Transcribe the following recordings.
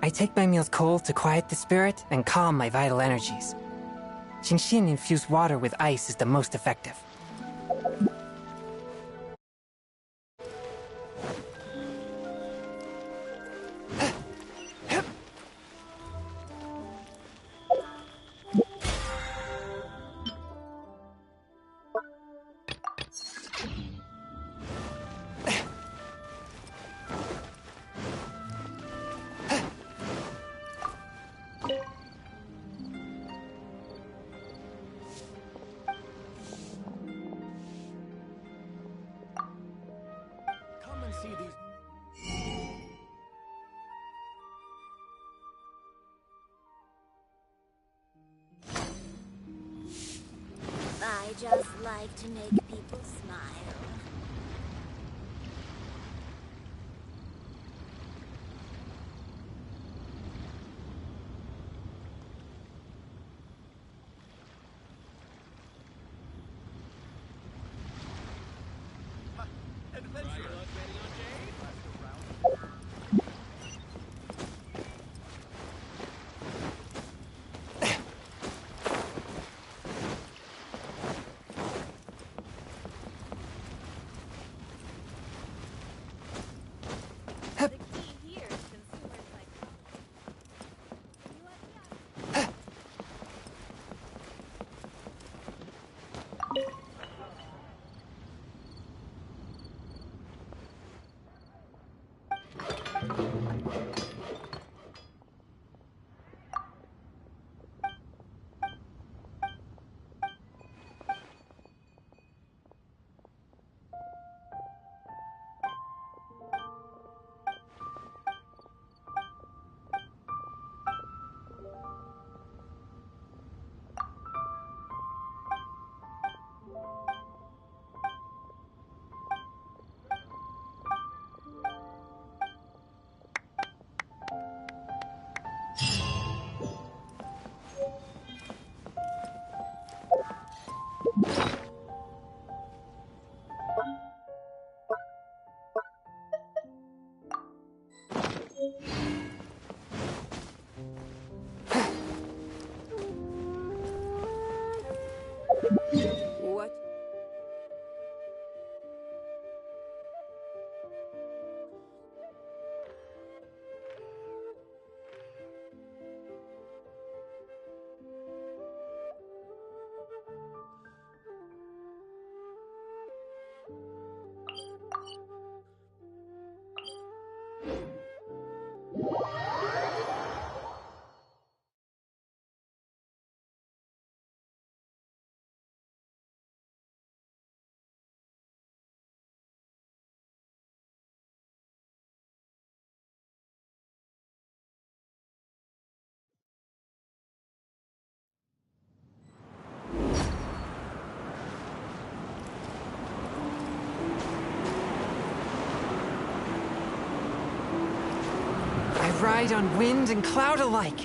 I take my meals cold to quiet the spirit and calm my vital energies. Xingxin-infused water with ice is the most effective. I just like to make people smile. What? I ride on wind and cloud alike.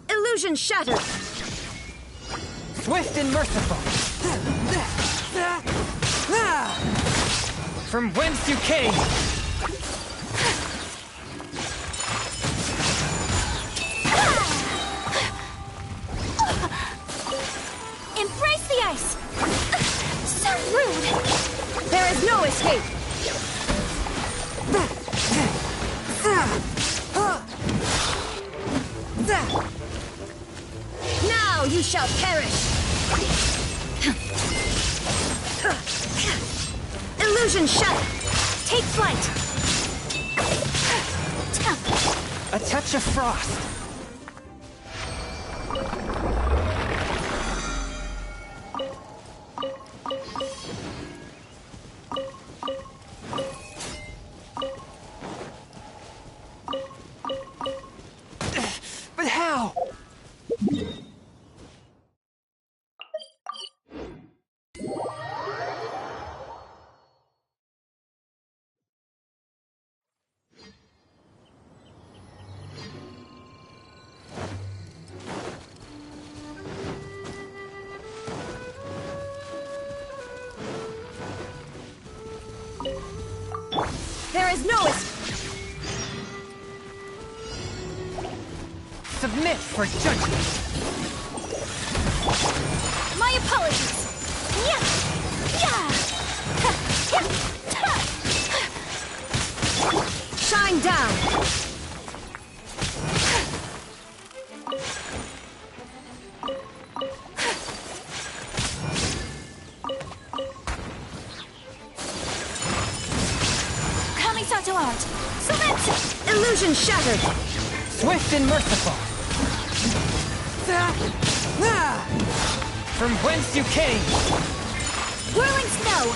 Illusion shattered! Swift and merciful! From whence you came! Embrace the ice! So rude! There is no escape! Now you shall perish! Illusion shut! Take flight! A touch of frost! But how? There is no Submit for judgment! My apologies! Yeah! Yeah! Shine down! Kamisato art! Select! Illusion shattered! Swift and merciful! From whence you came! Whirling snow!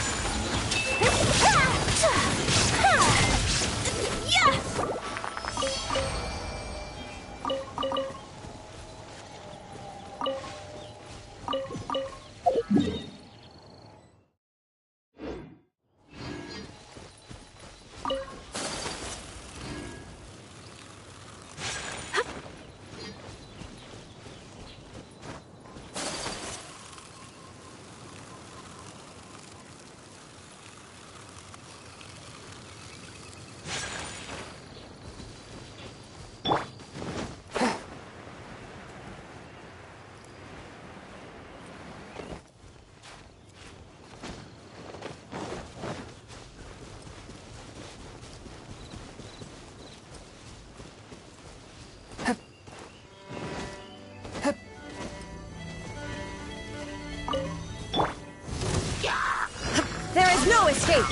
There is no escape!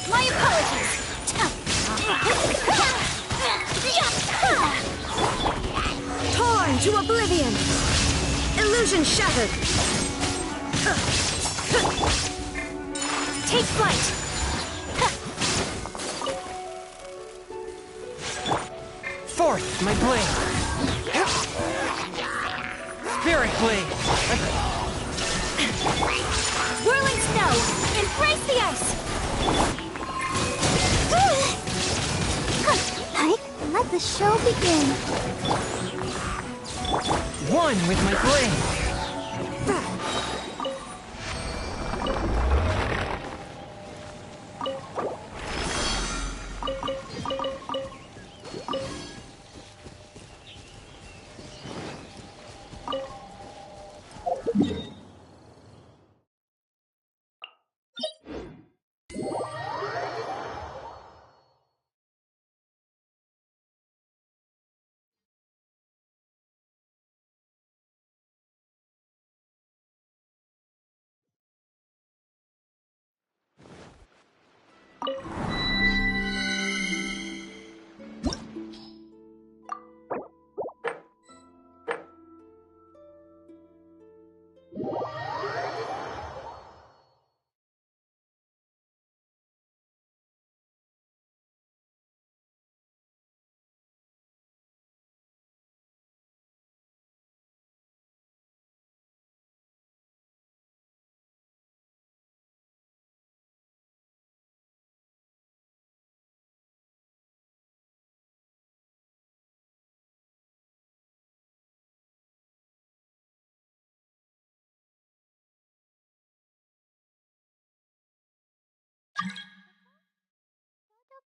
My apologies! Torn to oblivion! Illusion shattered! Take flight! Forth, my blade! Spirit blade! Whirling snow! Embrace the ice! Let the show begin. One with my blade!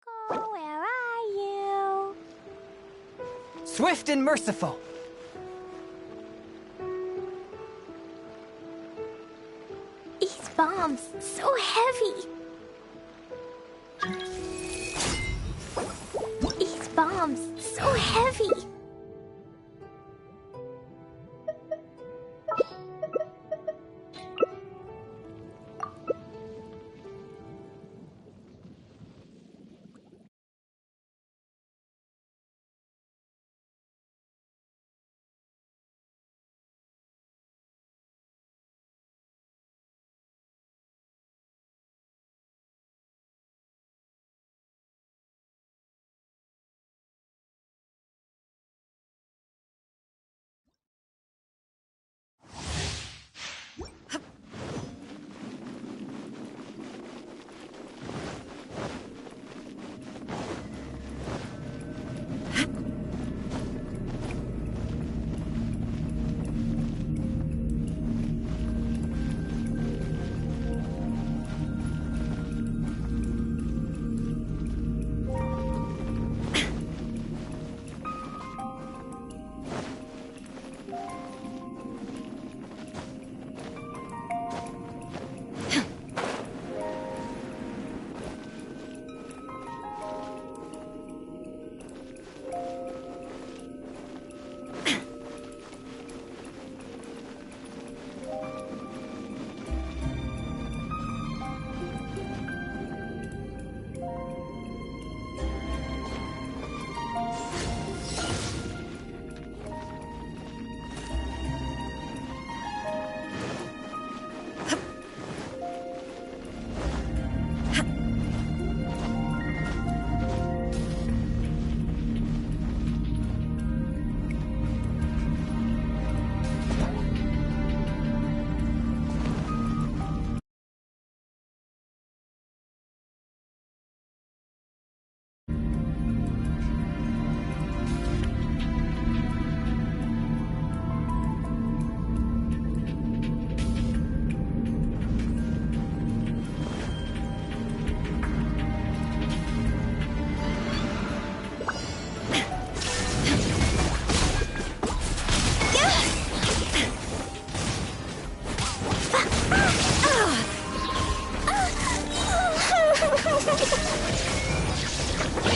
Coco, where are you? Swift and merciful. These bombs, so heavy. These bombs, so heavy.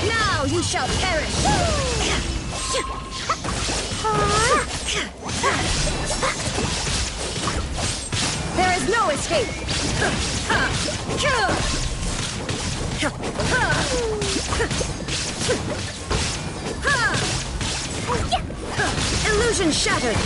Now you shall perish! There is no escape! Illusion shattered!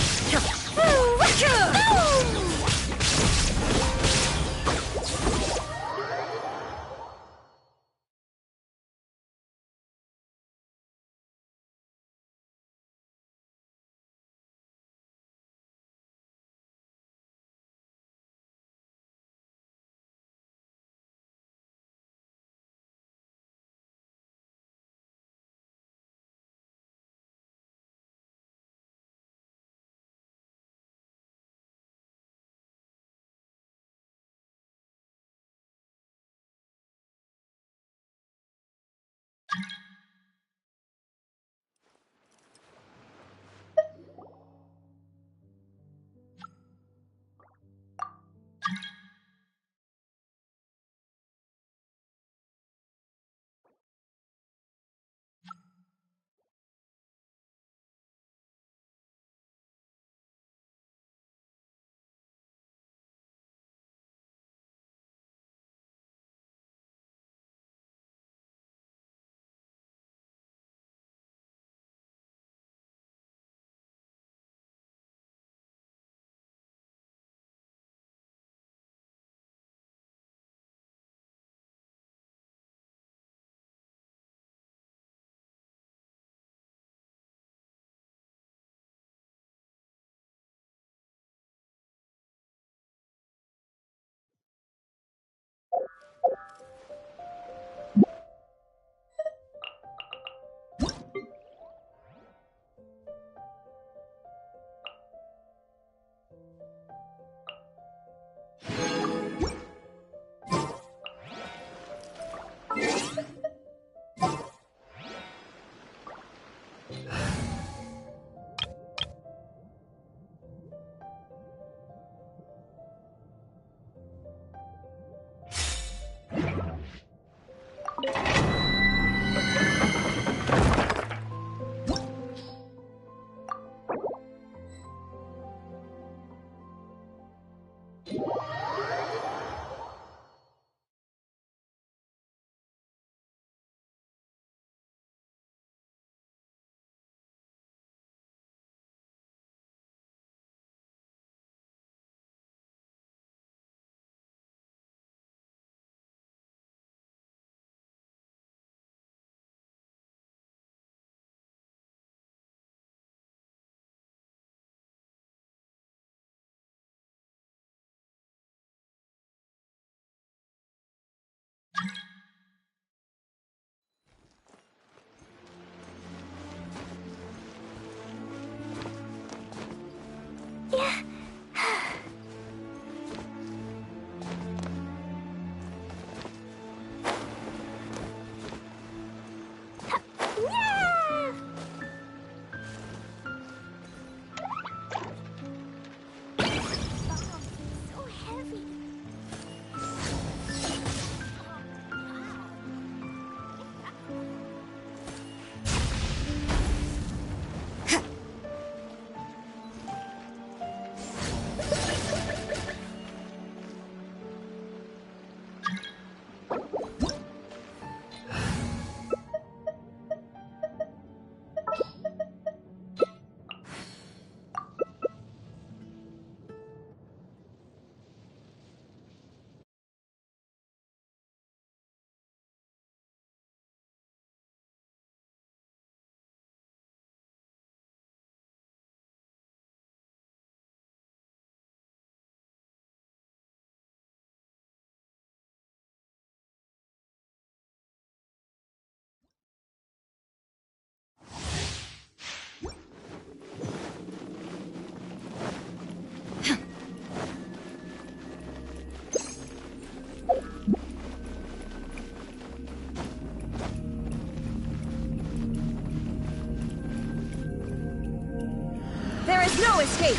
There is no escape!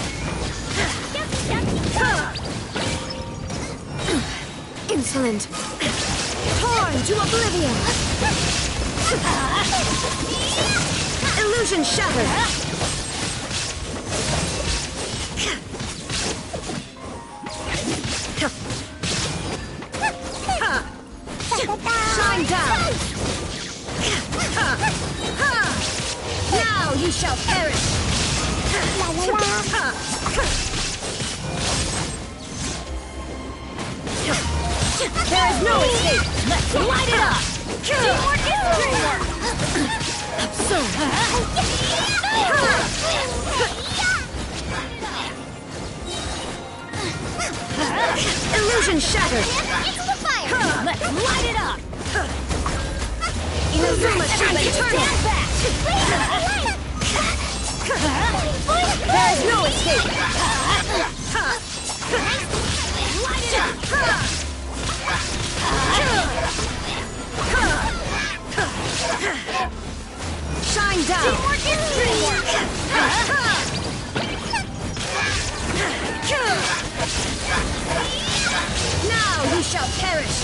Insolent! Torn to oblivion! Illusion shattered! Shine down! Now you shall perish! There is no escape! Let's light it up! Teamwork is dreamwork! Absurd! Illusion shattered! Into the fire! Let's light it up! Inazuma shall eternal! There is no escape! Light it up! Shine down! Teamwork is dreamwork! Now you shall perish!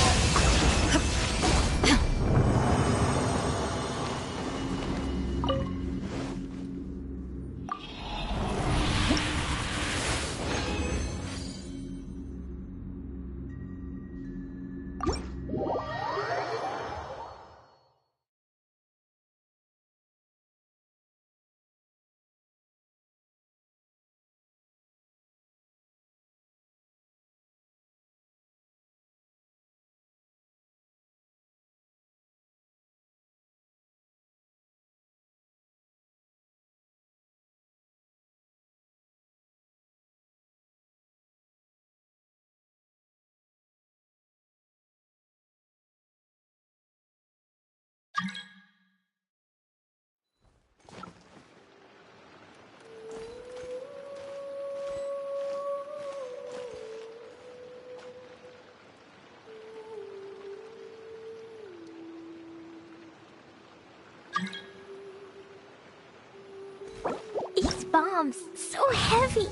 These bombs, so heavy.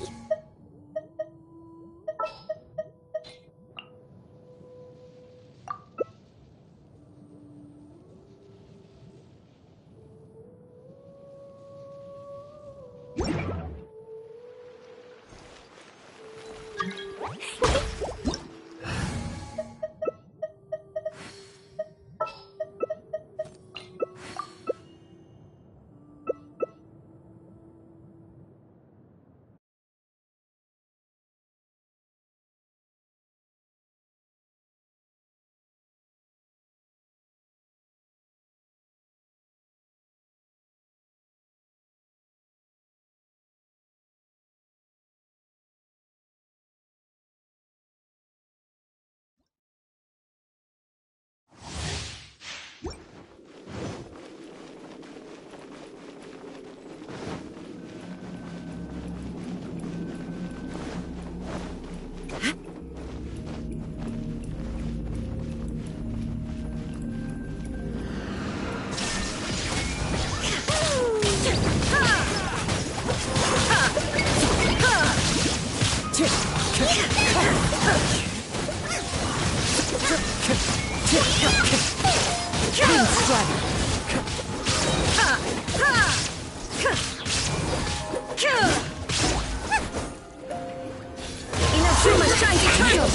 Inazuma shines eternal!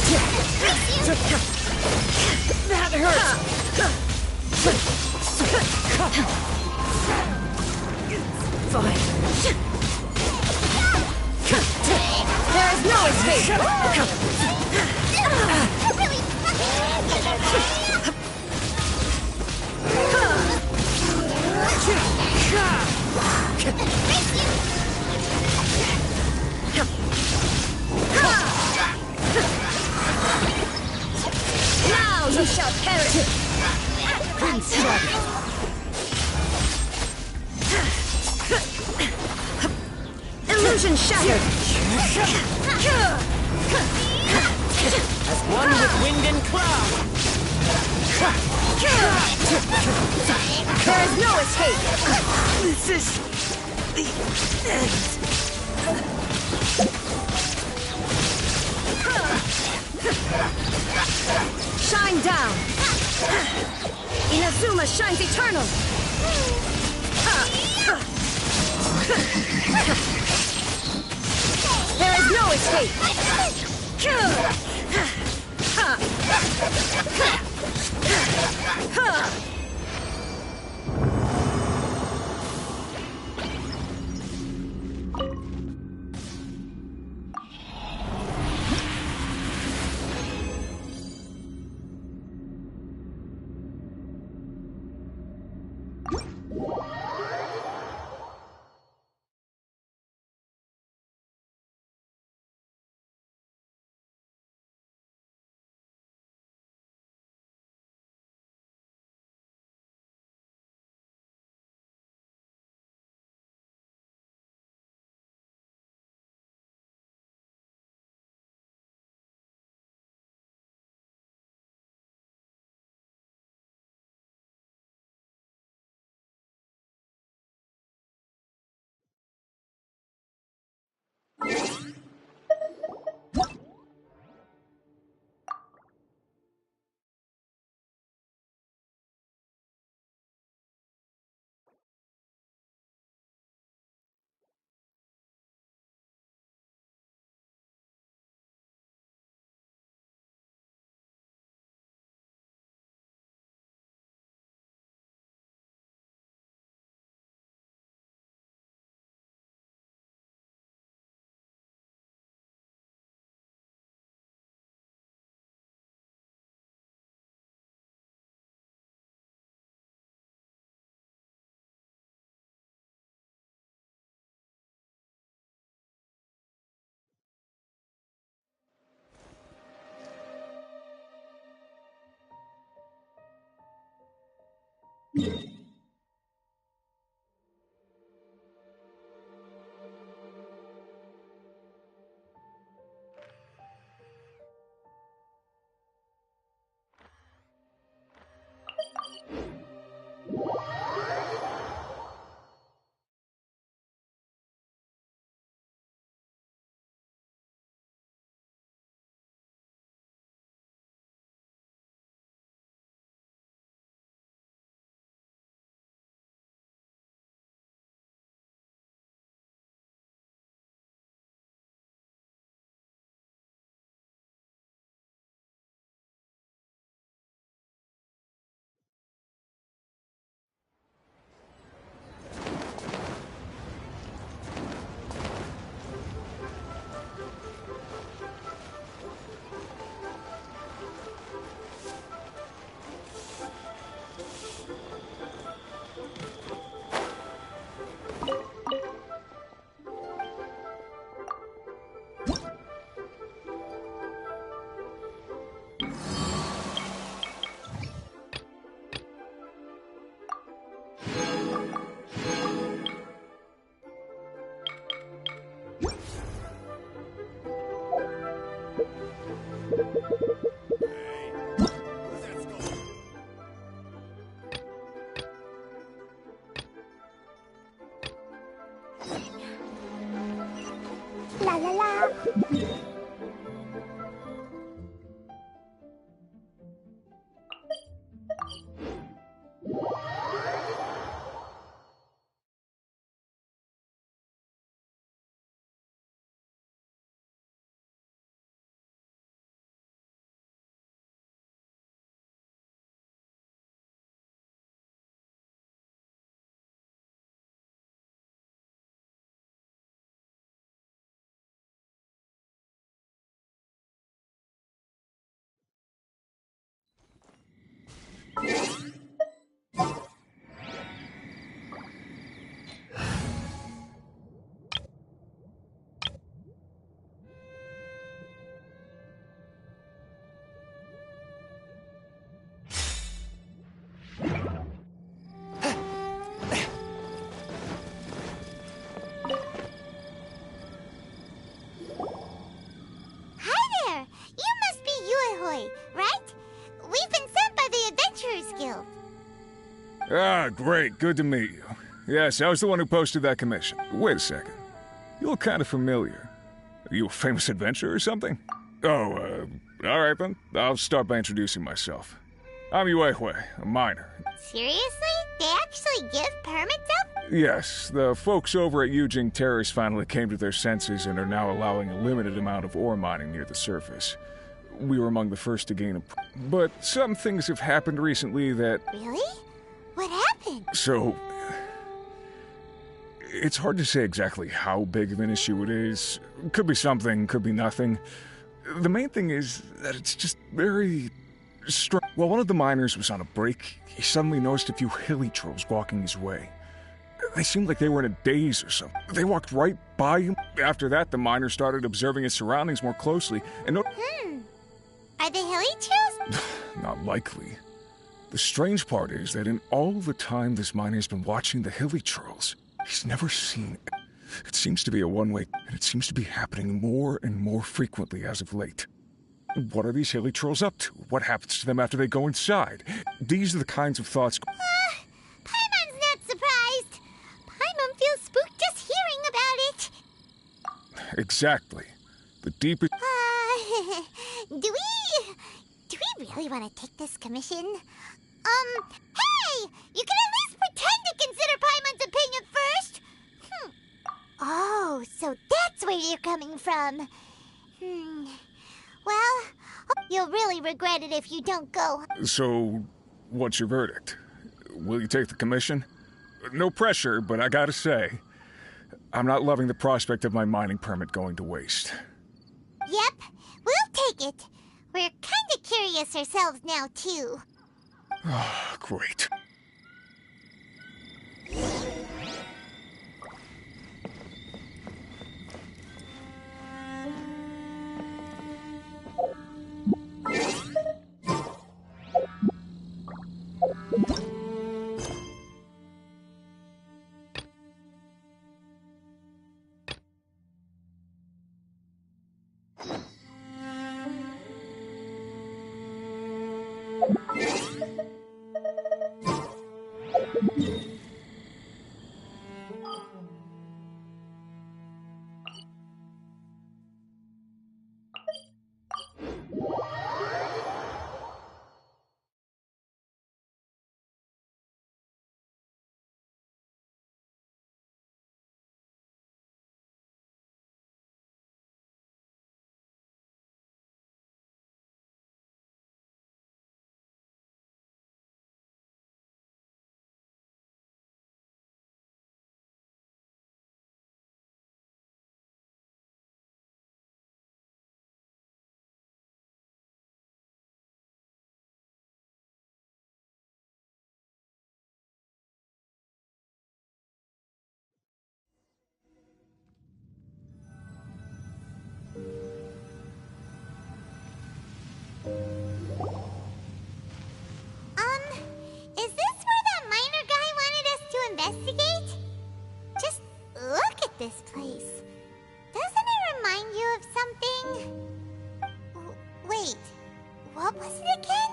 That hurts! Fine. There is no escape! Now you shall perish! Illusion shattered! As one with wind and cloud! There is no escape! This is the end. Suma shines eternal! There is no escape! La la la. Ah, great. Good to meet you. Yes, I was the one who posted that commission. Wait a second. You look kind of familiar. Are you a famous adventurer or something? Oh, all right then. I'll start by introducing myself. I'm Yuehue, a miner. Seriously? They actually give permits up? Yes, the folks over at Yujing Terrace finally came to their senses and are now allowing a limited amount of ore mining near the surface. We were among the first to gain a... But some things have happened recently that... Really? What happened? So... It's hard to say exactly how big of an issue it is. Could be something, could be nothing. The main thing is that it's just very... While one of the miners was on a break, he suddenly noticed a few hilly trolls walking his way. They seemed like they were in a daze or something. They walked right by him. After that, the miner started observing his surroundings more closely and Are they hilly trolls? Not likely. The strange part is that in all the time this miner's been watching the hilly trolls, he's never seen it. It seems to be a one-way, and it seems to be happening more and more frequently as of late. What are these hilly trolls up to? What happens to them after they go inside? These are the kinds of thoughts... Paimon's not surprised. Paimon feels spooked just hearing about it. Exactly. The deepest... Do we really want to take this commission? Hey! You can at least pretend to consider Paimon's opinion first! Oh, so that's where you're coming from. Well, you'll really regret it if you don't go. So, what's your verdict? Will you take the commission? No pressure, but I gotta say, I'm not loving the prospect of my mining permit going to waste. Yep, we'll take it. We're kinda curious ourselves now, too. Great. Is this where that miner guy wanted us to investigate? Just look at this place. Doesn't it remind you of something? Wait, what was it again?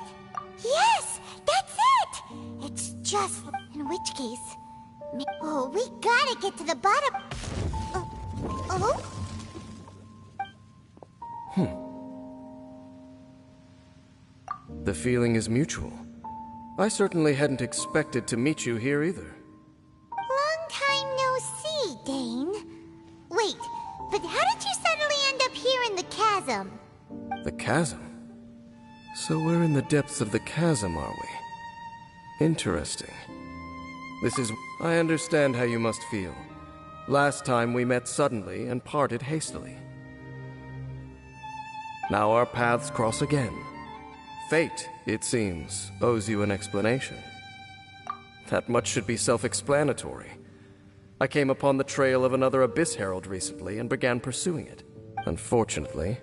Yes, that's it! It's just... In which case... Oh, we gotta get to the bottom... The feeling is mutual. I certainly hadn't expected to meet you here either. Long time no see, Dane. Wait, but how did you suddenly end up here in the chasm? The chasm? So we're in the depths of the chasm, are we? Interesting. I understand how you must feel. Last time we met suddenly and parted hastily. Now our paths cross again. Fate, it seems, owes you an explanation. That much should be self-explanatory. I came upon the trail of another Abyss Herald recently and began pursuing it. Unfortunately,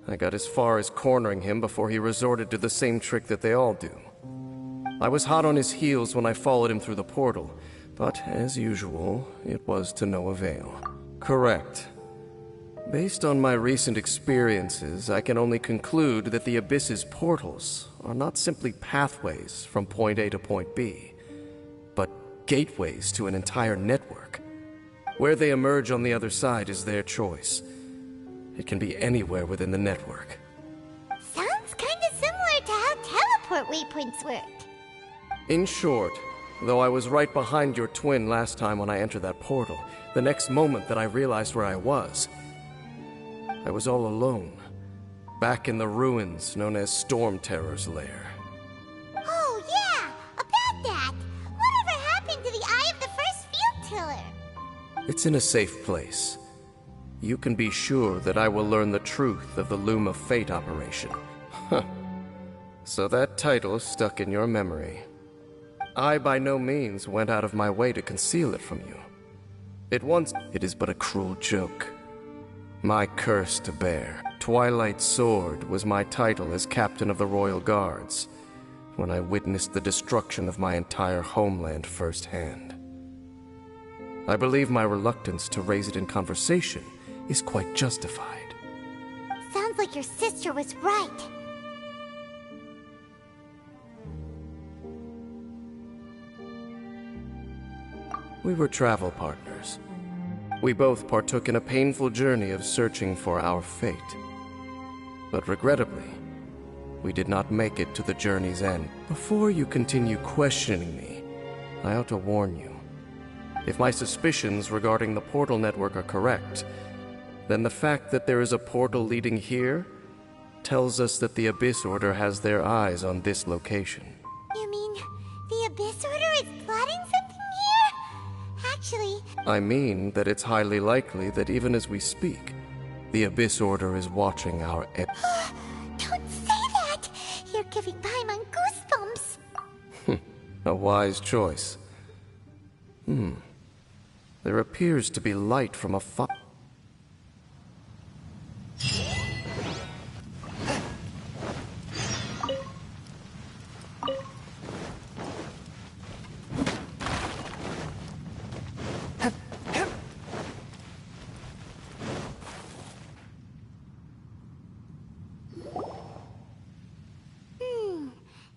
I got as far as cornering him before he resorted to the same trick that they all do. I was hot on his heels when I followed him through the portal, but as usual, it was to no avail. Correct. Based on my recent experiences, I can only conclude that the Abyss's portals are not simply pathways from point A to point B, but gateways to an entire network. Where they emerge on the other side is their choice. It can be anywhere within the network. Sounds kinda similar to how teleport waypoints work. In short, though I was right behind your twin last time when I entered that portal, the next moment that I realized where I was all alone, back in the ruins known as Storm Terror's lair. Oh, yeah! About that! Whatever happened to the Eye of the First Field Tiller? It's in a safe place. You can be sure that I will learn the truth of the Loom of Fate operation. Huh. So that title stuck in your memory. I by no means went out of my way to conceal it from you. It is but a cruel joke. My curse to bear. Twilight Sword was my title as captain of the Royal Guards, when I witnessed the destruction of my entire homeland firsthand. I believe my reluctance to raise it in conversation is quite justified. Sounds like your sister was right. We were travel partners. We both partook in a painful journey of searching for our fate. But regrettably, we did not make it to the journey's end. Before you continue questioning me, I ought to warn you. If my suspicions regarding the portal network are correct, then the fact that there is a portal leading here tells us that the Abyss Order has their eyes on this location. You mean the Abyss Order is plotting something here? Actually... I mean that it's highly likely that even as we speak, the Abyss Order is watching our Don't say that! You're giving Paimon goosebumps! A wise choice. There appears to be light from a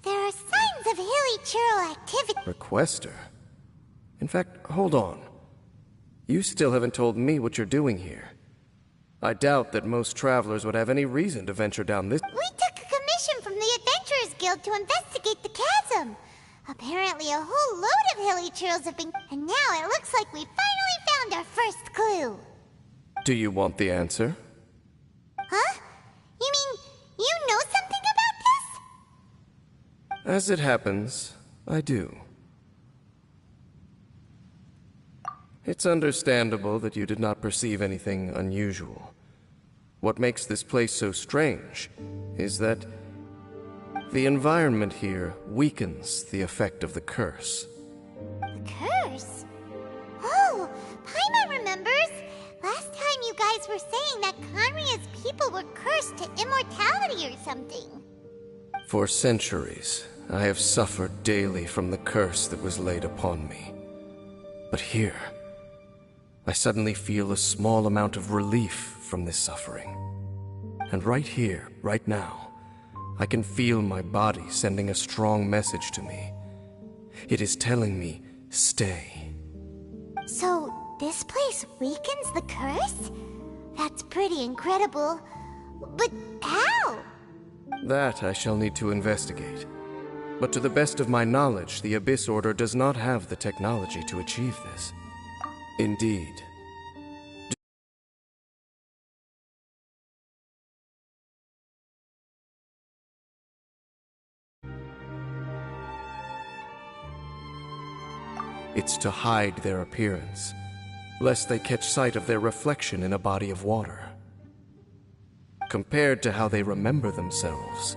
There are signs of hilly churl activity. Requester? In fact, hold on. You still haven't told me what you're doing here. I doubt that most travelers would have any reason to venture down this. We took a commission from the Adventurers Guild to investigate the chasm. Apparently a whole load of hilly churls have been... And now it looks like we finally found our first clue. Do you want the answer? Huh? You mean you know something about this? As it happens, I do. It's understandable that you did not perceive anything unusual. What makes this place so strange is that the environment here weakens the effect of the curse. The curse? Oh, Paimon remembers. Last time you guys were saying that Conria's people were cursed to immortality or something. For centuries, I have suffered daily from the curse that was laid upon me. But here, I suddenly feel a small amount of relief from this suffering. And right here, right now, I can feel my body sending a strong message to me. It is telling me, stay. So, this place weakens the curse? That's pretty incredible. But how? That I shall need to investigate. But to the best of my knowledge, the Abyss Order does not have the technology to achieve this. Indeed. It's to hide their appearance, lest they catch sight of their reflection in a body of water. Compared to how they remember themselves,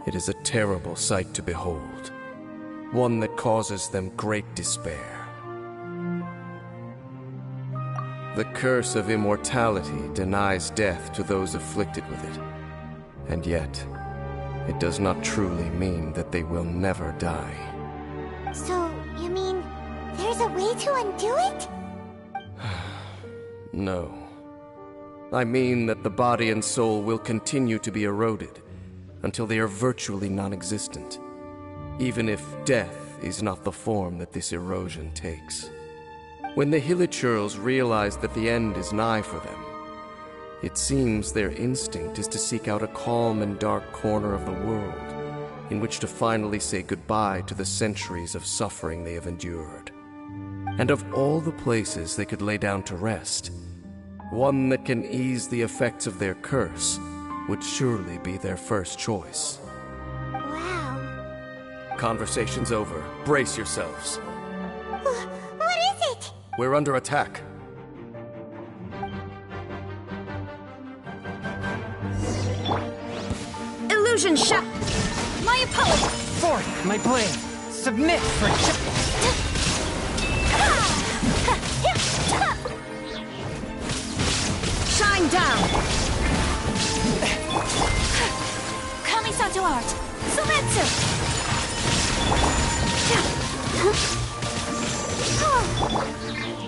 it is a terrible sight to behold, one that causes them great despair. The curse of immortality denies death to those afflicted with it, and yet, it does not truly mean that they will never die. So, you mean there's a way to undo it? No. I mean that the body and soul will continue to be eroded until they are virtually non-existent, even if death is not the form that this erosion takes. When the Hilichurls realize that the end is nigh for them, it seems their instinct is to seek out a calm and dark corner of the world in which to finally say goodbye to the centuries of suffering they have endured. And of all the places they could lay down to rest, one that can ease the effects of their curse would surely be their first choice. Wow. Conversation's over. Brace yourselves. What is it? We're under attack. Illusion shot! My apologies! Forth, my blade! Submit for Shine down! Kami-santo art! Sumetsu!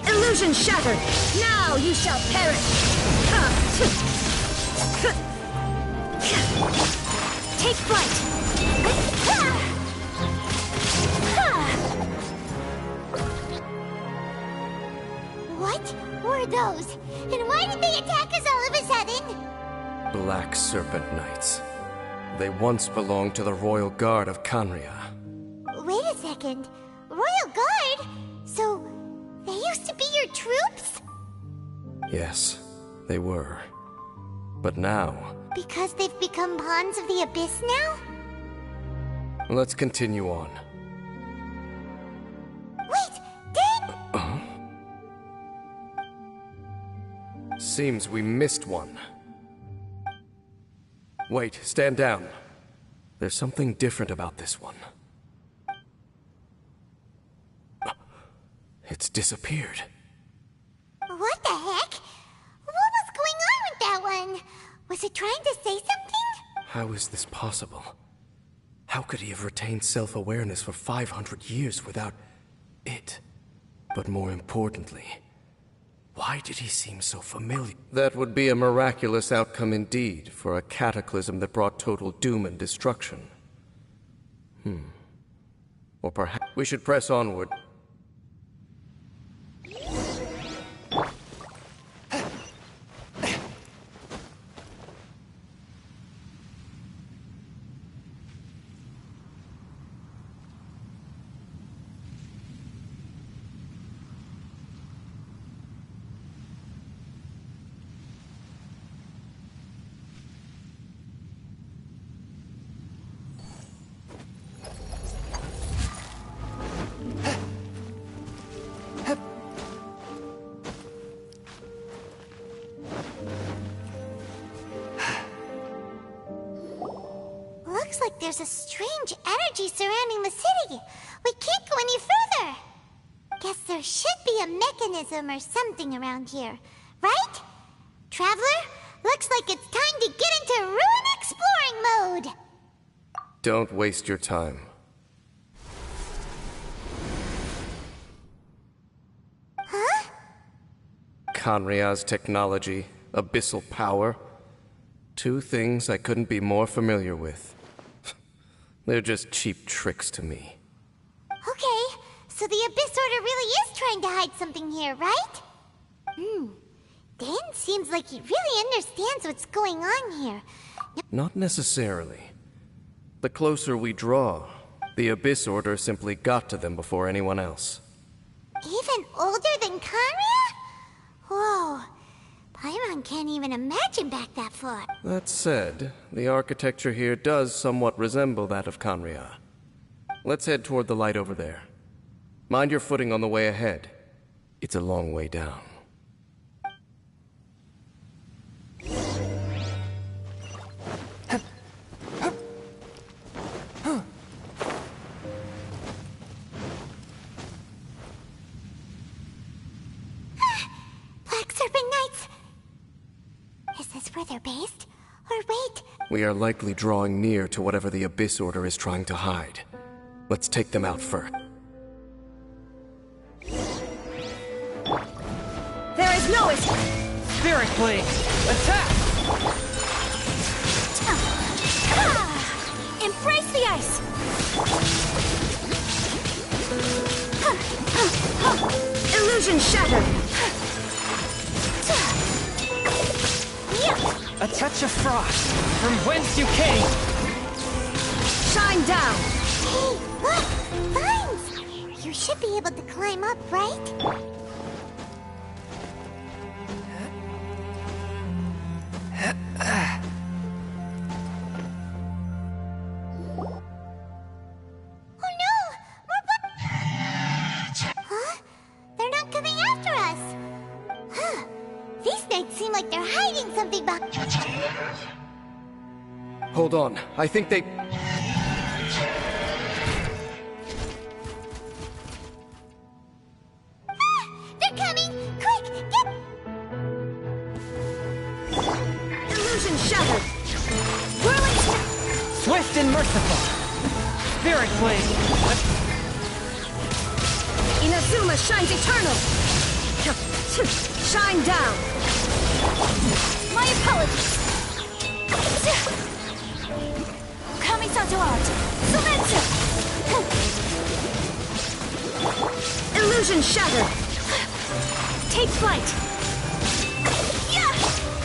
Illusion shattered! Now you shall perish! Take flight! What were those? And why did they attack us all of a sudden? Black Serpent Knights. They once belonged to the Royal Guard of Canria. Wait a second. Royal Guard? So, they used to be your troops? Yes, they were. But now, Because they've become pawns of the Abyss now? let's continue on. Wait, did... Seems we missed one. Wait, stand down. There's something different about this one. It's disappeared. What the heck? What was going on with that one? Was it trying to say something? How is this possible? How could he have retained self-awareness for 500 years without it? But more importantly, why did he seem so familiar? That would be a miraculous outcome indeed for a cataclysm that brought total doom and destruction. Or perhaps we should press onward. Looks like there's a strange energy surrounding the city. We can't go any further. Guess there should be a mechanism or something around here, right? Traveler, looks like it's time to get into ruin exploring mode. Don't waste your time. Huh? Canria's technology, abyssal power. Two things I couldn't be more familiar with. They're just cheap tricks to me. Okay, so the Abyss Order really is trying to hide something here, right? Dan seems like he really understands what's going on here. Not necessarily. The closer we draw, the Abyss Order simply got to them before anyone else. Even older than Kanria? Whoa. Paimon can't even imagine back that far. That said, the architecture here does somewhat resemble that of Canria. Let's head toward the light over there. Mind your footing on the way ahead. It's a long way down. Black Serpent Knights! Is this where they're based? Or wait, We are likely drawing near to whatever the Abyss Order is trying to hide. Let's take them out first. There is no escape! Spirit Blade! Attack! Embrace the ice! Illusion shattered! A touch of frost, from whence you came! Shine down! Hey, look! Vines! You should be able to climb up, right? Oh no! Huh? They're not coming after us! Huh. These knights seem like they're hiding something back. Hold on, I think they... They're coming! Quick, get... Illusion shattered! Whirling... Swift and merciful. Spirit blade. Inazuma shines eternal! Shine down! My apologies. Kamisato out. Sumetsu. Illusion shattered! Take flight. Yeah.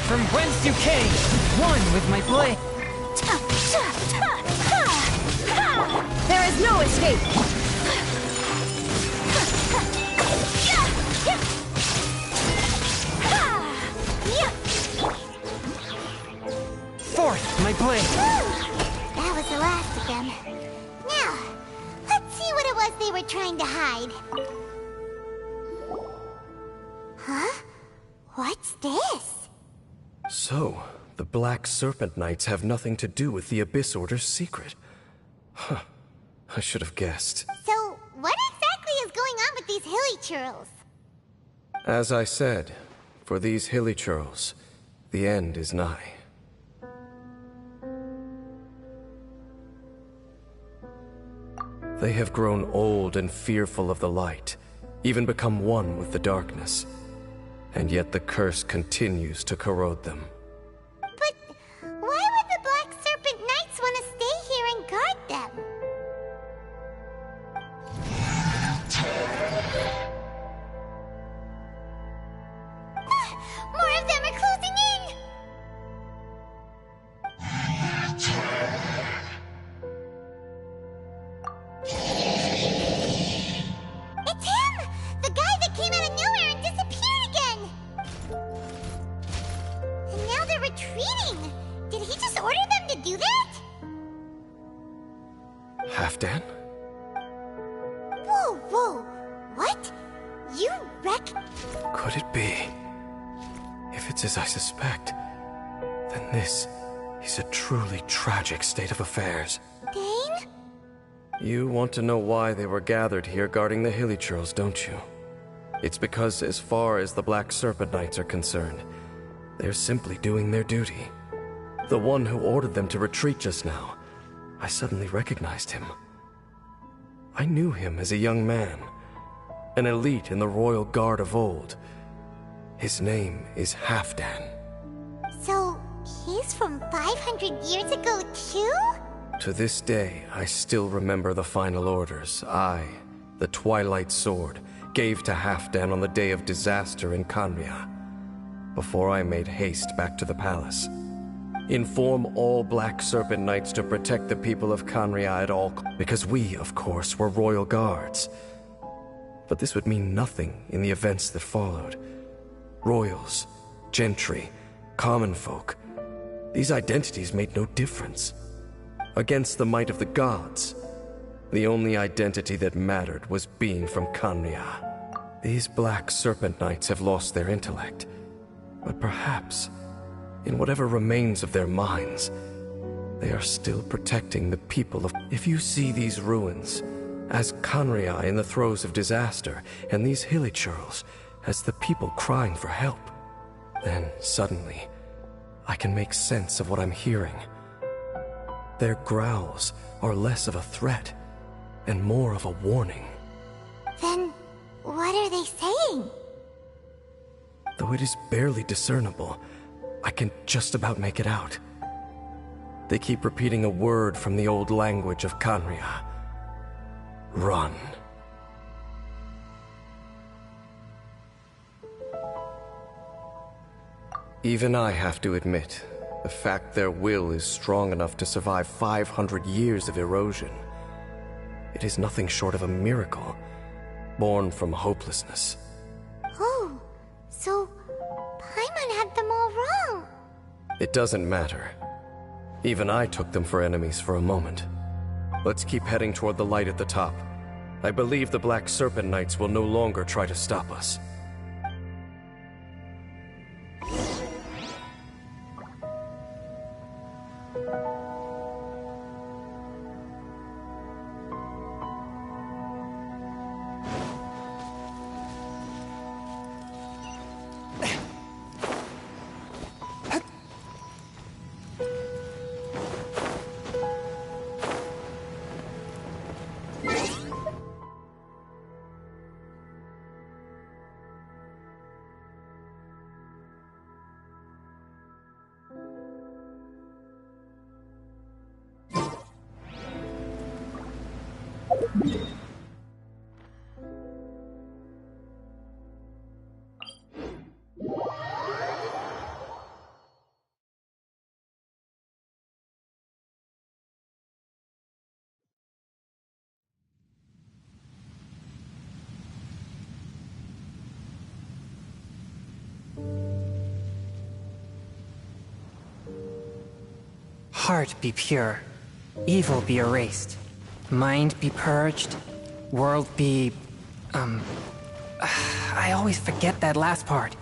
From whence you came, one with my blade. There is no escape! Forth, my blade. That was the last of them. Now, let's see what it was they were trying to hide. Huh? What's this? So, the Black Serpent Knights have nothing to do with the Abyss Order's secret. Huh. I should have guessed. So, what exactly is going on with these hilly churls? As I said, for these hilly churls, the end is nigh. They have grown old and fearful of the light, even become one with the darkness. And yet the curse continues to corrode them. But why would the Black Serpent Knights want to stay here and guard them? More of them are closing in! It's him! The guy that came out of nowhere and disappeared again! And now they're retreating! Did he just order them to do that? Halfdan? Whoa, whoa! What? You wreck... Could it be? If it's as I suspect, then this is a truly tragic state of affairs. Dane? You want to know why they were gathered here guarding the hilly churls, don't you? It's because as far as the Black Serpent Knights are concerned, they're simply doing their duty. The one who ordered them to retreat just now, I suddenly recognized him. I knew him as a young man, an elite in the royal guard of old. His name is Halfdan. So, he's from 500 years ago too? To this day, I still remember the final orders I, the Twilight Sword, gave to Halfdan on the day of disaster in Khaenri'ah, before I made haste back to the palace. Inform all Black Serpent Knights to protect the people of Khaenri'ah at all because we, of course, were royal guards. But this would mean nothing in the events that followed. Royals, gentry, common folk, these identities made no difference. Against the might of the gods, the only identity that mattered was being from Khaenri'ah. These Black Serpent Knights have lost their intellect, but perhaps, in whatever remains of their minds, they are still protecting the people of... If you see these ruins as Khaenri'ah in the throes of disaster, and these hilly churls as the people crying for help, then suddenly I can make sense of what I'm hearing. Their growls are less of a threat and more of a warning. Then, what are they saying? Though it is barely discernible, I can just about make it out. They keep repeating a word from the old language of Khaenri'ah. Run. Even I have to admit, The fact their will is strong enough to survive 500 years of erosion. It is nothing short of a miracle, born from hopelessness. Oh, so Paimon had them all wrong. It doesn't matter. Even I took them for enemies for a moment. Let's keep heading toward the light at the top. I believe the Black Serpent Knights will no longer try to stop us. Heart be pure, evil be erased, mind be purged, world be... I always forget that last part.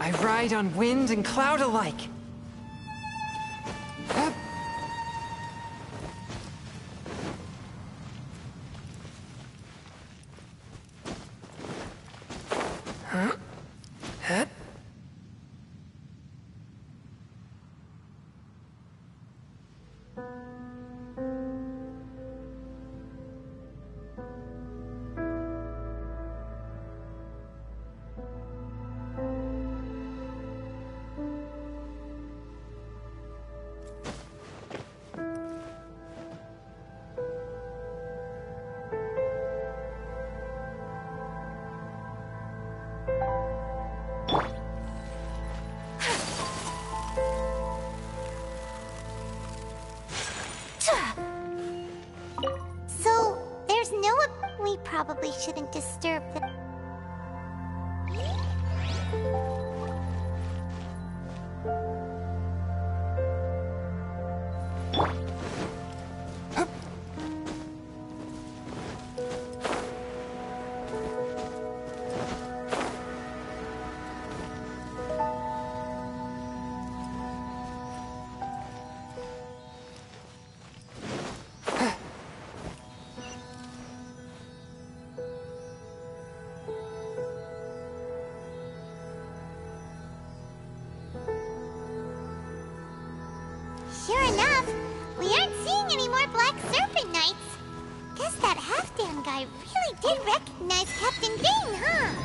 I ride on wind and cloud alike. Huh? Huh? So, there's no... We probably shouldn't disturb the... Sure enough, we aren't seeing any more Black Serpent Knights. Guess that half-damn guy really did recognize Captain Dane, huh?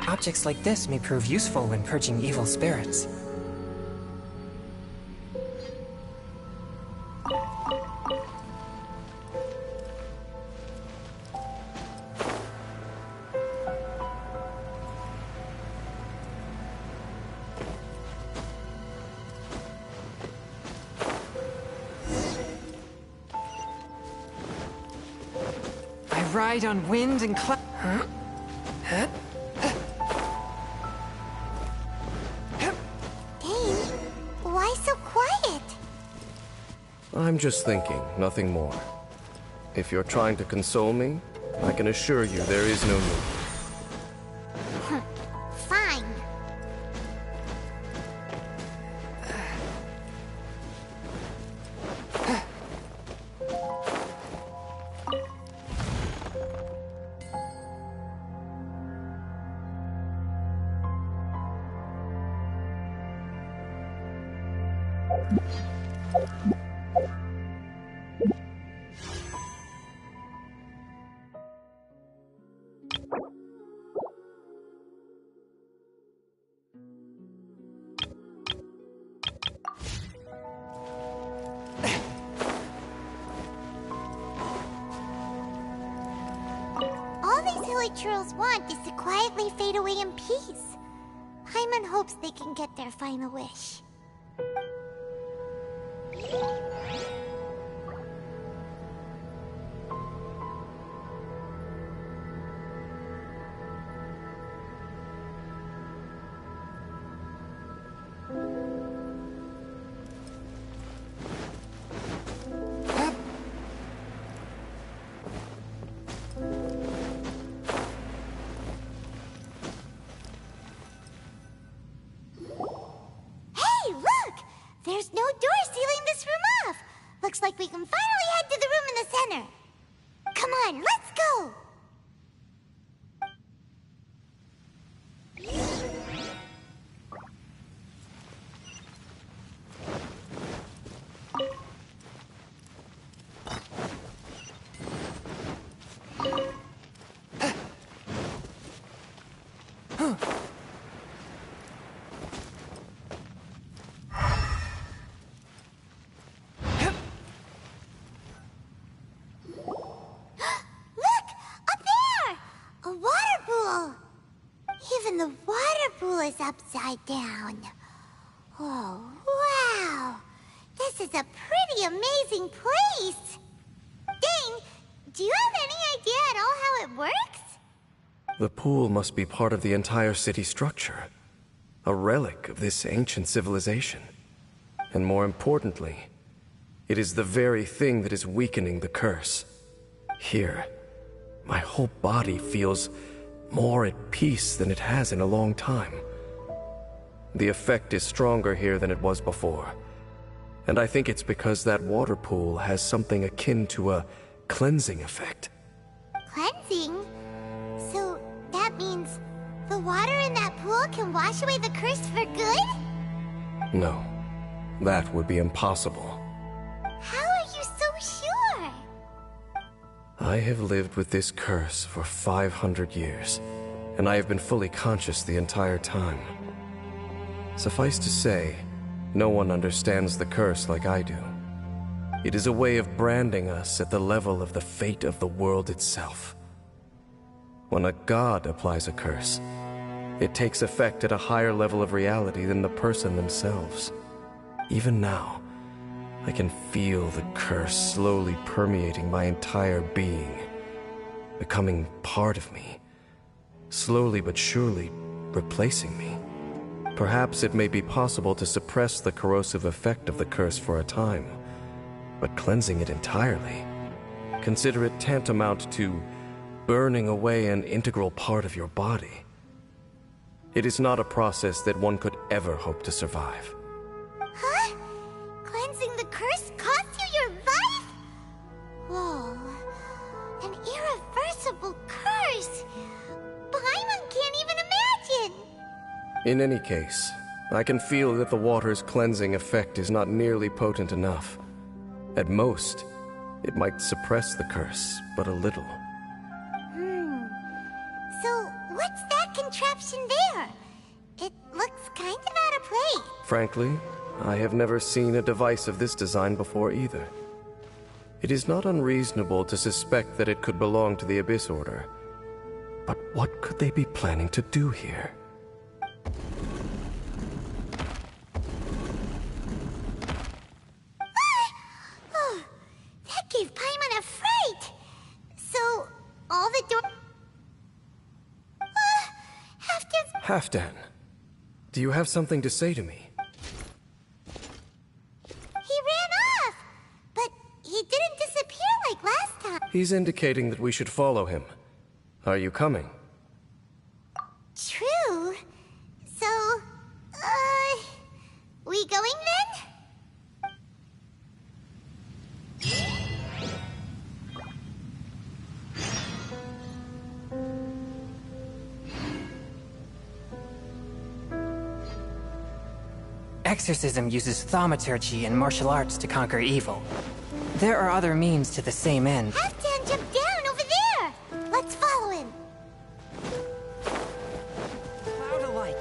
Objects like this may prove useful when purging evil spirits. ride on wind and cloud. Dane, why so quiet? I'm just thinking, nothing more. If you're trying to console me, I can assure you there is no need. Fine. All these hilly churls want is to quietly fade away in peace. Paimon hopes they can get their final wish. Hey, look! There's no door sealing this room off. Looks like we can finally head to the room in the center. Come on, let's go! Look! Up there! A water pool! Even the water pool is upside down. Oh, wow! This is a pretty amazing place! Dane, do you have any idea at all how it works? The pool must be part of the entire city structure. A relic of this ancient civilization. And more importantly, it is the very thing that is weakening the curse. Here, my whole body feels more at peace than it has in a long time. The effect is stronger here than it was before. And I think it's because that water pool has something akin to a cleansing effect. Cleansing? So that means the water in that pool can wash away the curse for good? No, that would be impossible. How are you so sure? I have lived with this curse for 500 years, and I have been fully conscious the entire time. Suffice to say, no one understands the curse like I do. It is a way of branding us at the level of the fate of the world itself. When a god applies a curse, it takes effect at a higher level of reality than the person themselves. Even now, I can feel the curse slowly permeating my entire being, becoming part of me, slowly but surely replacing me. Perhaps it may be possible to suppress the corrosive effect of the curse for a time, but cleansing it entirely, consider it tantamount to burning away an integral part of your body. It is not a process that one could ever hope to survive. Huh? Cleansing the curse cost you your life? Whoa. An irreversible curse. Paimon can't even imagine. In any case, I can feel that the water's cleansing effect is not nearly potent enough. At most, it might suppress the curse, but a little. So, what's that contraption there? It looks kind of out of place. Frankly, I have never seen a device of this design before either. It is not unreasonable to suspect that it could belong to the Abyss Order. But what could they be planning to do here? Oh, that gave Paimon a fright. So, Halfdan, do you have something to say to me? He ran off! But he didn't disappear like last time. He's indicating that we should follow him. Are you coming? True. So, we going then? Exorcism uses thaumaturgy and martial arts to conquer evil. There are other means to the same end. Halfdan jumped down over there! Let's follow him. Cloud alike.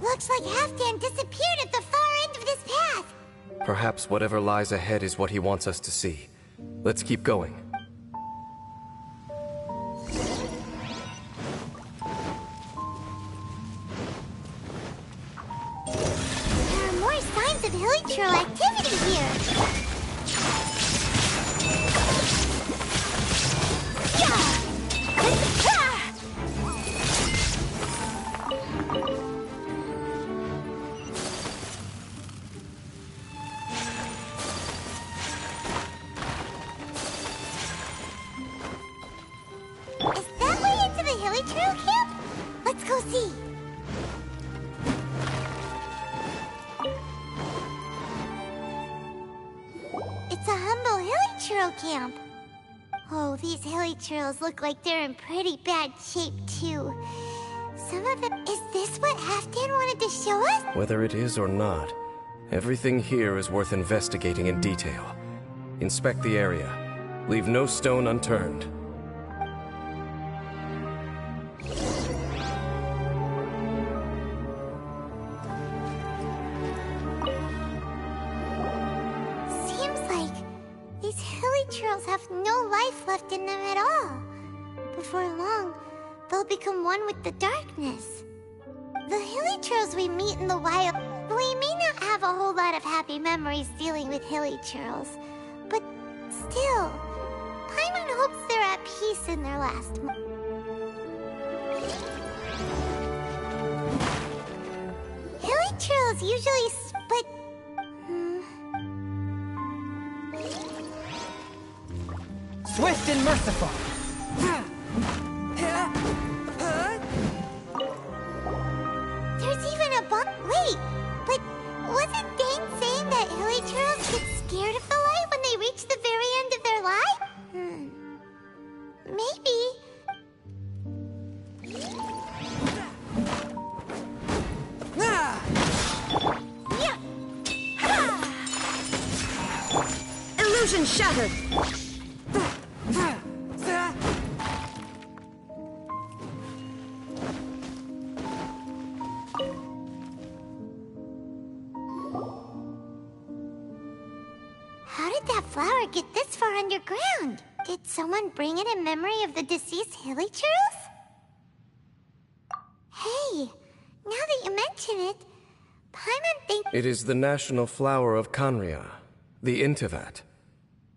Looks like Halfdan disappeared at the far end of this path. Perhaps whatever lies ahead is what he wants us to see. Let's keep going. There are more signs of hilichurl activity here. Is that way into the hilichurl camp? Let's go see. It's a humble hilichurl camp. Oh, these hilichurls look like they're in pretty bad shape, too. Some of them... Is this what Halfdan wanted to show us? Whether it is or not, everything here is worth investigating in detail. Inspect the area. Leave no stone unturned. Seems like these hilichurls have no life left in them at all. Before long, they'll become one with the darkness. The hilichurls we meet in the wild... We may not have a whole lot of happy memories dealing with hilichurls, but still, Paimon hopes they're at peace in their last moment. Hilichurls usually split... Swift and merciful. There's even a bump. Wait, but wasn't Dane saying that hilichurls get scared of the light when they reach the very end of their life? Maybe. Illusion shattered! How did that flower get this far underground? Did someone bring it in memory of the deceased hilichurls? Hey, now that you mention it, Paimon thinks... It is the national flower of Khaenri'ah, the Intivat.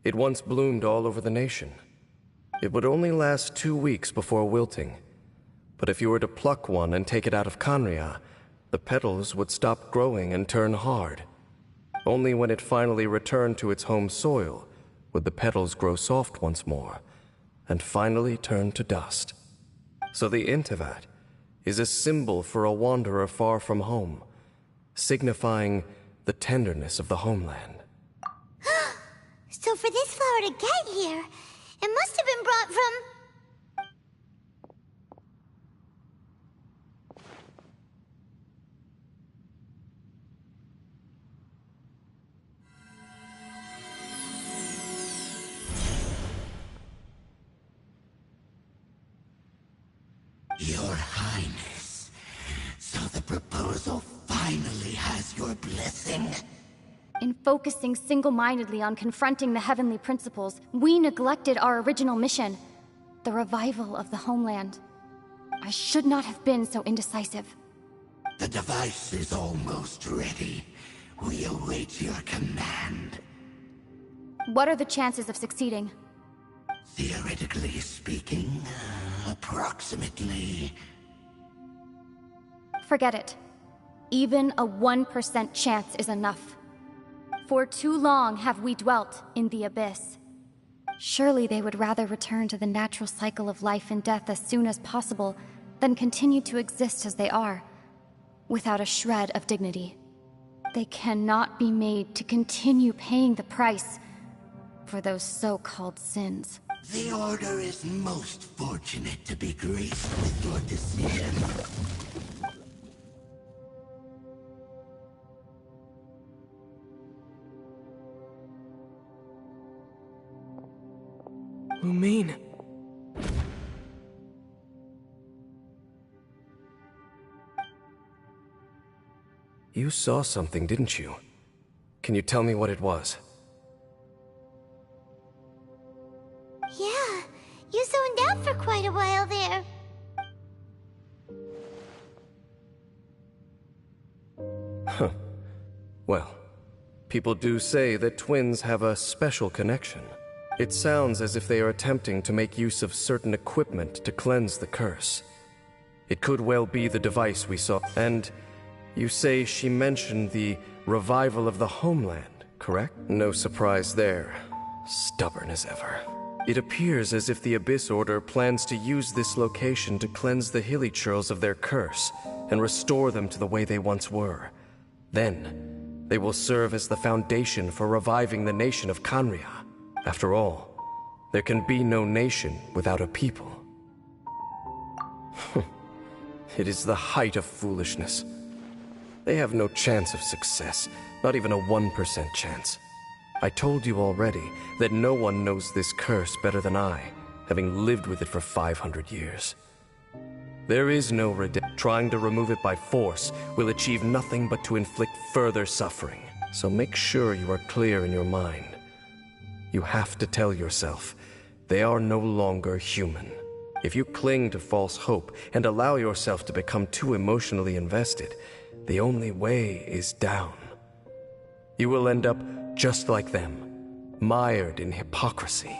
It once bloomed all over the nation. It would only last 2 weeks before wilting. But if you were to pluck one and take it out of Khaenri'ah, the petals would stop growing and turn hard. Only when it finally returned to its home soil would the petals grow soft once more, and finally turn to dust. So the Intivat is a symbol for a wanderer far from home, signifying the tenderness of the homeland. So for this flower to get here, it must have been brought from... Your Highness, so the proposal finally has your blessing? In focusing single-mindedly on confronting the heavenly principles, we neglected our original mission, the revival of the homeland. I should not have been so indecisive. The device is almost ready. We await your command. What are the chances of succeeding? Theoretically speaking, approximately. Forget it. Even a 1% chance is enough. For too long have we dwelt in the abyss. Surely they would rather return to the natural cycle of life and death as soon as possible than continue to exist as they are, without a shred of dignity. They cannot be made to continue paying the price for those so-called sins. The Order is most fortunate to be graced with your decision. Lumine. You saw something, didn't you? Can you tell me what it was? Yeah, you zoned out for quite a while there. Huh. Well, people do say that twins have a special connection. It sounds as if they are attempting to make use of certain equipment to cleanse the curse. It could well be the device we saw. And you say she mentioned the revival of the homeland, correct? No surprise there. Stubborn as ever. It appears as if the Abyss Order plans to use this location to cleanse the Hilly-Churls of their curse and restore them to the way they once were. Then, they will serve as the foundation for reviving the nation of Khaenri'ah. After all, there can be no nation without a people. It is the height of foolishness. They have no chance of success, not even a 1% chance. I told you already that no one knows this curse better than I, having lived with it for 500 years. There is no redemption. Trying to remove it by force will achieve nothing but to inflict further suffering. So make sure you are clear in your mind. You have to tell yourself, they are no longer human. If you cling to false hope and allow yourself to become too emotionally invested, the only way is down. You will end up just like them, mired in hypocrisy.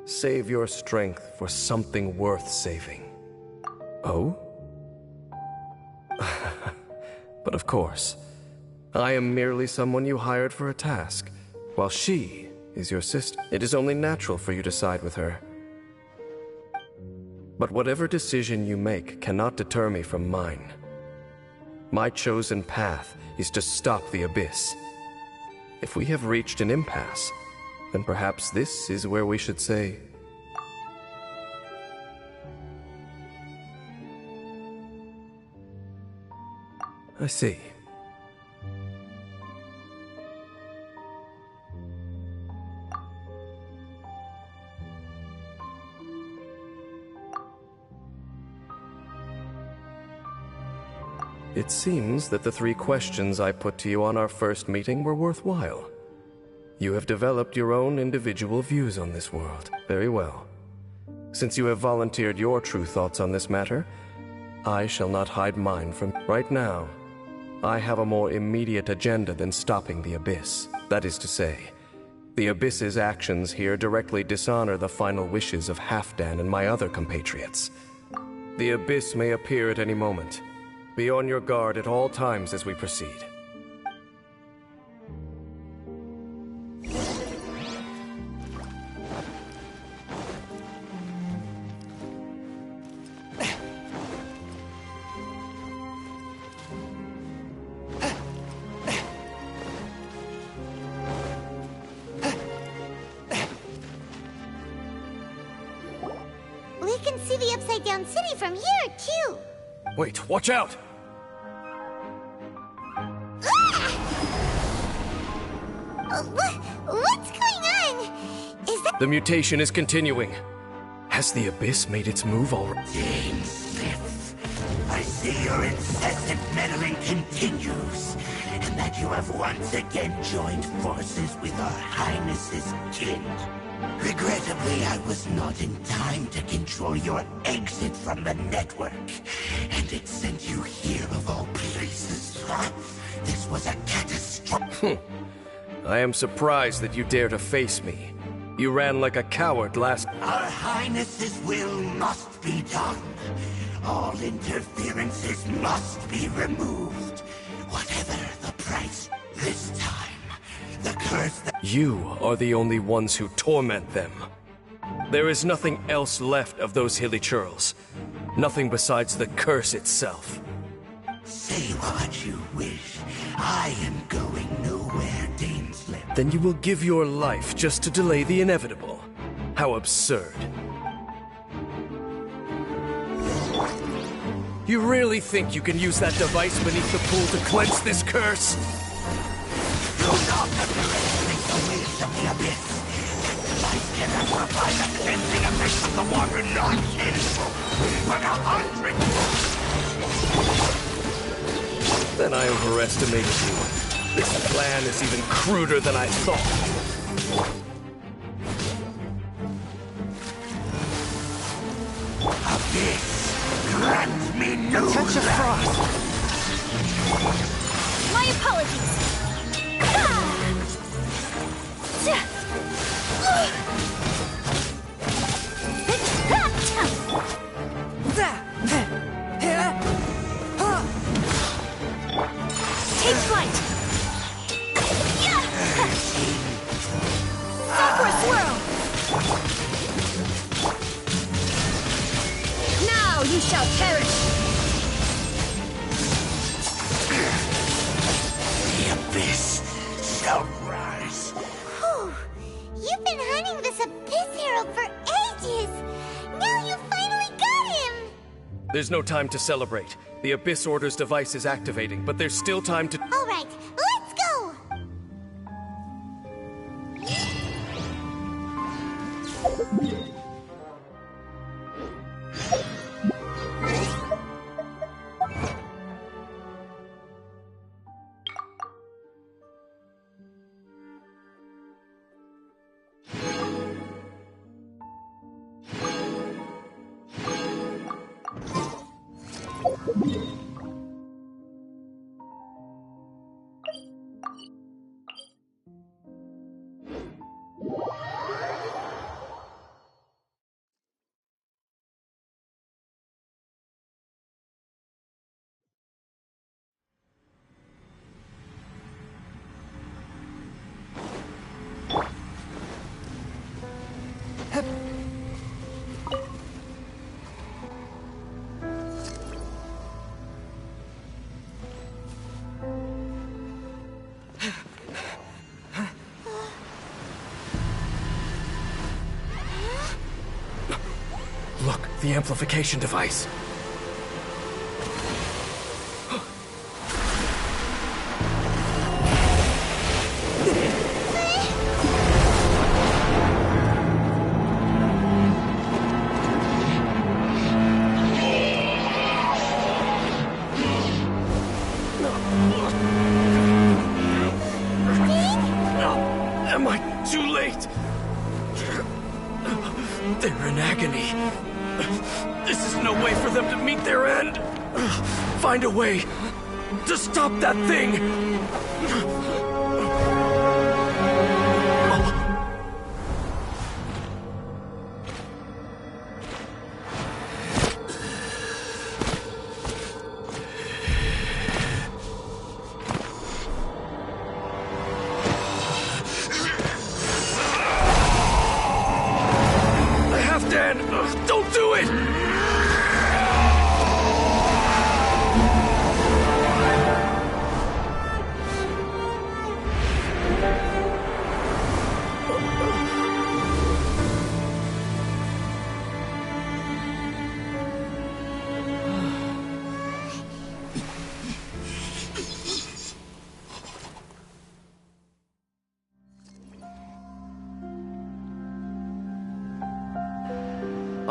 Save your strength for something worth saving. Oh? But of course, I am merely someone you hired for a task, while she is your sister. It is only natural for you to side with her. But whatever decision you make cannot deter me from mine. My chosen path is to stop the Abyss. If we have reached an impasse, then perhaps this is where we should say... I see. It seems that the 3 questions I put to you on our first meeting were worthwhile. You have developed your own individual views on this world. Very well. Since you have volunteered your true thoughts on this matter, I shall not hide mine from... Right now, I have a more immediate agenda than stopping the Abyss. That is to say, the Abyss's actions here directly dishonor the final wishes of Halfdan and my other compatriots. The Abyss may appear at any moment. Be on your guard at all times as we proceed. We can see the Upside Down City from here, too. Wait, watch out! What's going on? Is that... The mutation is continuing. Has the Abyss made its move already? Dame Sliff, I see your incessant meddling continues, and that you have once again joined forces with our Highness's kin. Regrettably, I was not in time to control your exit from the network, and it sent you here of all places. This was a catastrophe. I am surprised that you dare to face me. You ran like a coward last... Our Highness's will must be done. All interferences must be removed. Whatever the price. This time, the curse that... You are the only ones who torment them. There is nothing else left of those hilly churls. Nothing besides the curse itself. Say what you wish. I am going nowhere, Dame Sliff. Then you will give your life just to delay the inevitable. How absurd. You really think you can use that device beneath the pool to cleanse this curse? Do not underestimate the waves of the abyss. That device cannot provide the cleansing effect of the water not 10-fold, but 100-fold. Then I overestimated you. This plan is even cruder than I thought. Abyss, grant me new Catch a frost! My apologies! Take flight! Sakura swirl! Now you shall perish! The abyss shall rise. Whew. You've been hunting this Abyss Herald for ages! Now you finally got him! There's no time to celebrate. The Abyss Order's device is activating, but there's still time to... Alright, let's go! Look, the amplification device. Am I too late? They're in agony. This is no way for them to meet their end. Find a way to stop that thing. Don't do it!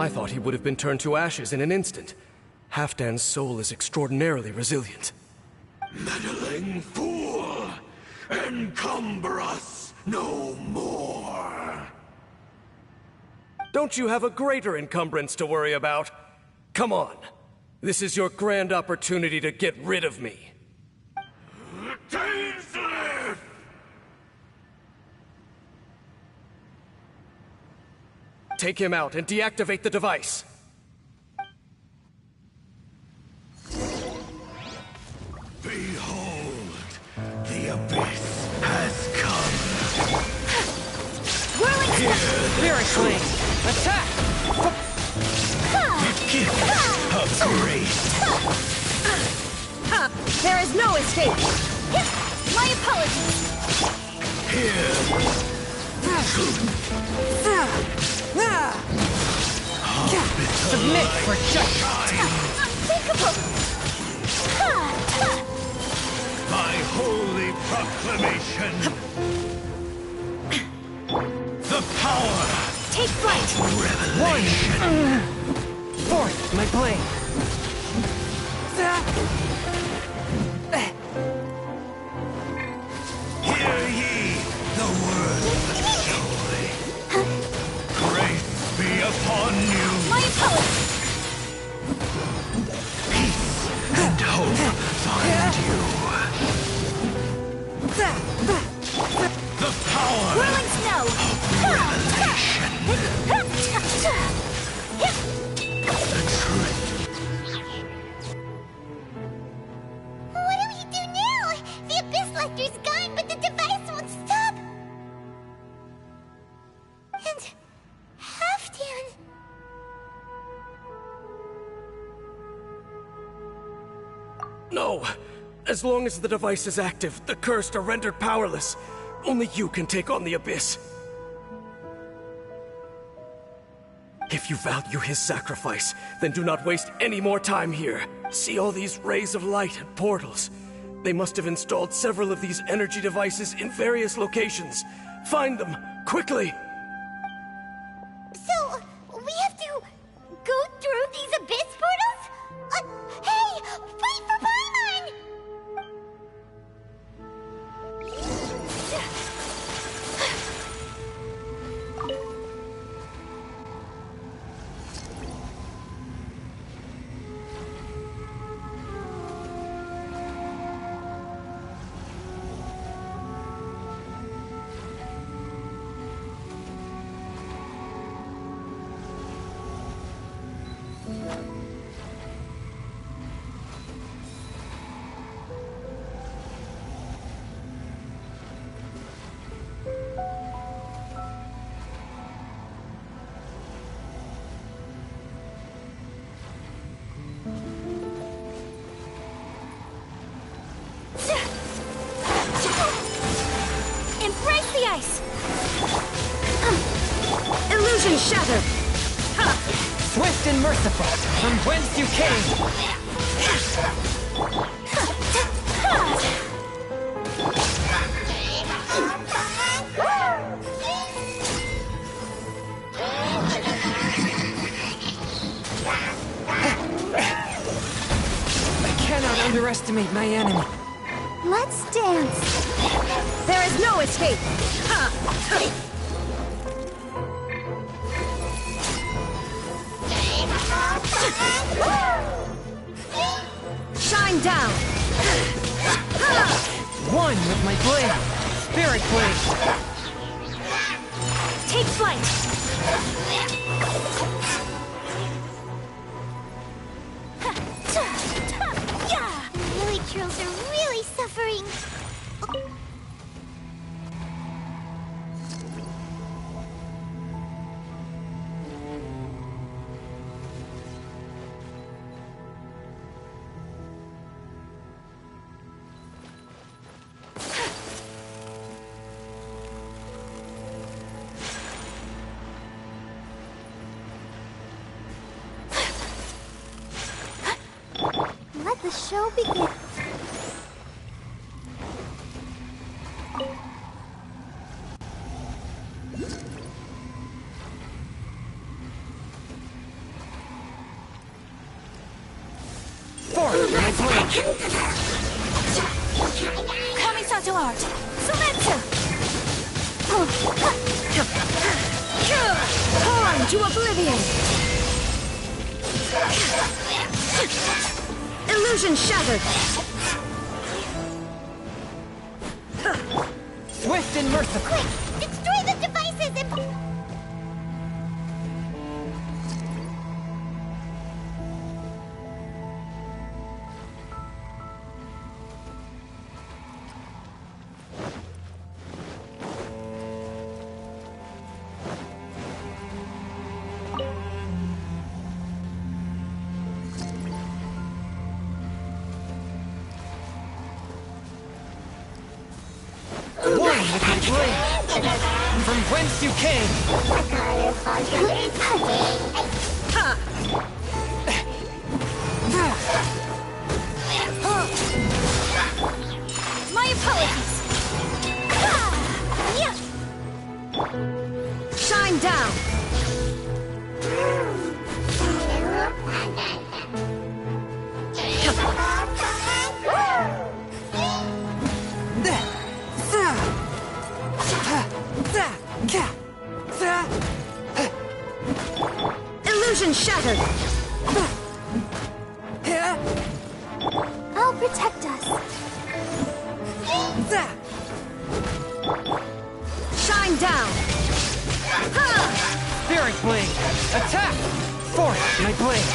I thought he would have been turned to ashes in an instant. Halfdan's soul is extraordinarily resilient. Meddling fool! Encumber us no more! Don't you have a greater encumbrance to worry about? Come on. This is your grand opportunity to get rid of me. Dainsleif! Take him out and deactivate the device. Behold, the abyss has come. Spirit Flame! Attack! The gift of grace. There is no escape! My apologies! Here, Submit for justice! Unthinkable! my holy proclamation. The power Take flight! of revelation. Forth, my blade! Hear ye the word of joy. Grace be upon you. My apologies! Peace and hope find you. The power Whirling snow! revelation. The truth. What do we do now? The Abyss Lecter's gone, but the device won't stop. And Halfdan. No! As long as the device is active, the cursed are rendered powerless. Only you can take on the Abyss. If you value his sacrifice, then do not waste any more time here. See all these rays of light and portals? They must have installed several of these energy devices in various locations. Find them, quickly! So, we have to go through these Abyss portals? Hey! Wait for Paimon! Embrace the ice! Illusion shattered! Swift and merciful, from whence you came! I cannot underestimate my enemy. Let's dance. There is no escape! Shine down! One with my blade! Spirit Blade! Take flight! Lily Trills are really suffering. Let the show begin. Kamisato art! Sumetsu! Torn to oblivion! Illusion shattered! Swift and merciful. Quick! Destroy the devices and... One with my blade. From whence you came. My apologies! Shine down! Illusion shattered! I'll protect us. Shine down! Spirit blade. Attack. Force my blade.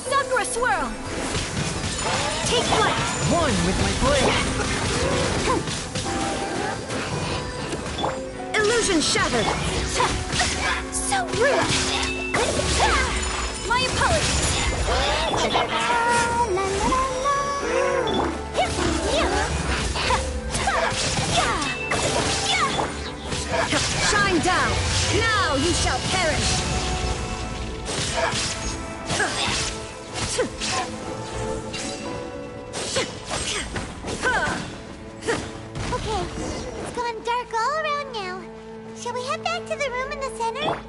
Sakura swirl! Take flight! One with my blade. Illusion shattered! So rude! My apologies! Shine down! Now you shall perish! Okay, it's gone dark all around now. Shall we head back to the room in the center?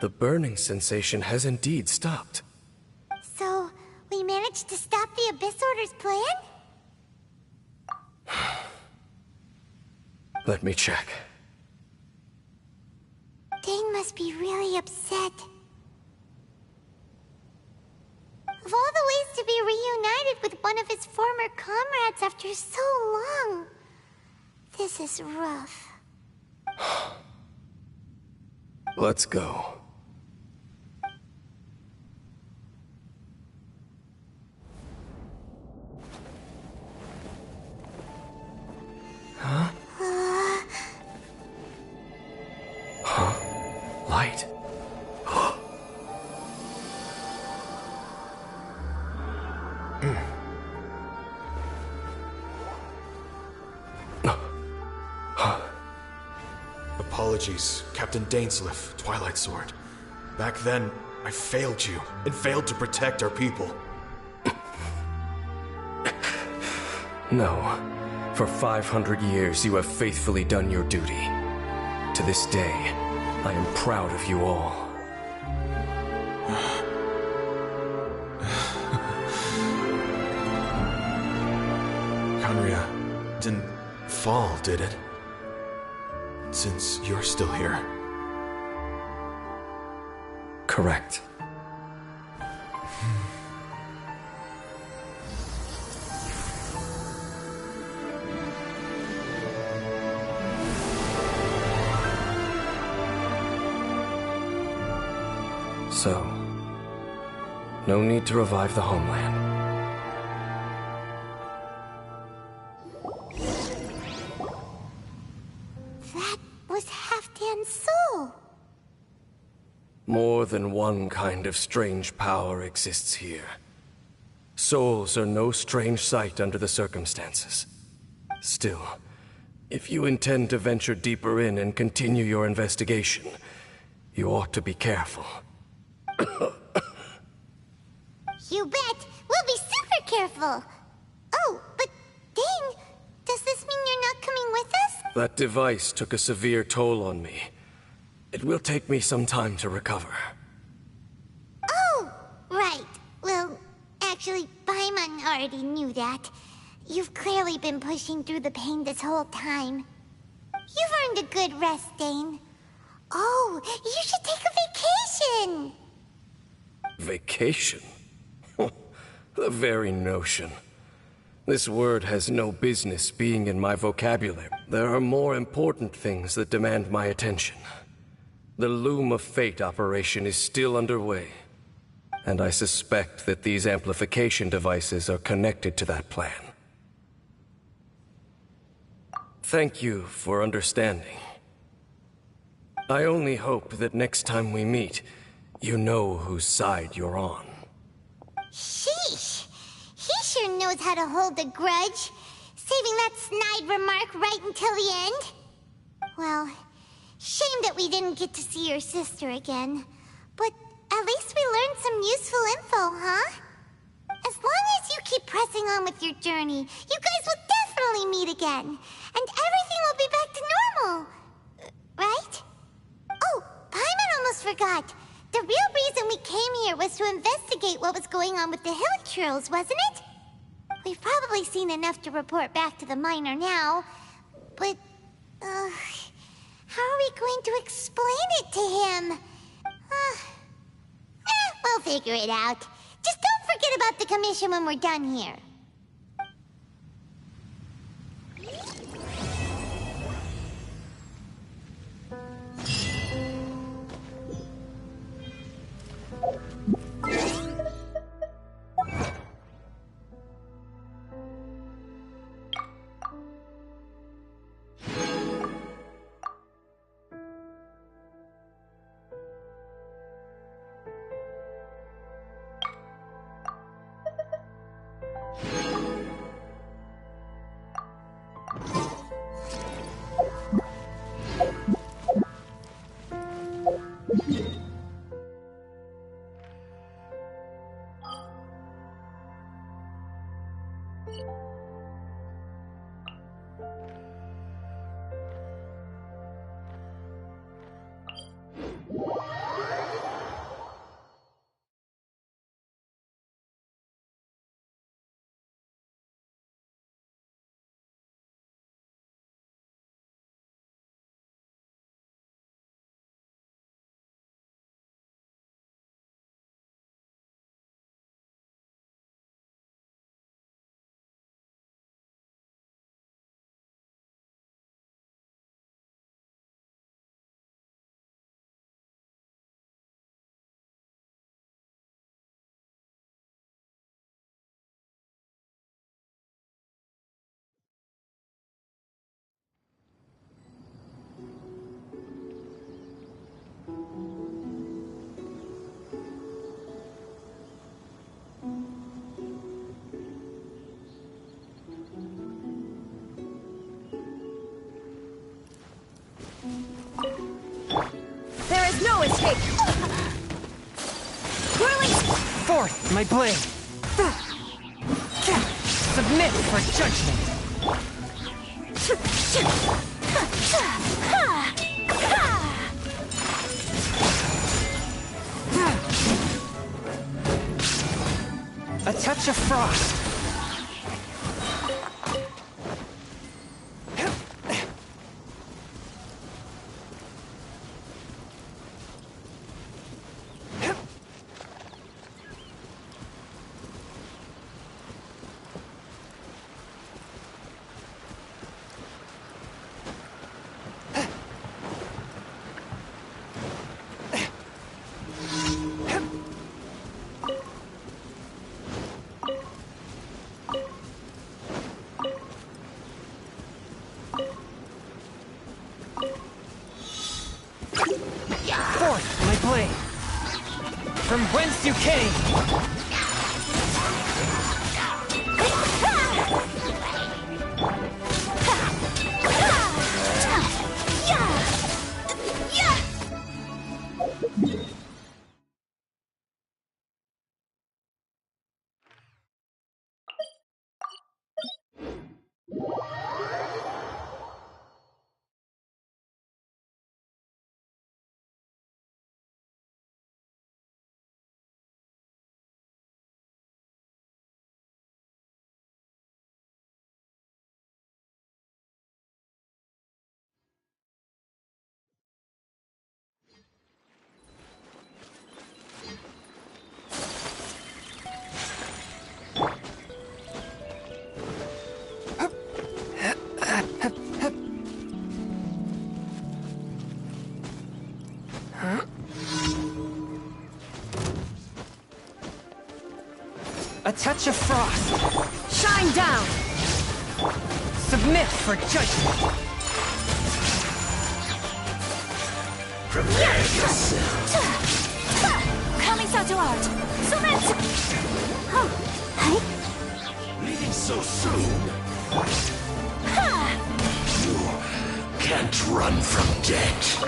The burning sensation has indeed stopped. So, we managed to stop the Abyss Order's plan? Let me check. Dane must be really upset. Of all the ways to be reunited with one of his former comrades after so long, this is rough. Let's go. Huh? Light. Apologies, Captain Dainsleif, Twilight Sword. Back then, I failed you, and failed to protect our people. No. For 500 years, you have faithfully done your duty. To this day, I am proud of you all. Conria didn't fall, did it? Since you're still here. Correct. So, no need to revive the homeland. That was Halfdan's soul. More than one kind of strange power exists here. Souls are no strange sight under the circumstances. Still, if you intend to venture deeper in and continue your investigation, you ought to be careful. You bet! We'll be super careful! Oh, but Dane, does this mean you're not coming with us? That device took a severe toll on me. It will take me some time to recover. Oh, right. Well, actually, Paimon already knew that. You've clearly been pushing through the pain this whole time. You've earned a good rest, Dane. Oh, you should take a vacation! Vacation? The very notion. This word has no business being in my vocabulary. There are more important things that demand my attention. The Loom of Fate operation is still underway, and I suspect that these amplification devices are connected to that plan. Thank you for understanding. I only hope that next time we meet, you know whose side you're on. Sheesh! He sure knows how to hold a grudge, saving that snide remark right until the end. Well, shame that we didn't get to see your sister again. But at least we learned some useful info, huh? As long as you keep pressing on with your journey, you guys will definitely meet again. And everything will be back to normal. Right? Oh, Paimon almost forgot. The real reason we came here was to investigate what was going on with the hill trolls, wasn't it? We've probably seen enough to report back to the miner now. But, how are we going to explain it to him? We'll figure it out. Just don't forget about the commission when we're done here. escape! Whirling... Forth, my blade! Submit for judgment! A touch of frost! Forth, my blade! From whence you came! A touch of frost! Shine down! Submit for judgment! Prepare yourself. Coming to art! Submit! Leaving so soon? You can't run from death.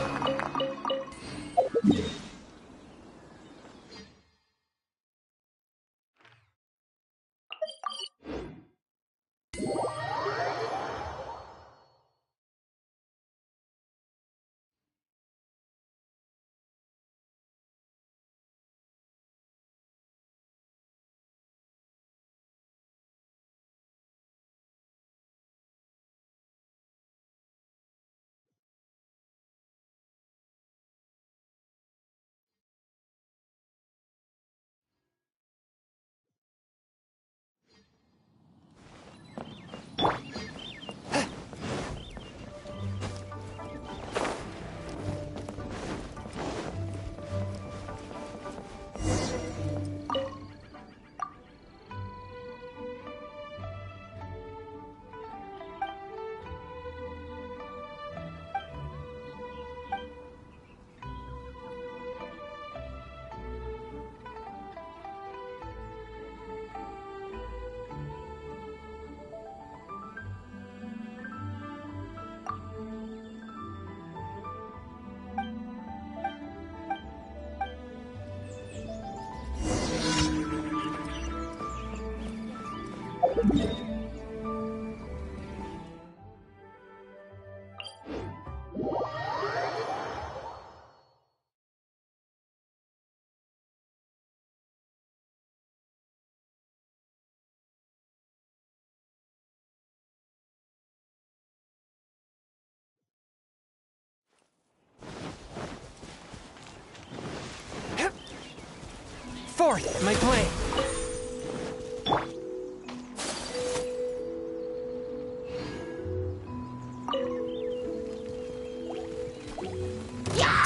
Forth, my blade!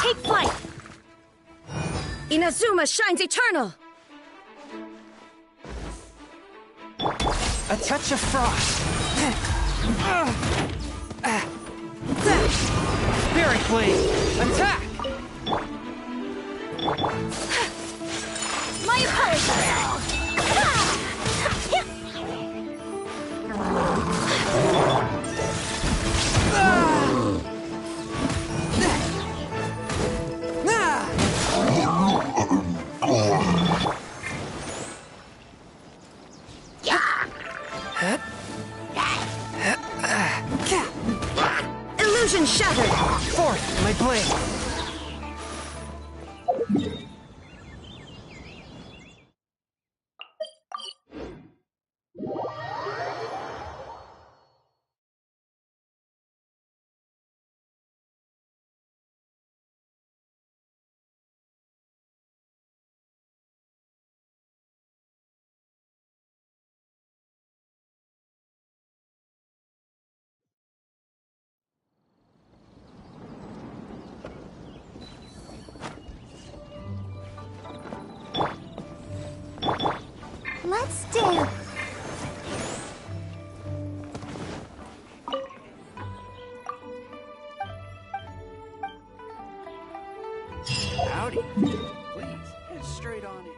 Take flight! Inazuma shines eternal! A touch of frost! Spirit blade! Attack! My apologies! shattered! Forth, my blade! Let's dance. Howdy. Please, head straight on in.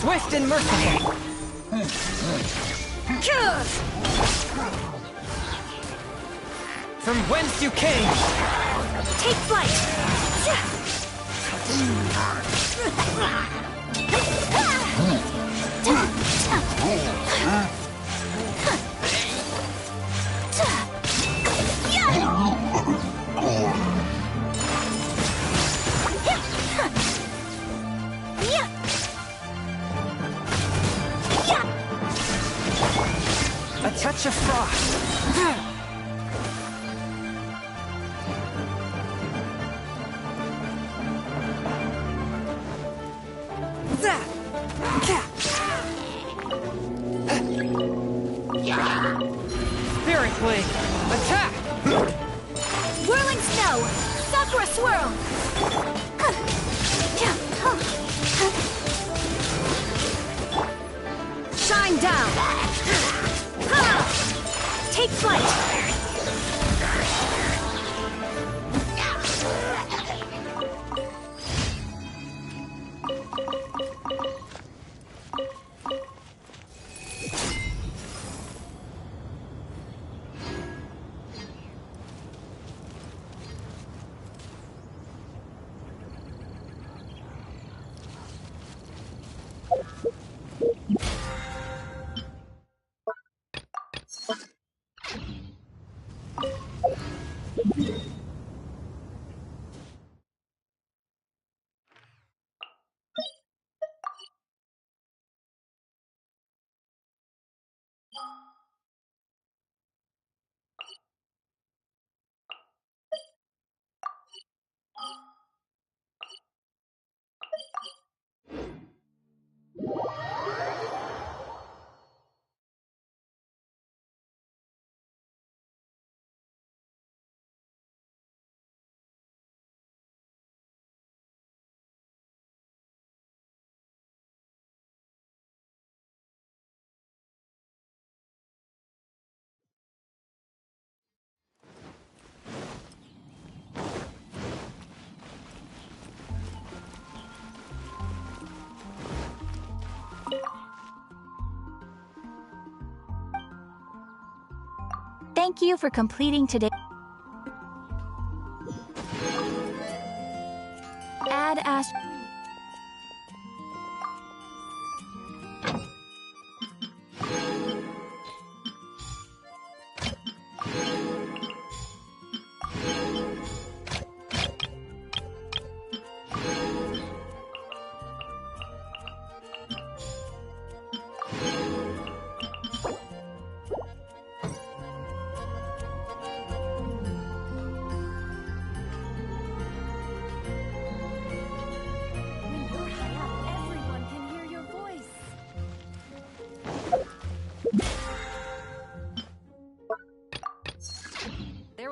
Swift and merciful! From whence you came! Take flight! A touch of frost! Spirit Blade! Attack! Whirling snow! Sakura swirl! Shine down! Take flight! Thank you for completing today. Add Ash.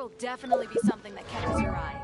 will definitely be something that catches your eye.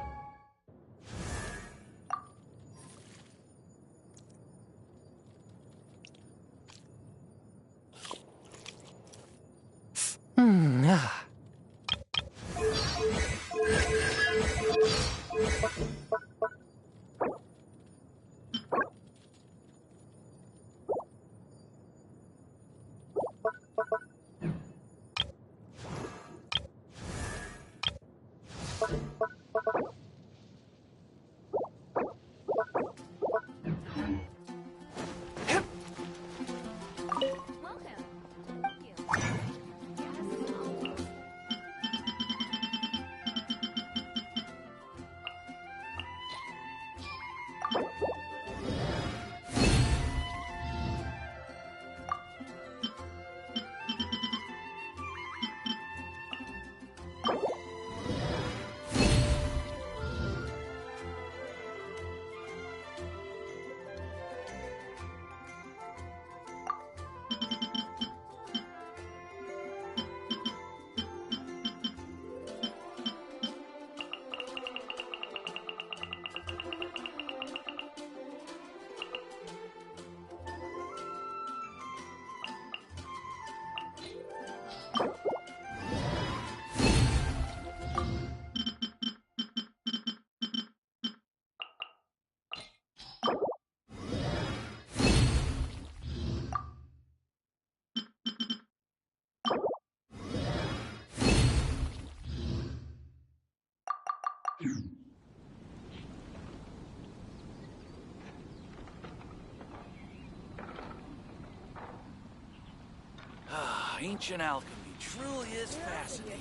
Ah. Ancient alchemy truly is fascinating.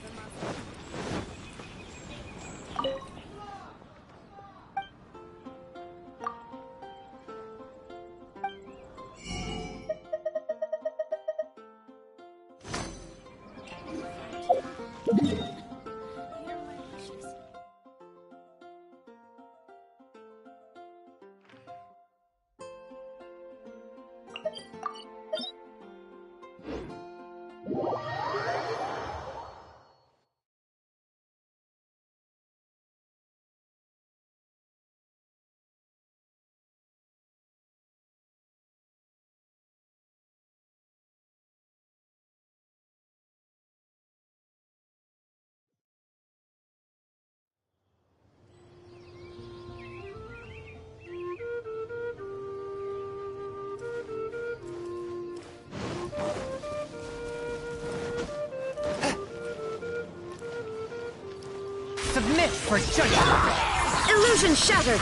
Submit for judgment! Illusion shattered!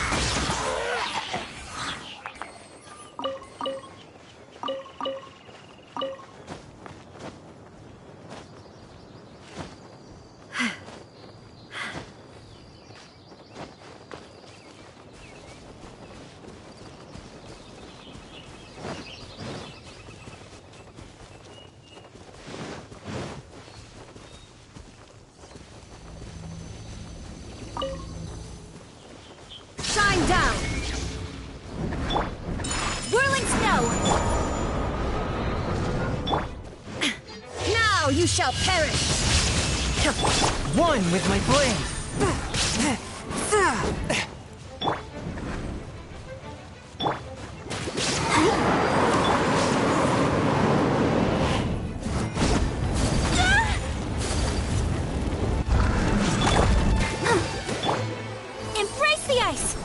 Shine down! Whirling snow! Now you shall perish! One with my blade! Embrace the ice!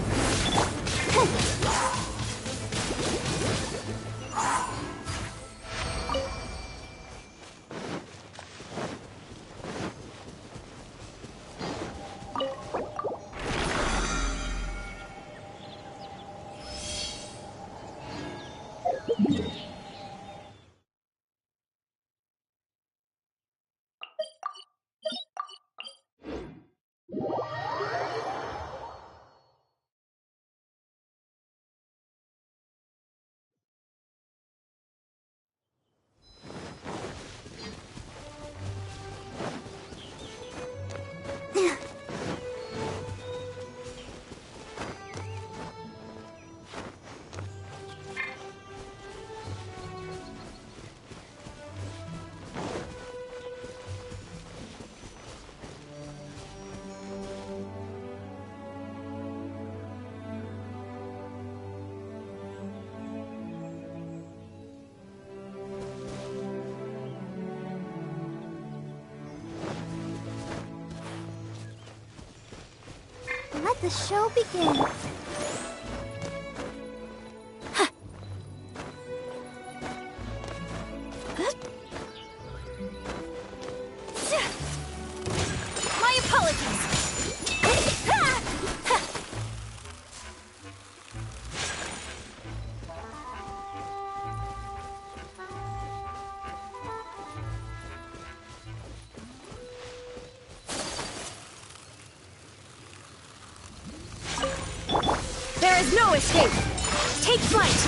Let the show begin. My apologies! There is no escape! Take flight!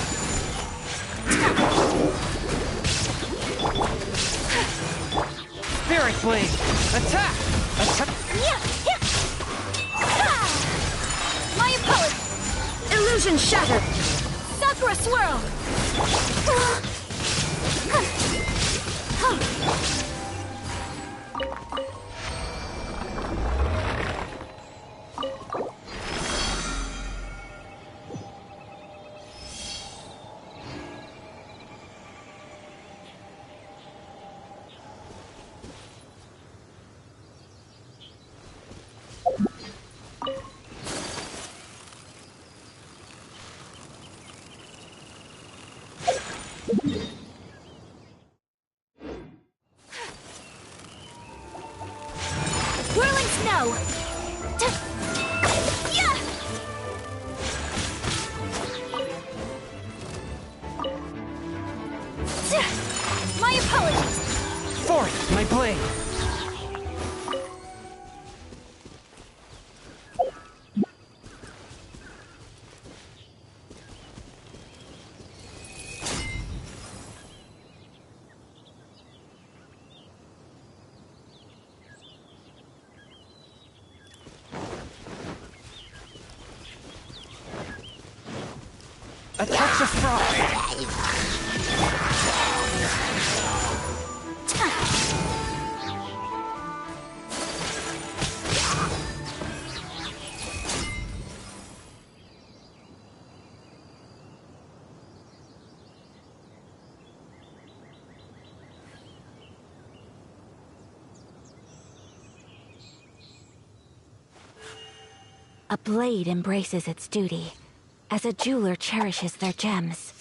Spirit Blade! Attack! Attack! My apologies! Illusion shattered! Sakura swirl! Whirling snow! Yeah! My apologies! Forth, my blade! A touch of frost! A blade embraces its duty, as a jeweler cherishes their gems.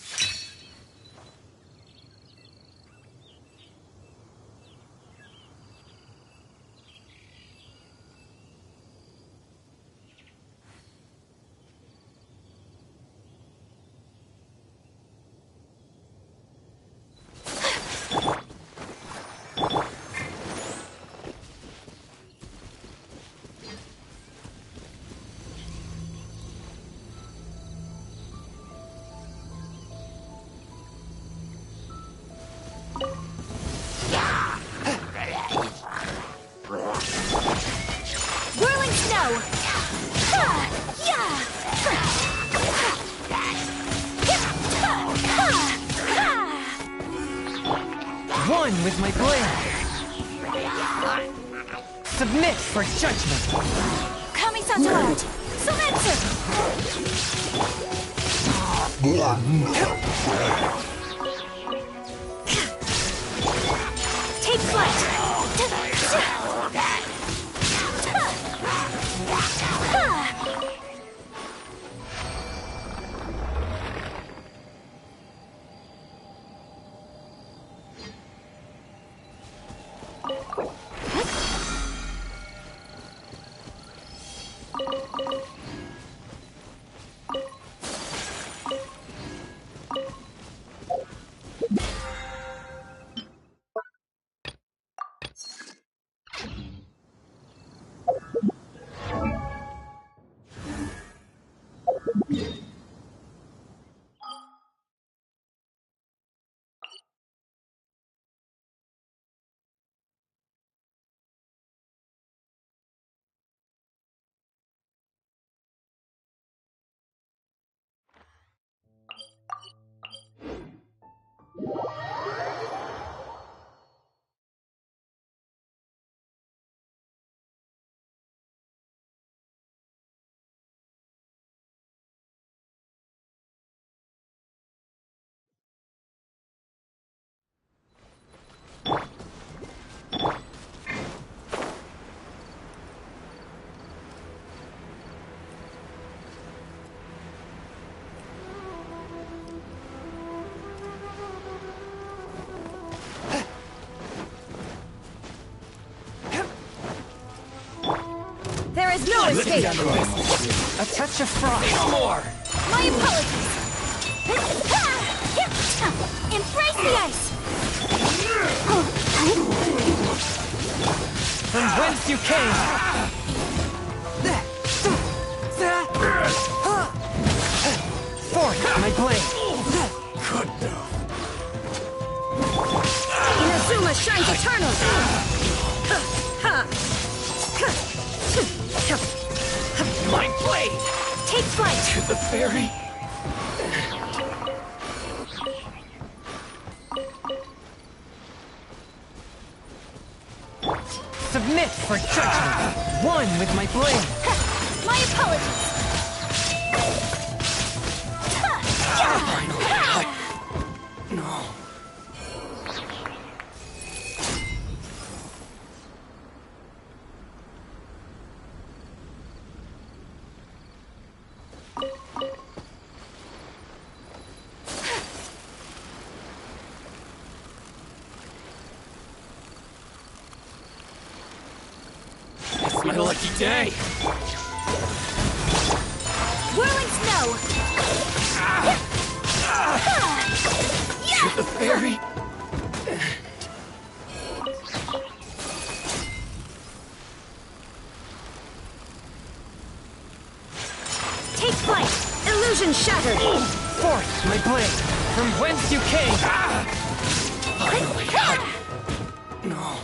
Whirling snow! One with my blade! Submit for judgment! Kami-san's art! Sumetsu! Take flight! There is no escape! A touch of frost. No more! My apologies! Embrace the ice! From whence you came! Forth my blade! Good now. Inazuma shines eternal! My blade! Take flight! To the fairy? Submit for judgment! One with my blade! My apologies! No. It's my lucky day! Whirling snow! To the fairy? Take flight! Illusion shattered! Forth my blade! From whence you came! Finally! No.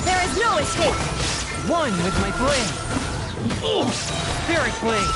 There is no escape! One with my blade! Spirit blade!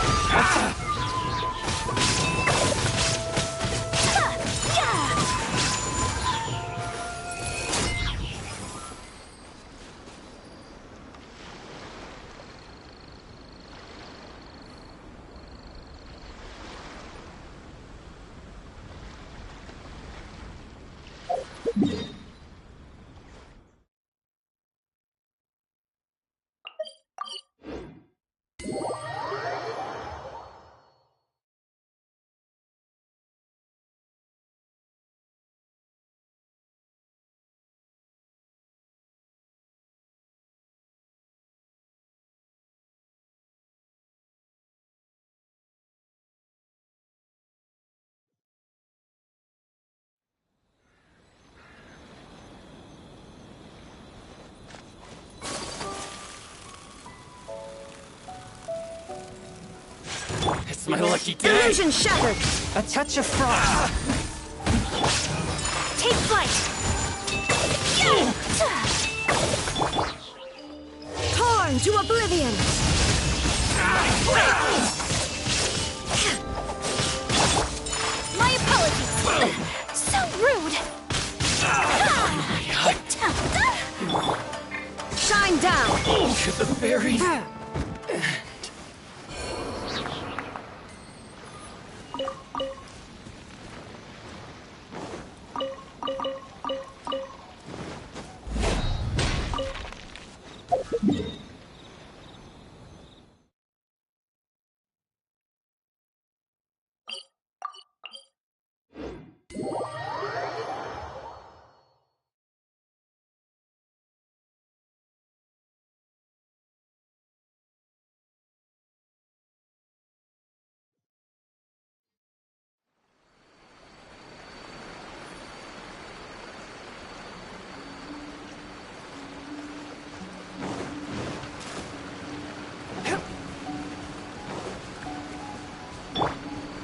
It's my lucky day! Illusion shattered! A touch of frost! Take flight! Torn to oblivion! My apologies! So rude! Shine down! To the fairy?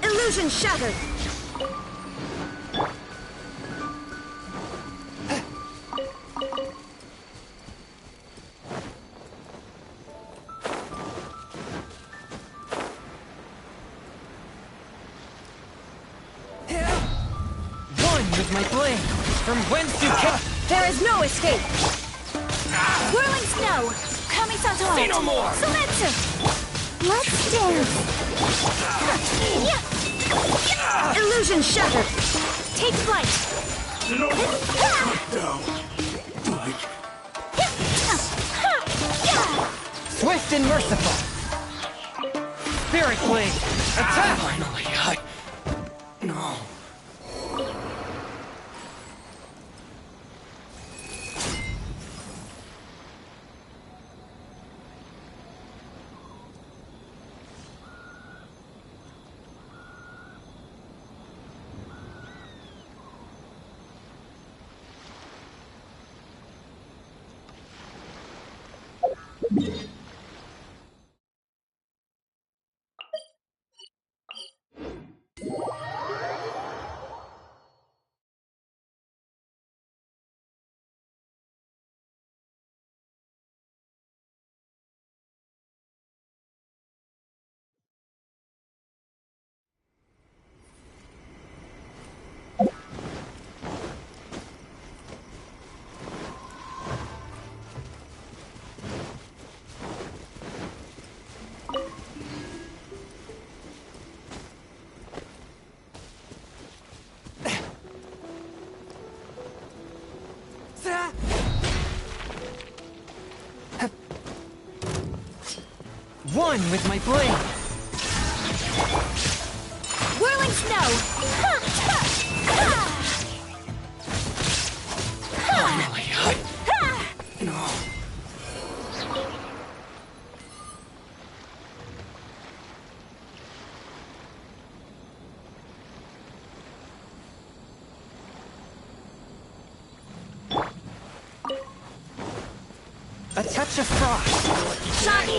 Illusion shattered! One with my blade! From whence you came! There is no escape! Whirling snow! Kamisato! Say no more! Soletsu! Let's dance! Illusion shattered! Take flight! No! Down! Do it! Swift and merciful! Spirit Blade! Attack! Finally, No. One with my blade! Whirling snow! Finally, No. A touch of frost! Shocking!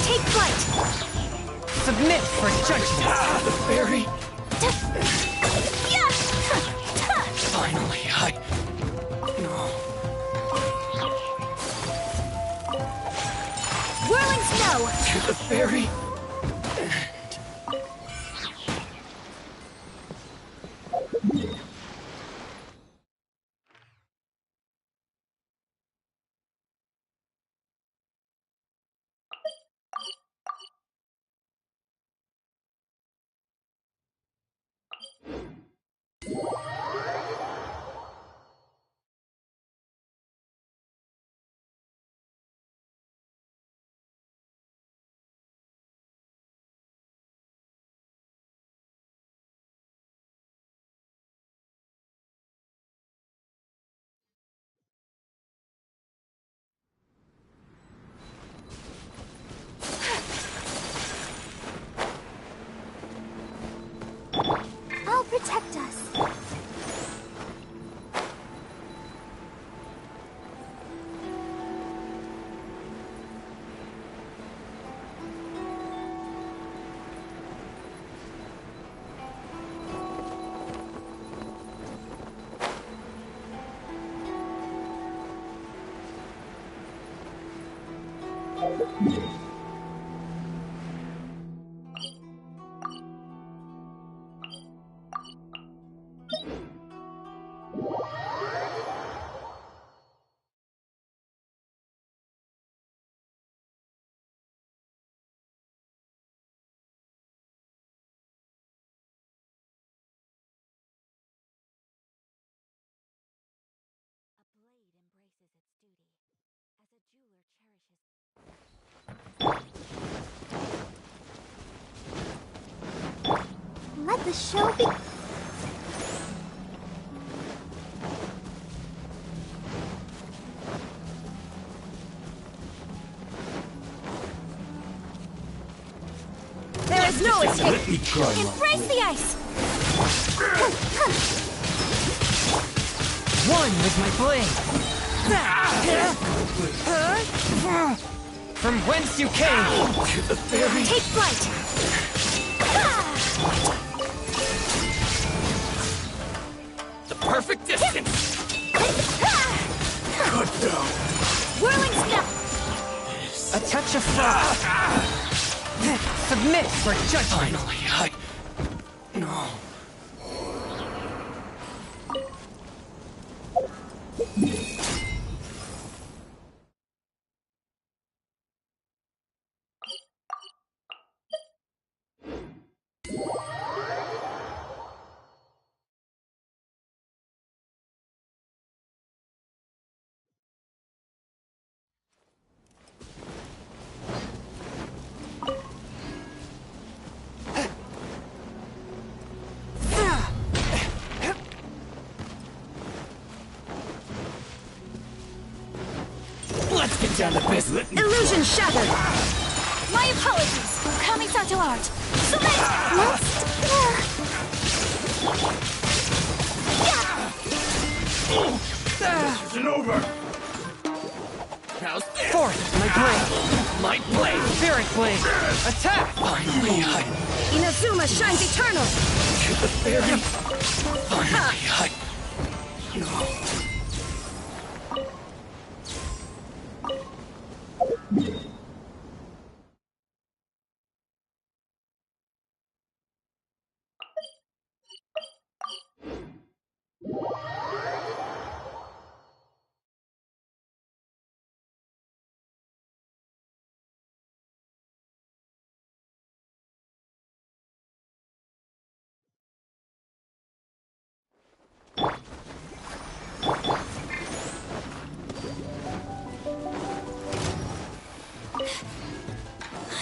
Take flight! Submit for judgment! The fairy! Yeah! Finally, No. Whirling snow! To the fairy! I'll protect us. Let the show be. There is no escape! Let me try my Embrace the ice! One with my blade! From whence you came! To the fairy! Take flight! The perfect distance! cut down! Whirling snow! A touch of frost! Submit for judgment! Finally, No. down the abyss. Illusion shattered! My apologies. Coming to art. Submit! This isn't over. How's this? Forth, my blade! My blade! Spirit blade! Attack! Finally, Inazuma shines eternal! to the very... Finally,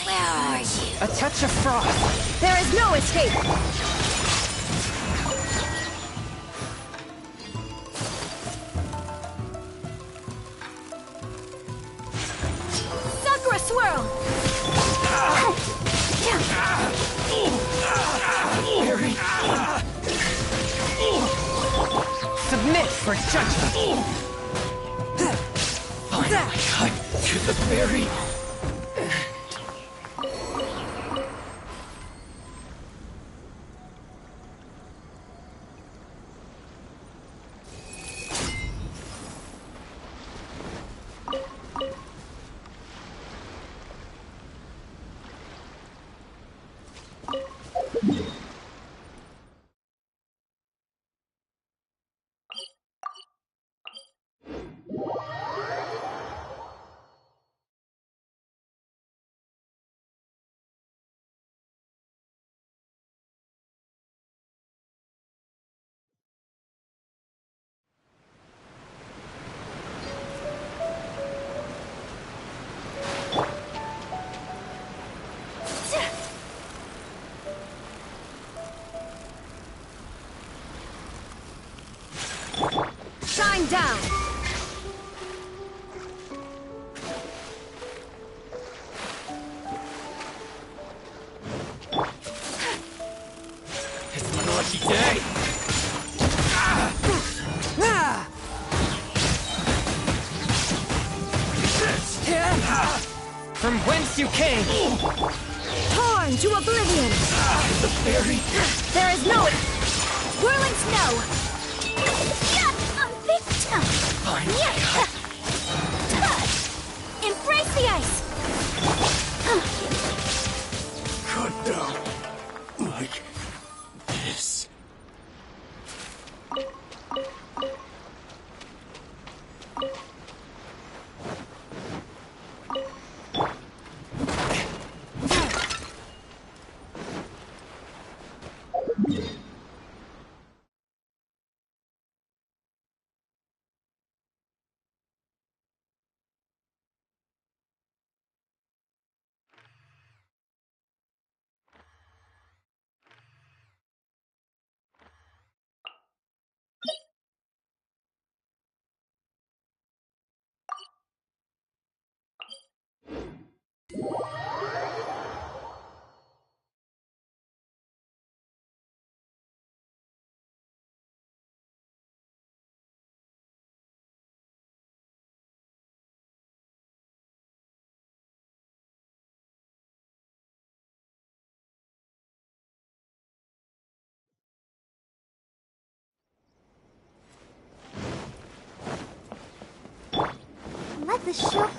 Where are you? A touch of frost! There is no escape! Sakura swirl! Submit for judgment! finally, to the very... Shine down! It's my lucky day! From whence you came! Torn to oblivion! The very... There is no... Whirling snow! Finally, Embrace the ice! could go like this. Let the show...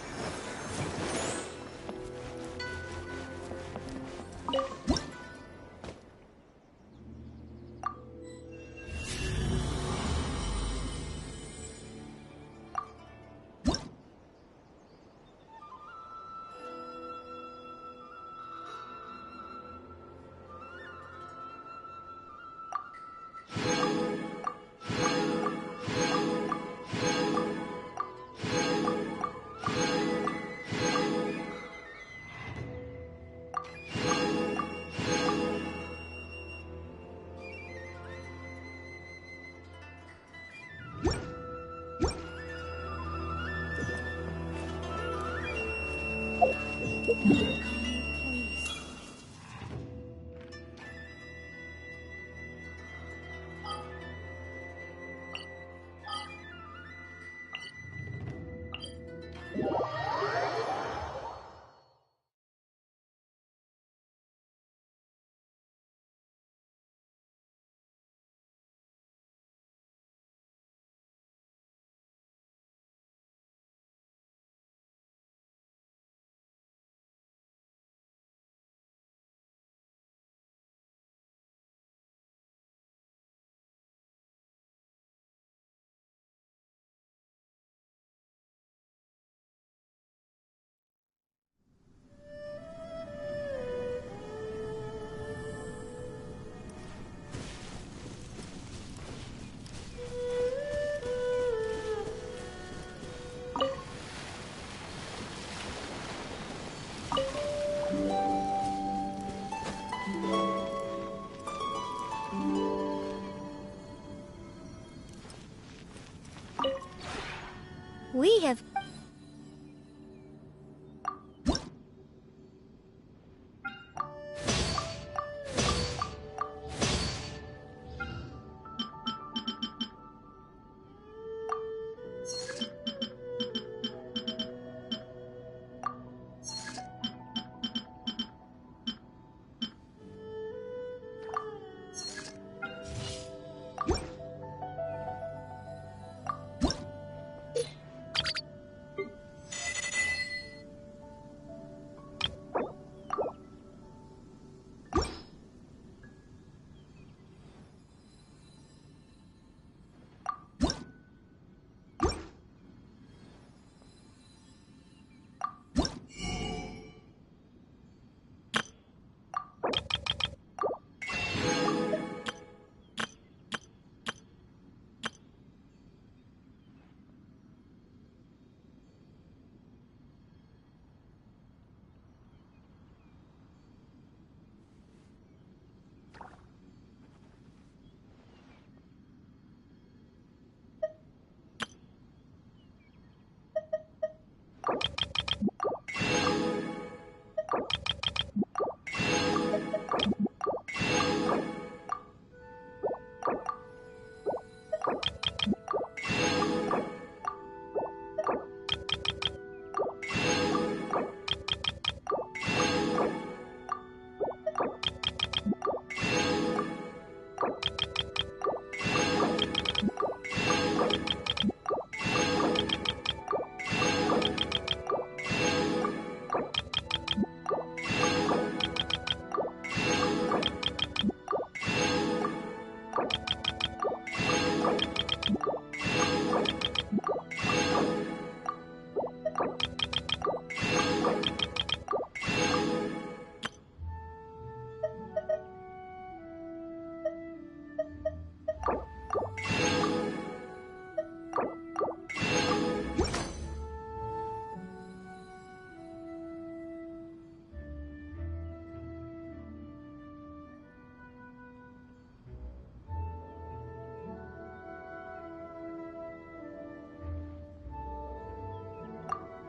may have...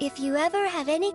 If you ever have any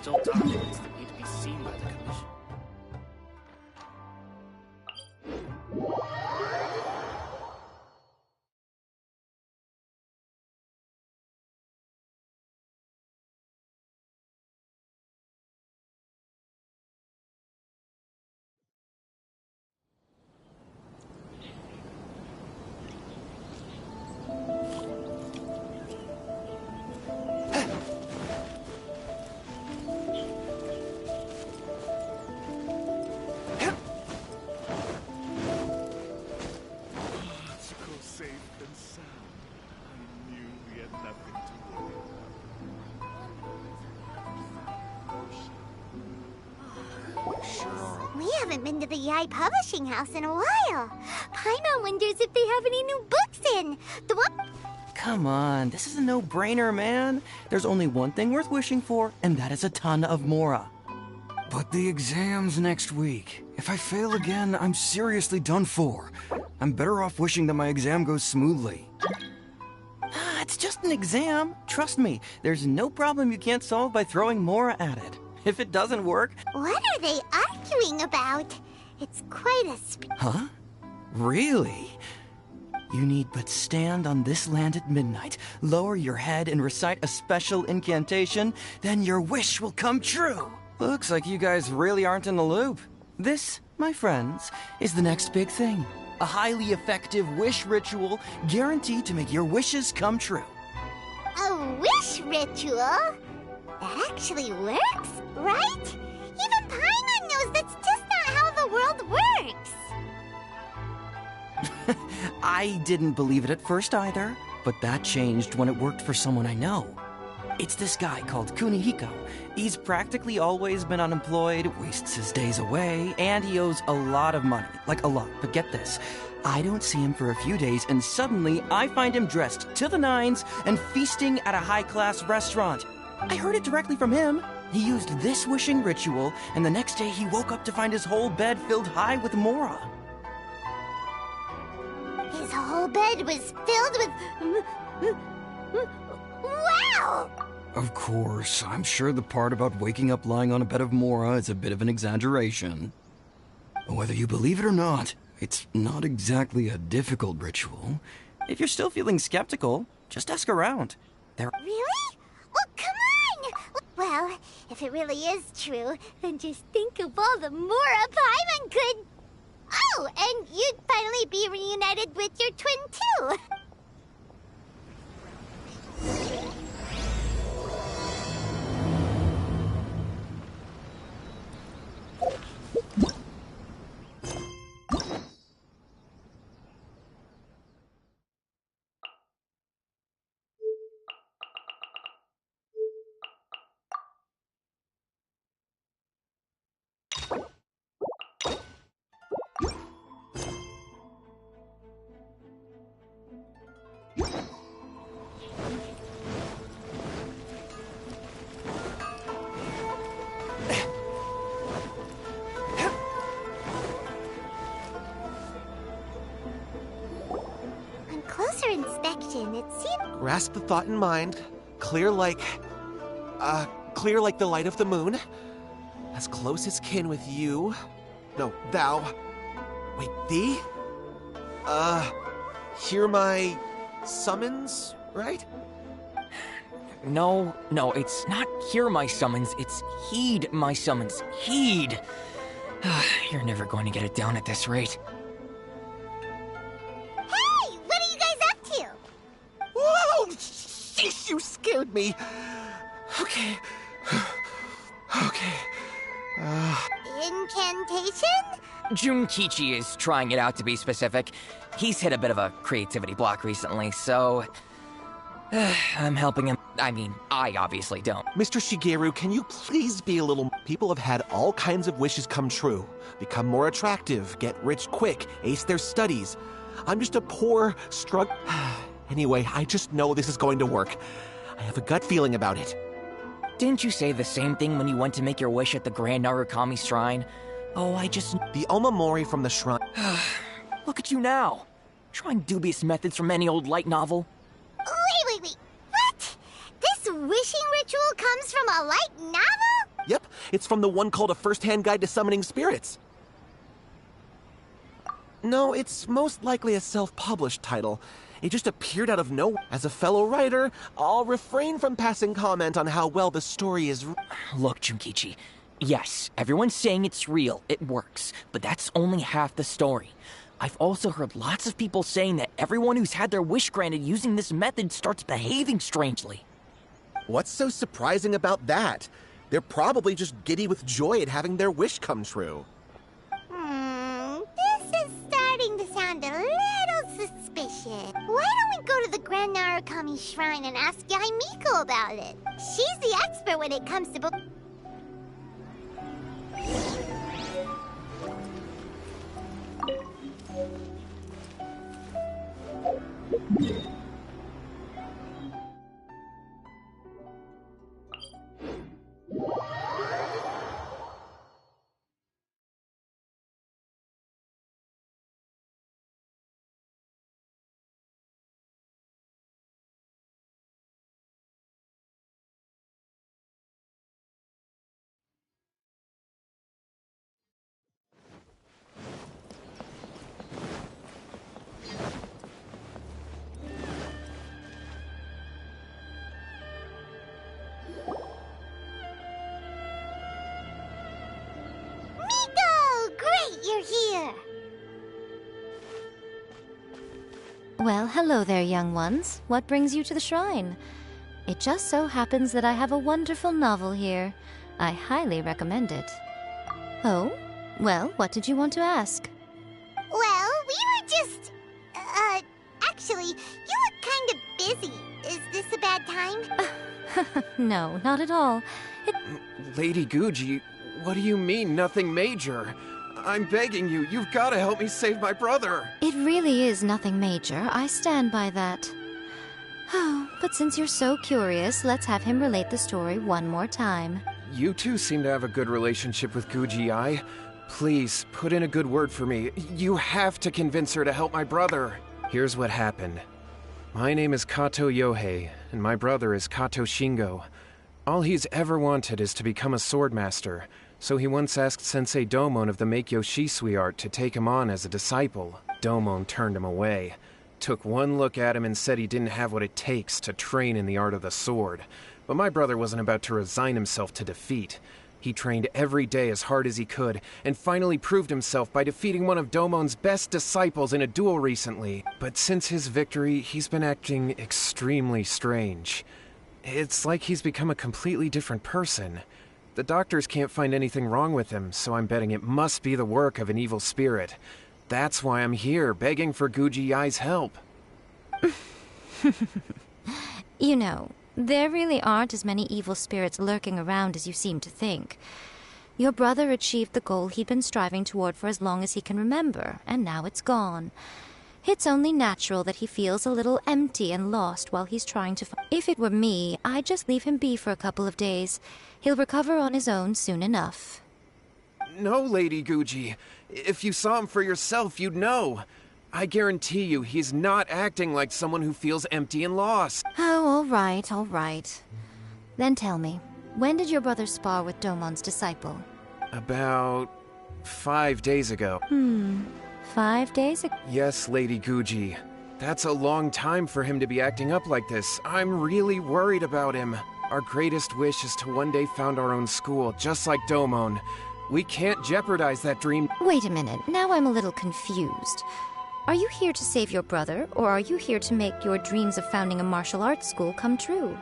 still documents that need to be seen by the Commission. We haven't been to the Yai Publishing House in a while. Paimon wonders if they have any new books in. The one... Come on, this is a no-brainer, man. There's only one thing worth wishing for, and that is a ton of Mora. But the exam's next week. If I fail again, I'm seriously done for. I'm better off wishing that my exam goes smoothly. It's just an exam. Trust me, there's no problem you can't solve by throwing Mora at it. If it doesn't work... What are they arguing about? It's quite a Huh? Really? You need but stand on this land at midnight, lower your head and recite a special incantation, then your wish will come true. Looks like you guys really aren't in the loop. This, my friends, is the next big thing. A highly effective wish ritual guaranteed to make your wishes come true. A wish ritual? That actually works, right? Even Paimon knows that's just not how the world works. I didn't believe it at first either, but that changed when it worked for someone I know. It's this guy called Kunihiko. He's practically always been unemployed, wastes his days away, and he owes a lot of money. Like a lot, but get this. I don't see him for a few days, and suddenly I find him dressed to the nines and feasting at a high-class restaurant. I heard it directly from him. He used this wishing ritual, and the next day he woke up to find his whole bed filled high with Mora. His whole bed was filled with... Wow! Of course, I'm sure the part about waking up lying on a bed of Mora is a bit of an exaggeration. Whether you believe it or not, it's not exactly a difficult ritual. If you're still feeling skeptical, just ask around. Really? Well, come on! Well, if it really is true, then just think of all the Mora Paimon could... Oh, and you'd finally be reunited with your twin, too! Inspection, it seems... Grasp the thought in mind. Clear like the light of the moon. As close as kin with you. No, thou. Wait, thee? Hear my summons, right? No, it's not hear my summons, it's heed my summons. Heed! You're never going to get it down at this rate. You scared me. Okay. Incantation? Junkichi is trying it out, to be specific. He's hit a bit of a creativity block recently, so... I'm helping him. I mean, I obviously don't. Mr. Shigeru, can you please be a little... People have had all kinds of wishes come true. Become more attractive, get rich quick, ace their studies. I'm just a poor, Anyway, I just know this is going to work. I have a gut feeling about it. Didn't you say the same thing when you went to make your wish at the Grand Narukami Shrine? Oh, The Omamori from the shrine... Look at you now! Trying dubious methods from any old light novel. Wait. What? This wishing ritual comes from a light novel? Yep, it's from the one called A First-Hand Guide to Summoning Spirits. No, it's most likely a self-published title. It just appeared out of nowhere. As a fellow writer, I'll refrain from passing comment on how well the story is. Look, Junkichi. Yes, everyone's saying it's real, it works, but that's only half the story. I've also heard lots of people saying that everyone who's had their wish granted using this method starts behaving strangely. What's so surprising about that? They're probably just giddy with joy at having their wish come true. This is starting to sound a little suspicious. Why don't we go to the Grand Narukami Shrine and ask Yai Miko about it? She's the expert when it comes to You're here! Well, hello there, young ones. What brings you to the shrine? It just so happens that I have a wonderful novel here. I highly recommend it. Oh? Well, what did you want to ask? Well, we were just... actually, you look kind of busy. Is this a bad time? No, not at all. Lady Guji, what do you mean, nothing major? I'm begging you, you've got to help me save my brother. It really is nothing major. I stand by that. Oh, but since you're so curious, let's have him relate the story one more time. You two seem to have a good relationship with Guji-ai. Please, put in a good word for me. You have to convince her to help my brother. Here's what happened. My name is Kato Yohei, and my brother is Kato Shingo. All he's ever wanted is to become a swordmaster, so he once asked Sensei Domon of the Meikyo Shisui art to take him on as a disciple. Domon turned him away, took one look at him and said he didn't have what it takes to train in the art of the sword. But my brother wasn't about to resign himself to defeat. He trained every day as hard as he could, and finally proved himself by defeating one of Domon's best disciples in a duel recently. But since his victory, he's been acting extremely strange. It's like he's become a completely different person. The doctors can't find anything wrong with him, so I'm betting it must be the work of an evil spirit. That's why I'm here, begging for Guji-ai's help. You know, there really aren't as many evil spirits lurking around as you seem to think. Your brother achieved the goal he'd been striving toward for as long as he can remember, and now it's gone. It's only natural that he feels a little empty and lost while he's trying to If it were me, I'd just leave him be for a couple of days. He'll recover on his own soon enough. No, Lady Guji. If you saw him for yourself, you'd know. I guarantee you he's not acting like someone who feels empty and lost. Oh, all right. Then tell me, when did your brother spar with Domon's disciple? About 5 days ago. 5 days ago? Yes, Lady Guji. That's a long time for him to be acting up like this. I'm really worried about him. Our greatest wish is to one day found our own school, just like Domon. We can't jeopardize that dream. Wait a minute, now I'm a little confused. Are you here to save your brother, or are you here to make your dreams of founding a martial arts school come true?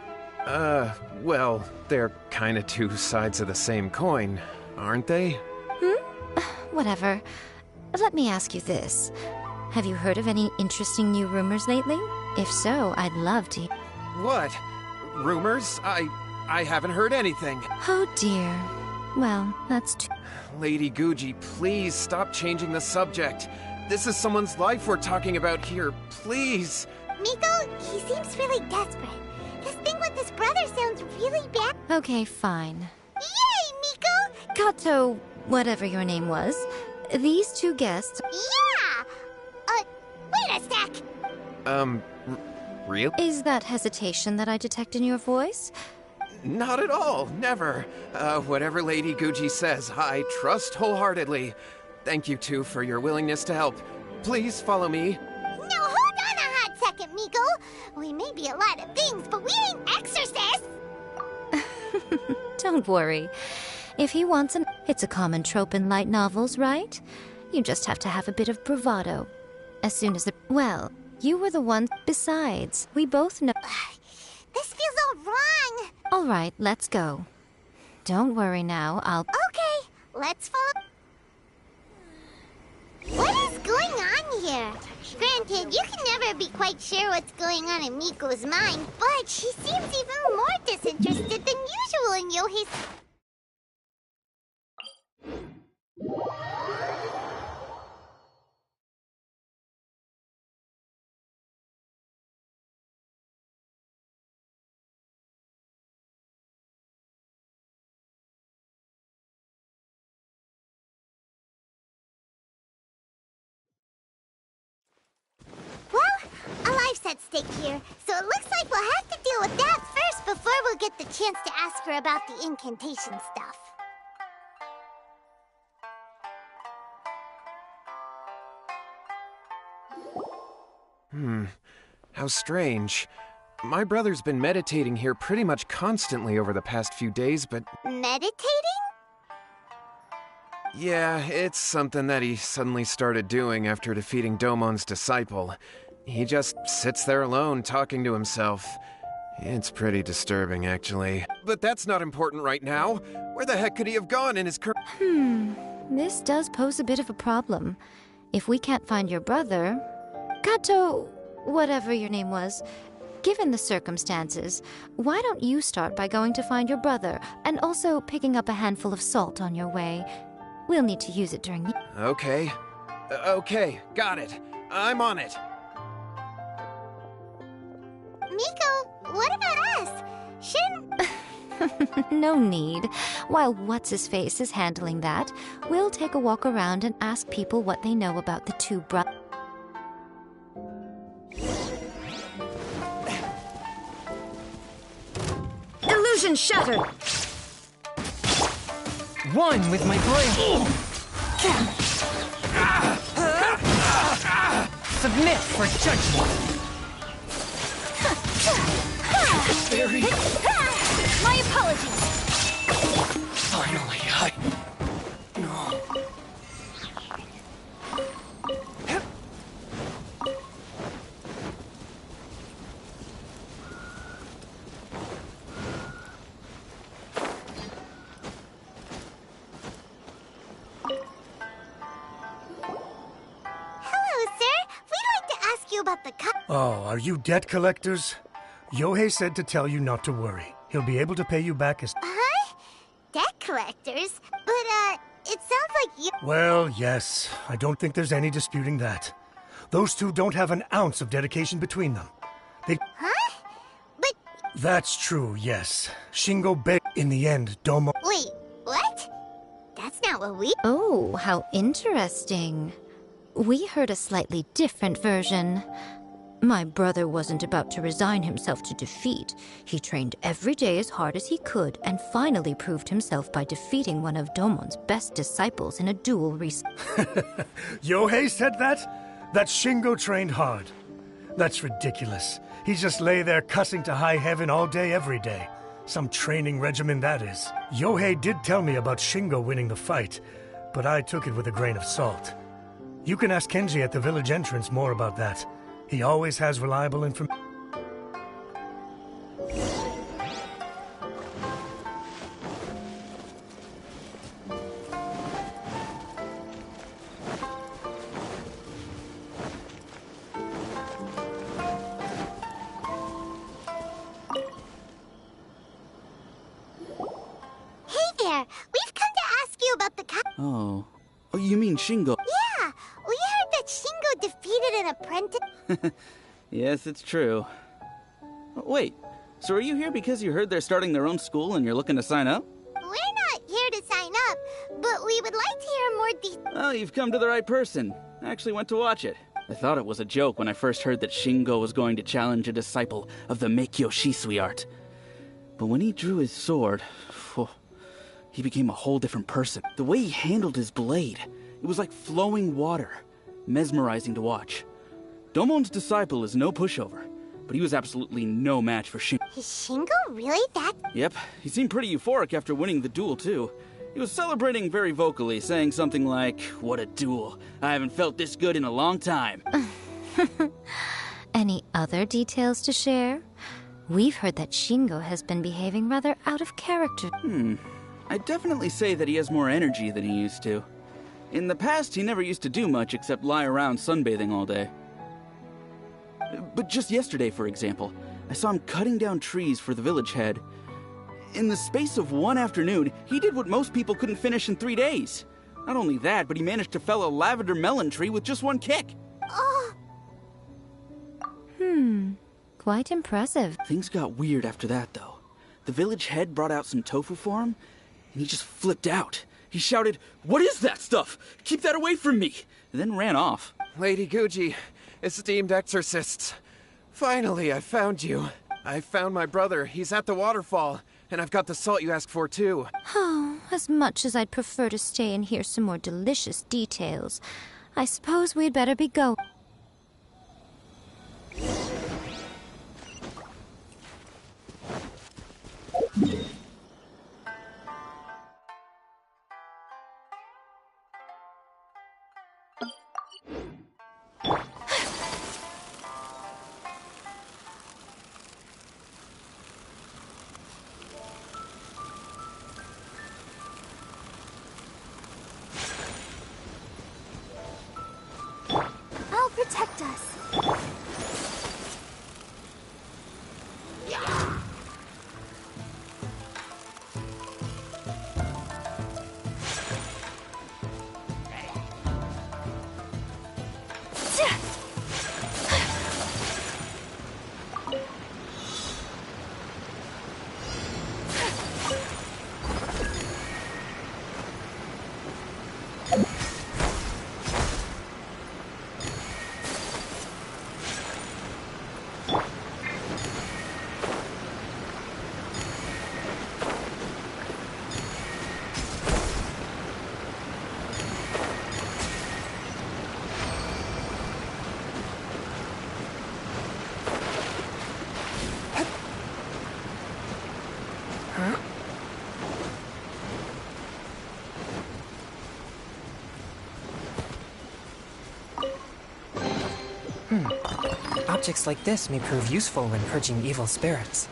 Well, they're kinda two sides of the same coin, aren't they? Whatever. Let me ask you this. Have you heard of any interesting new rumors lately? If so, I'd love to. What? Rumors? I haven't heard anything. Oh dear. Well, that's too... Lady Guji, please stop changing the subject. This is someone's life we're talking about here. Please. Miko, he seems really desperate. This thing with his brother sounds really bad. Okay, fine. Yay, Miko! Kato, whatever your name was, these two guests... Yeah! Wait a sec! Real? Is that hesitation that I detect in your voice? Not at all, never. Whatever Lady Guji says, I trust wholeheartedly. Thank you two for your willingness to help. Please follow me. Now hold on a hot second, Miko. We may be a lot of things, but we ain't exorcists! Don't worry. If he wants it's a common trope in light novels, right? You just have to have a bit of bravado. As soon as well, you were the one. Besides, we both know. This feels all wrong. All right, let's go. Don't worry now, Okay, let's follow. What is going on here? Granted, you can never be quite sure what's going on in Miko's mind, but she seems even more disinterested than usual in Yohei's. At stake here, so it looks like we'll have to deal with that first before we'll get the chance to ask her about the incantation stuff. How strange. My brother's been meditating here pretty much constantly over the past few days, but... Meditating? Yeah, it's something that he suddenly started doing after defeating Domon's disciple. He just sits there alone, talking to himself. It's pretty disturbing, actually. But that's not important right now. Where the heck could he have gone in his This does pose a bit of a problem. If we can't find your brother... Kato, whatever your name was, given the circumstances, why don't you start by going to find your brother, and also picking up a handful of salt on your way? We'll need to use it during the... Okay. Okay, got it. I'm on it. Miko, what about us? Shouldn't... No need. While What's-His-Face is handling that, we'll take a walk around and ask people what they know about the two brothers. Illusion shattered! One with my blade! Submit for judgment! Very... My apologies! Finally, No. Hello, sir. We'd like to ask you about the Oh, are you debt collectors? Yohei said to tell you not to worry. He'll be able to pay you back as... Huh? Debt collectors? But, it sounds like you... Well, yes. I don't think there's any disputing that. Those two don't have an ounce of dedication between them. They... Huh? But... That's true, yes. Shingo begged. In the end, Domo... Wait, what? That's not what we... Oh, how interesting. We heard a slightly different version. My brother wasn't about to resign himself to defeat. He trained every day as hard as he could and finally proved himself by defeating one of Domon's best disciples in a duel Yohei said that? That Shingo trained hard. That's ridiculous. He just lay there cussing to high heaven all day, every day. Some training regimen, that is. Yohei did tell me about Shingo winning the fight, but I took it with a grain of salt. You can ask Kenji at the village entrance more about that. He always has reliable information. Oh, you mean Shingo? Yeah, we heard that Shingo defeated an apprentice. Yes, it's true. Wait, so are you here because you heard they're starting their own school and you're looking to sign up? We're not here to sign up, but we would like to hear more details. Well, you've come to the right person. I actually went to watch it. I thought it was a joke when I first heard that Shingo was going to challenge a disciple of the Meikyo Shisui art. But when he drew his sword, he became a whole different person. The way he handled his blade, it was like flowing water, mesmerizing to watch. Domon's disciple is no pushover, but he was absolutely no match for Shingo. Is Shingo really that? Yep, he seemed pretty euphoric after winning the duel, too. He was celebrating very vocally, saying something like, "What a duel. I haven't felt this good in a long time." Any other details to share? We've heard that Shingo has been behaving rather out of character. I'd definitely say that he has more energy than he used to. In the past, he never used to do much except lie around sunbathing all day. But just yesterday, for example, I saw him cutting down trees for the village head. In the space of one afternoon, he did what most people couldn't finish in 3 days. Not only that, but he managed to fell a lavender melon tree with just one kick. Quite impressive. Things got weird after that, though. The village head brought out some tofu for him, and he just flipped out. He shouted, "What is that stuff? Keep that away from me!" and then ran off. Lady Guji, esteemed exorcists. Finally, I found you. I found my brother. He's at the waterfall, and I've got the salt you asked for, too. Oh, as much as I'd prefer to stay and hear some more delicious details, I suppose we'd better be going. I'll protect us. Objects like this may prove useful when purging evil spirits.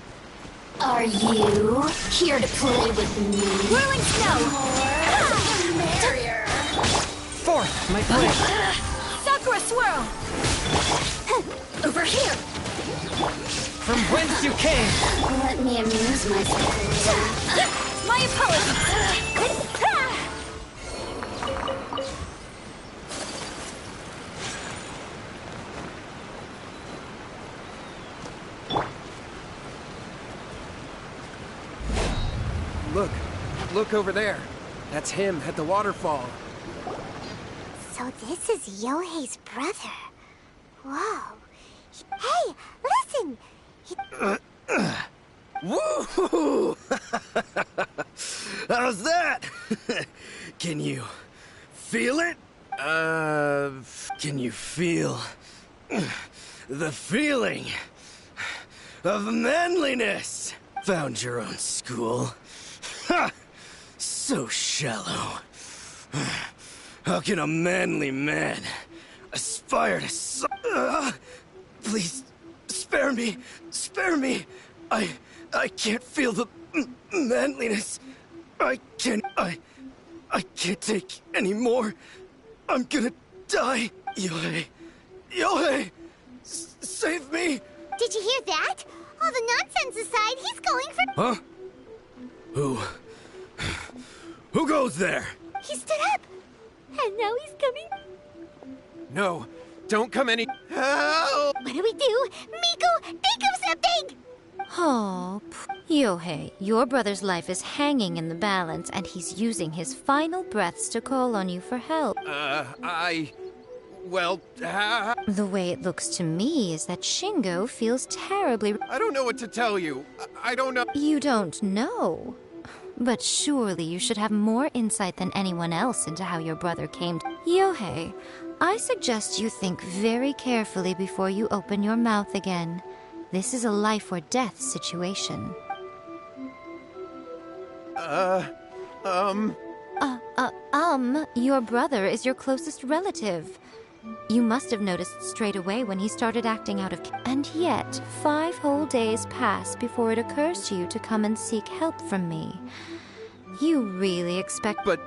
Are you here to play with me? Whirling snow! Barrier! Forth, my blade! Sakura swirl! Over here! From whence you came! Let me amuse myself. My apologies! Look over there. That's him at the waterfall. So this is Yohei's brother. Whoa. Hey, listen! Woo! How's that? Can you feel it? Can you feel the feeling of manliness? Found your own school. Ha! So shallow. How can a manly man aspire to please, spare me! Spare me! I can't feel the manliness. I can't take any more. I'm gonna die. Yohei! Yohei! Save me! Did you hear that? All the nonsense aside, he's going for— Huh? Who goes there? He stood up! And now he's coming. No, don't come any— Help! What do we do? Miko, think of something! Oh, Yohei, your brother's life is hanging in the balance, and he's using his final breaths to call on you for help. well, The way it looks to me is that Shingo feels terribly... I don't know what to tell you. I don't know. You don't know? But surely you should have more insight than anyone else into how your brother came to... Yohei, I suggest you think very carefully before you open your mouth again. This is a life or death situation. Your brother is your closest relative. You must have noticed straight away when he started acting out of... And yet, 5 whole days pass before it occurs to you to come and seek help from me. You really expect... But,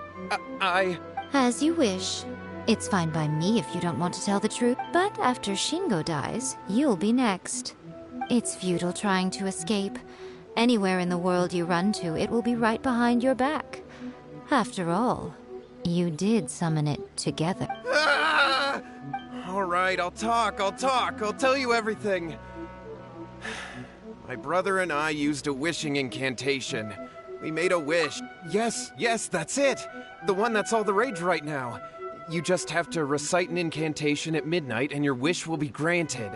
I... As you wish. It's fine by me if you don't want to tell the truth. But after Shingo dies, you'll be next. It's futile trying to escape. Anywhere in the world you run to, it will be right behind your back. After all, you did summon it together. Ah! All right, I'll talk. I'll tell you everything. My brother and I used a wishing incantation. We made a wish. Yes, that's it. The one that's all the rage right now. You just have to recite an incantation at midnight and your wish will be granted.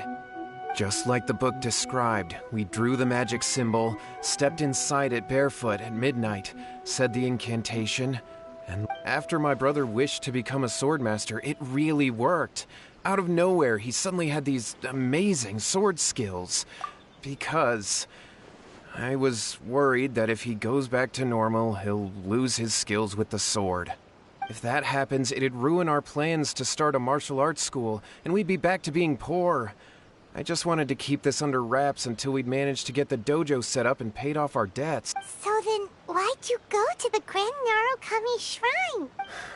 Just like the book described, we drew the magic symbol, stepped inside it barefoot at midnight, said the incantation, and after my brother wished to become a swordmaster, it really worked. Out of nowhere, he suddenly had these amazing sword skills. Because I was worried that if he goes back to normal, he'll lose his skills with the sword. If that happens, it'd ruin our plans to start a martial arts school, and we'd be back to being poor. I just wanted to keep this under wraps until we'd managed to get the dojo set up and paid off our debts. So then, why'd you go to the Grand Narukami Shrine?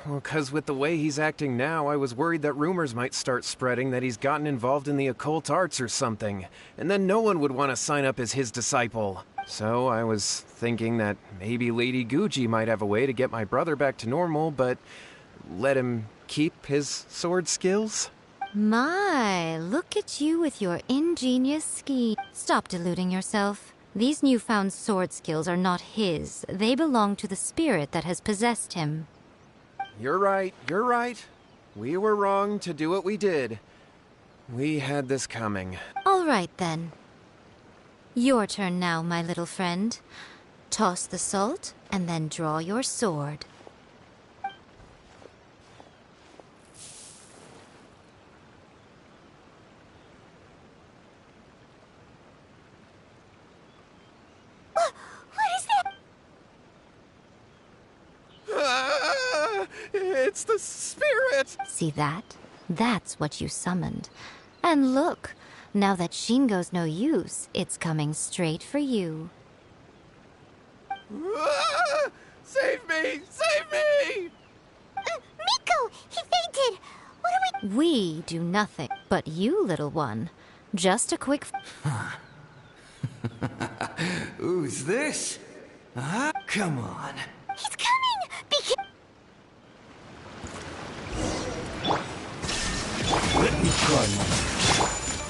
Well, 'cause with the way he's acting now, I was worried that rumors might start spreading that he's gotten involved in the occult arts or something, and then no one would want to sign up as his disciple. So I was thinking that maybe Lady Guji might have a way to get my brother back to normal, but let him keep his sword skills? My, look at you with your ingenious scheme. Stop deluding yourself. These newfound sword skills are not his. They belong to the spirit that has possessed him. You're right. We were wrong to do what we did. We had this coming. All right, then. Your turn now, my little friend. Toss the salt, and then draw your sword. It's the spirit! See that? That's what you summoned. And look, now that Shingo's no use, it's coming straight for you. Save me! Save me! Miko! He fainted! What are we... We do nothing. But you, little one, just a quick... Who's this? Huh? Come on. He's coming! Let me try.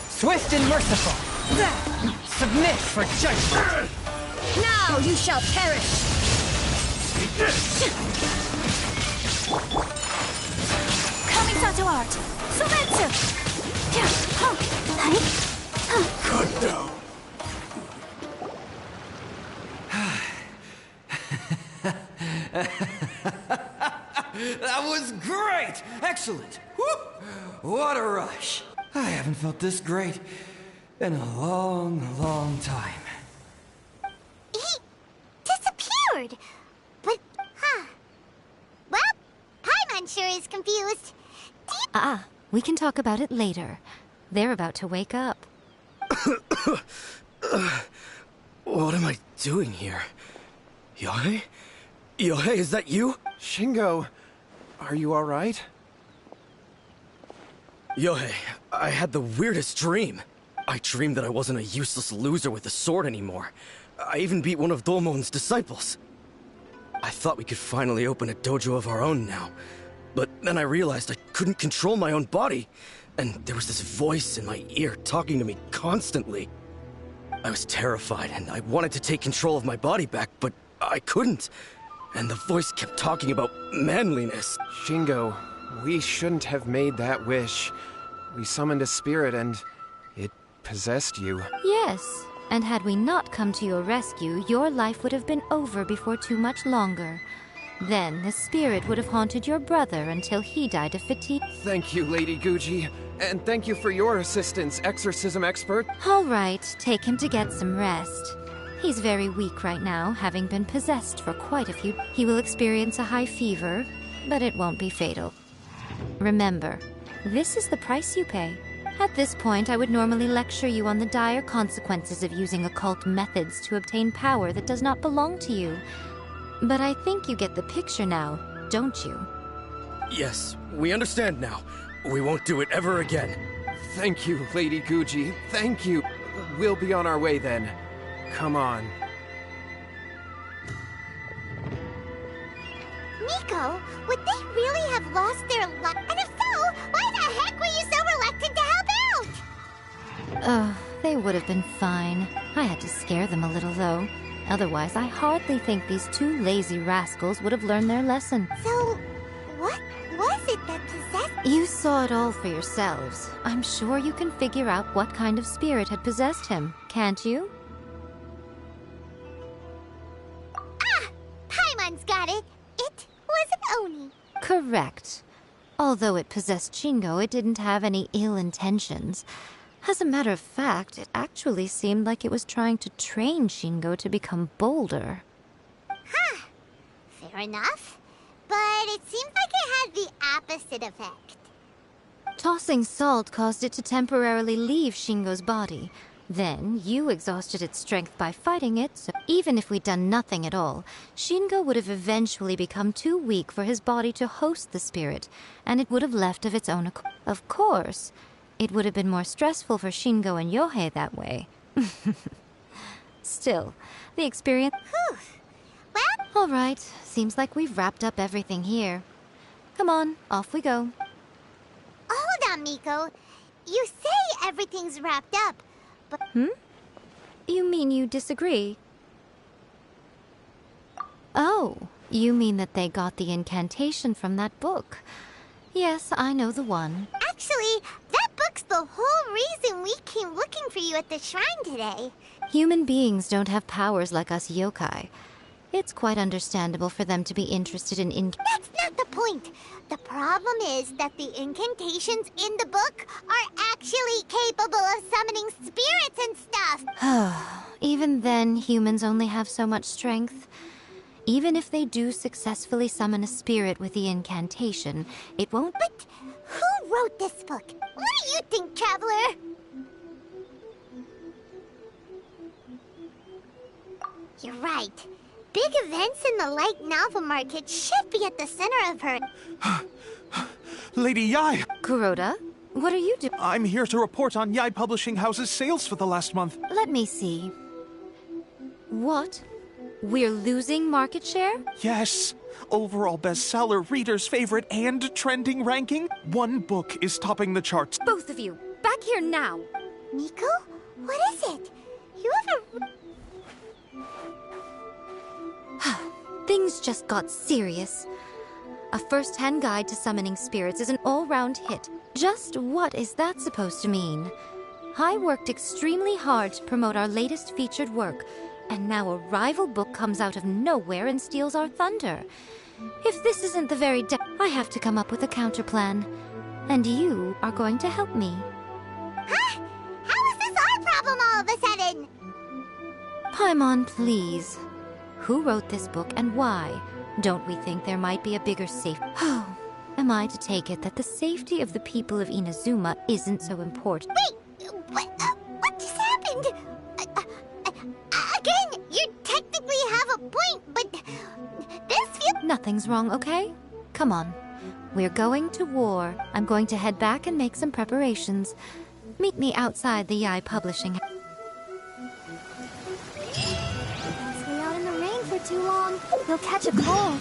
Swift and merciful. Submit for judgment. Now you shall perish. Kamisato art. Sumetsu. Cut down. That was great! Excellent! Woo! What a rush! I haven't felt this great in a long, long time. He disappeared! But, well, Paimon sure is confused. We can talk about it later. They're about to wake up. What am I doing here? Yohei? Yohei, is that you? Shingo, are you alright? Yohei, I had the weirdest dream. I dreamed that I wasn't a useless loser with a sword anymore. I even beat one of Domon's disciples. I thought we could finally open a dojo of our own now. But then I realized I couldn't control my own body. And there was this voice in my ear talking to me constantly. I was terrified and I wanted to take control of my body back, but I couldn't. And the voice kept talking about manliness. Shingo, We shouldn't have made that wish. We summoned a spirit and it possessed you. Yes, and had we not come to your rescue, your life would have been over before too much longer. Then the spirit would have haunted your brother until he died of fatigue. Thank you, Lady Guji. And thank you for your assistance, exorcism expert. All right, take him to get some rest. He's very weak right now, having been possessed for quite a few. He will experience a high fever, but it won't be fatal. Remember, this is the price you pay. At this point, I would normally lecture you on the dire consequences of using occult methods to obtain power that does not belong to you. But I think you get the picture now, don't you? Yes, we understand now. We won't do it ever again. Thank you, Lady Guji. Thank you. We'll be on our way then. Come on. Nico, would they really have lost their life? And if so, why the heck were you so reluctant to help out? Oh, they would have been fine. I had to scare them a little, though. Otherwise, I hardly think these two lazy rascals would have learned their lesson. So, what was it that possessed? You saw it all for yourselves. I'm sure you can figure out what kind of spirit had possessed him, can't you? Ah! Paimon's got it. It was an Oni. Correct. Although it possessed Shingo, it didn't have any ill intentions. As a matter of fact, it actually seemed like it was trying to train Shingo to become bolder. Huh. Fair enough. But it seems like it had the opposite effect. Tossing salt caused it to temporarily leave Shingo's body. Then, you exhausted its strength by fighting it, so even if we'd done nothing at all, Shingo would have eventually become too weak for his body to host the spirit, and it would have left of its own accord. Of course, it would have been more stressful for Shingo and Yohei that way. Still, the experience... Whew. Well... All right, seems like we've wrapped up everything here. Come on, off we go. Hold on, Miko. You say everything's wrapped up, but... You mean you disagree? Oh, you mean that they got the incantation from that book. Yes, I know the one. Actually, that book's the whole reason we came looking for you at the shrine today. Human beings don't have powers like us yokai. It's quite understandable for them to be interested in That's not the point. The problem is that the incantations in the book are actually capable of summoning spirits and stuff. Even then, humans only have so much strength. Even if they do successfully summon a spirit with the incantation, it won't... But who wrote this book? What do you think, Traveler? You're right. Big events in the light novel market should be at the center of her... Lady Yai! Kuroda, what are you doing? I'm here to report on Yai Publishing House's sales for the last month. Let me see. What? We're losing market share? Yes. Overall bestseller, readers' favorite, and trending ranking. One book is topping the charts. Both of you, back here now! Nico? What is it? You have Things just got serious. A first-hand guide to summoning spirits is an all-round hit. Just what is that supposed to mean? I worked extremely hard to promote our latest featured work, and now a rival book comes out of nowhere and steals our thunder. If this isn't the very I have to come up with a counterplan. And you are going to help me. Huh? How is this our problem all of a sudden? Paimon, please. Who wrote this book and why? Don't we think there might be a bigger safety? Oh, am I to take it that the safety of the people of Inazuma isn't so important? Wait, what just happened? Again, you technically have a point, but this feels... Nothing's wrong, okay? Come on. We're going to war. I'm going to head back and make some preparations. Meet me outside the Yai Publishing. Stay out in the rain for too long. You'll catch a cold.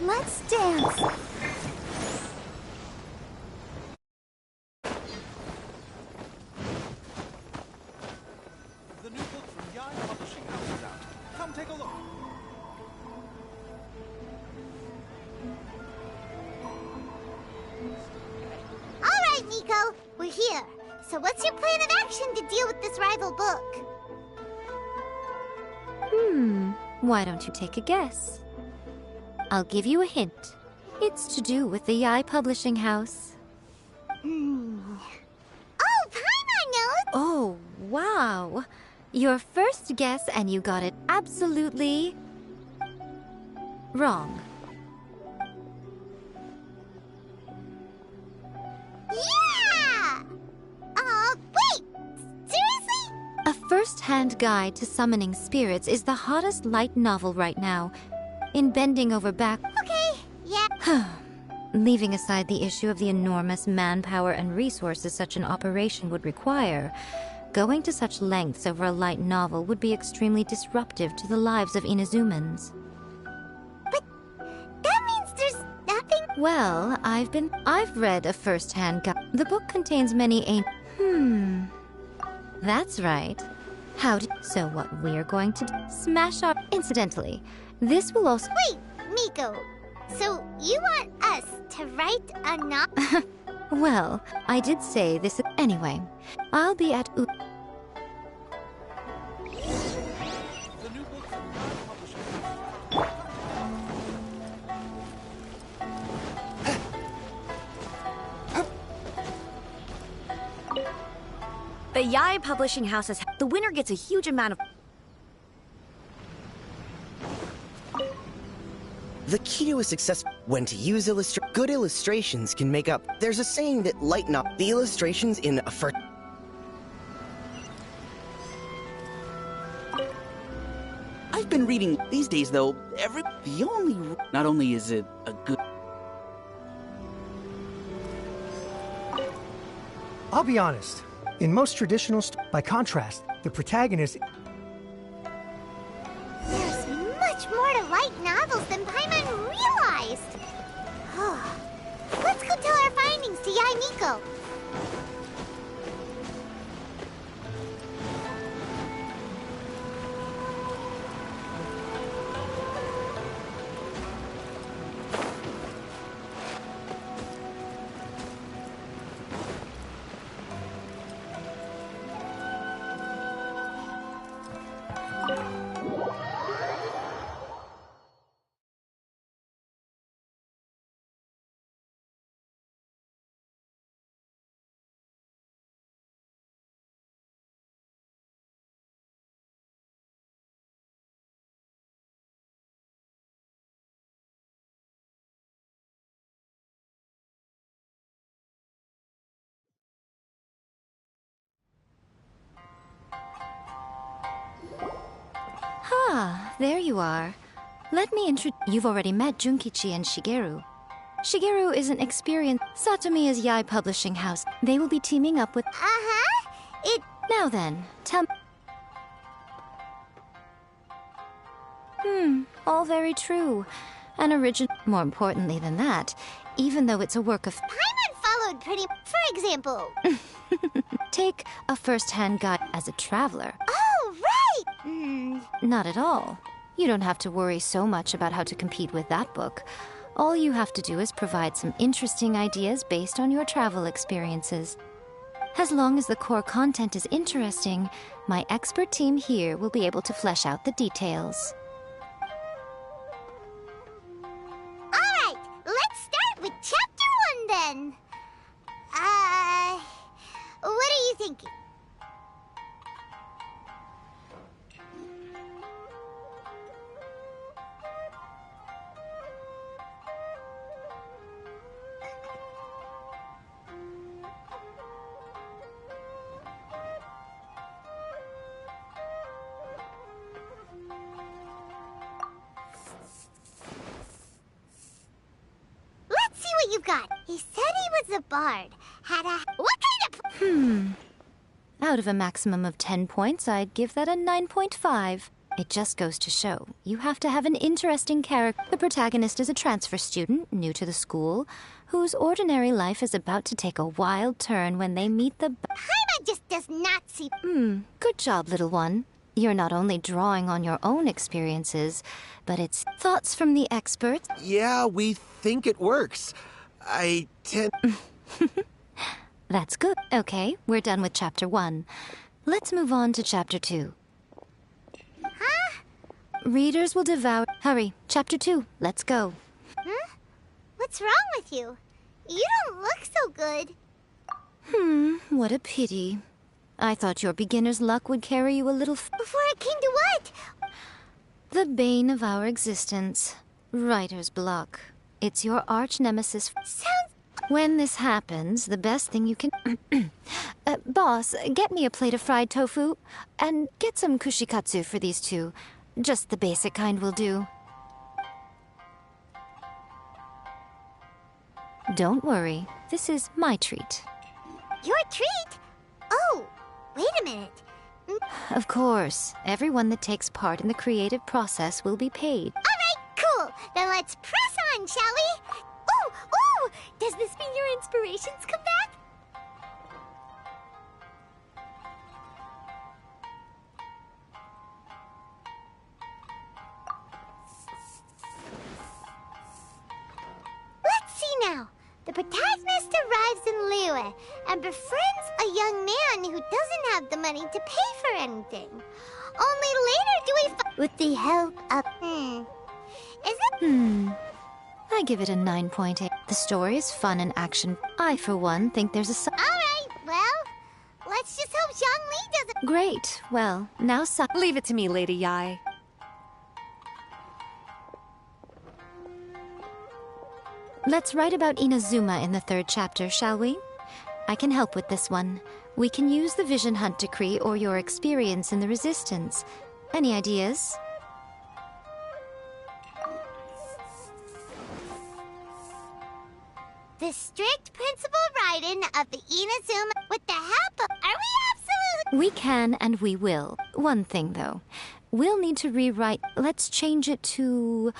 Let's dance. The new book from Yai Publishing House is out. Come take a look. All right, Nico, we're here. So what's your plan of action to deal with this rival book? Why don't you take a guess? I'll give you a hint. It's to do with the Yai Publishing House. Oh, Paimon knows! Oh, wow. Your first guess and you got it absolutely wrong. Yeah! Wait! Seriously? A first-hand guide to summoning spirits is the hottest light novel right now. In bending over back... Okay, yeah. Leaving aside the issue of the enormous manpower and resources such an operation would require, going to such lengths over a light novel would be extremely disruptive to the lives of Inazumans. But that means there's nothing... Well, I've read a first-hand guide. The book contains many That's right. So what we're going to do... Smash our... Incidentally, this will also... Wait, Miko. So you want us to write a novel? Well, I did say this... Anyway, I'll be at... The new book from Yai Publishing House. The Yai Publishing House has... The winner gets a huge amount of... The key to a success when to use good illustrations can make up. There's a saying that lighten up the illustrations in a first. I've been reading these days, though. Not only is it a good... I'll be honest. In most traditional by contrast, the protagonist... There's much more to light novels than Paimon realized. Let's go tell our findings to Yai Miko. Ah, there you are. Let me introduce. You've already met Junkichi and Shigeru. Shigeru is an experienced Satomiya's Yai publishing house. They will be teaming up with. Now then, tell me. All very true. An original. More importantly than that, even though it's a work of. Paimon followed pretty. For example. Take a first-hand guide as a traveler. Oh, right! Not at all. You don't have to worry so much about how to compete with that book. All you have to do is provide some interesting ideas based on your travel experiences. As long as the core content is interesting, my expert team here will be able to flesh out the details. Alright, let's start with Chapter 1 then. What are you thinking? Let's see what you've got. He said he was a bard. Had a... What kind of... Out of a maximum of 10 points, I'd give that a 9.5. It just goes to show, you have to have an interesting character. The protagonist is a transfer student, new to the school, whose ordinary life is about to take a wild turn when they meet the... Paimon just does not see... Good job, little one. You're not only drawing on your own experiences, but it's thoughts from the experts. Yeah, we think it works. I tend... That's good. Okay, we're done with Chapter 1. Let's move on to Chapter 2. Huh? Readers will devour... Hurry, Chapter 2. Let's go. Huh? What's wrong with you? You don't look so good. What a pity. I thought your beginner's luck would carry you a little... Before it came to what? The bane of our existence. Writer's block. It's your arch nemesis. Sounds... When this happens, the best thing you can... Boss, get me a plate of fried tofu, and get some kushikatsu for these two. Just the basic kind will do. Don't worry, this is my treat. Your treat? Oh, wait a minute. Of course, everyone that takes part in the creative process will be paid. All right, cool. Then let's press on, shall we? Ooh! Does this mean your inspirations come back? Let's see now. The protagonist arrives in Liyue and befriends a young man who doesn't have the money to pay for anything. Only later do we with the help of... Is it... I give it a 9.8. The story is fun and action. I, for one, think there's a... Alright, well, let's just hope Zhongli doesn't... Great. Well, now Leave it to me, Lady Yai. Let's write about Inazuma in the 3rd chapter, shall we? I can help with this one. We can use the Vision Hunt Decree or your experience in the Resistance. Any ideas? The strict principal writing of the Inazuma with the help of... Are we absolutely... We can and we will. One thing, though. We'll need to rewrite... Let's change it to...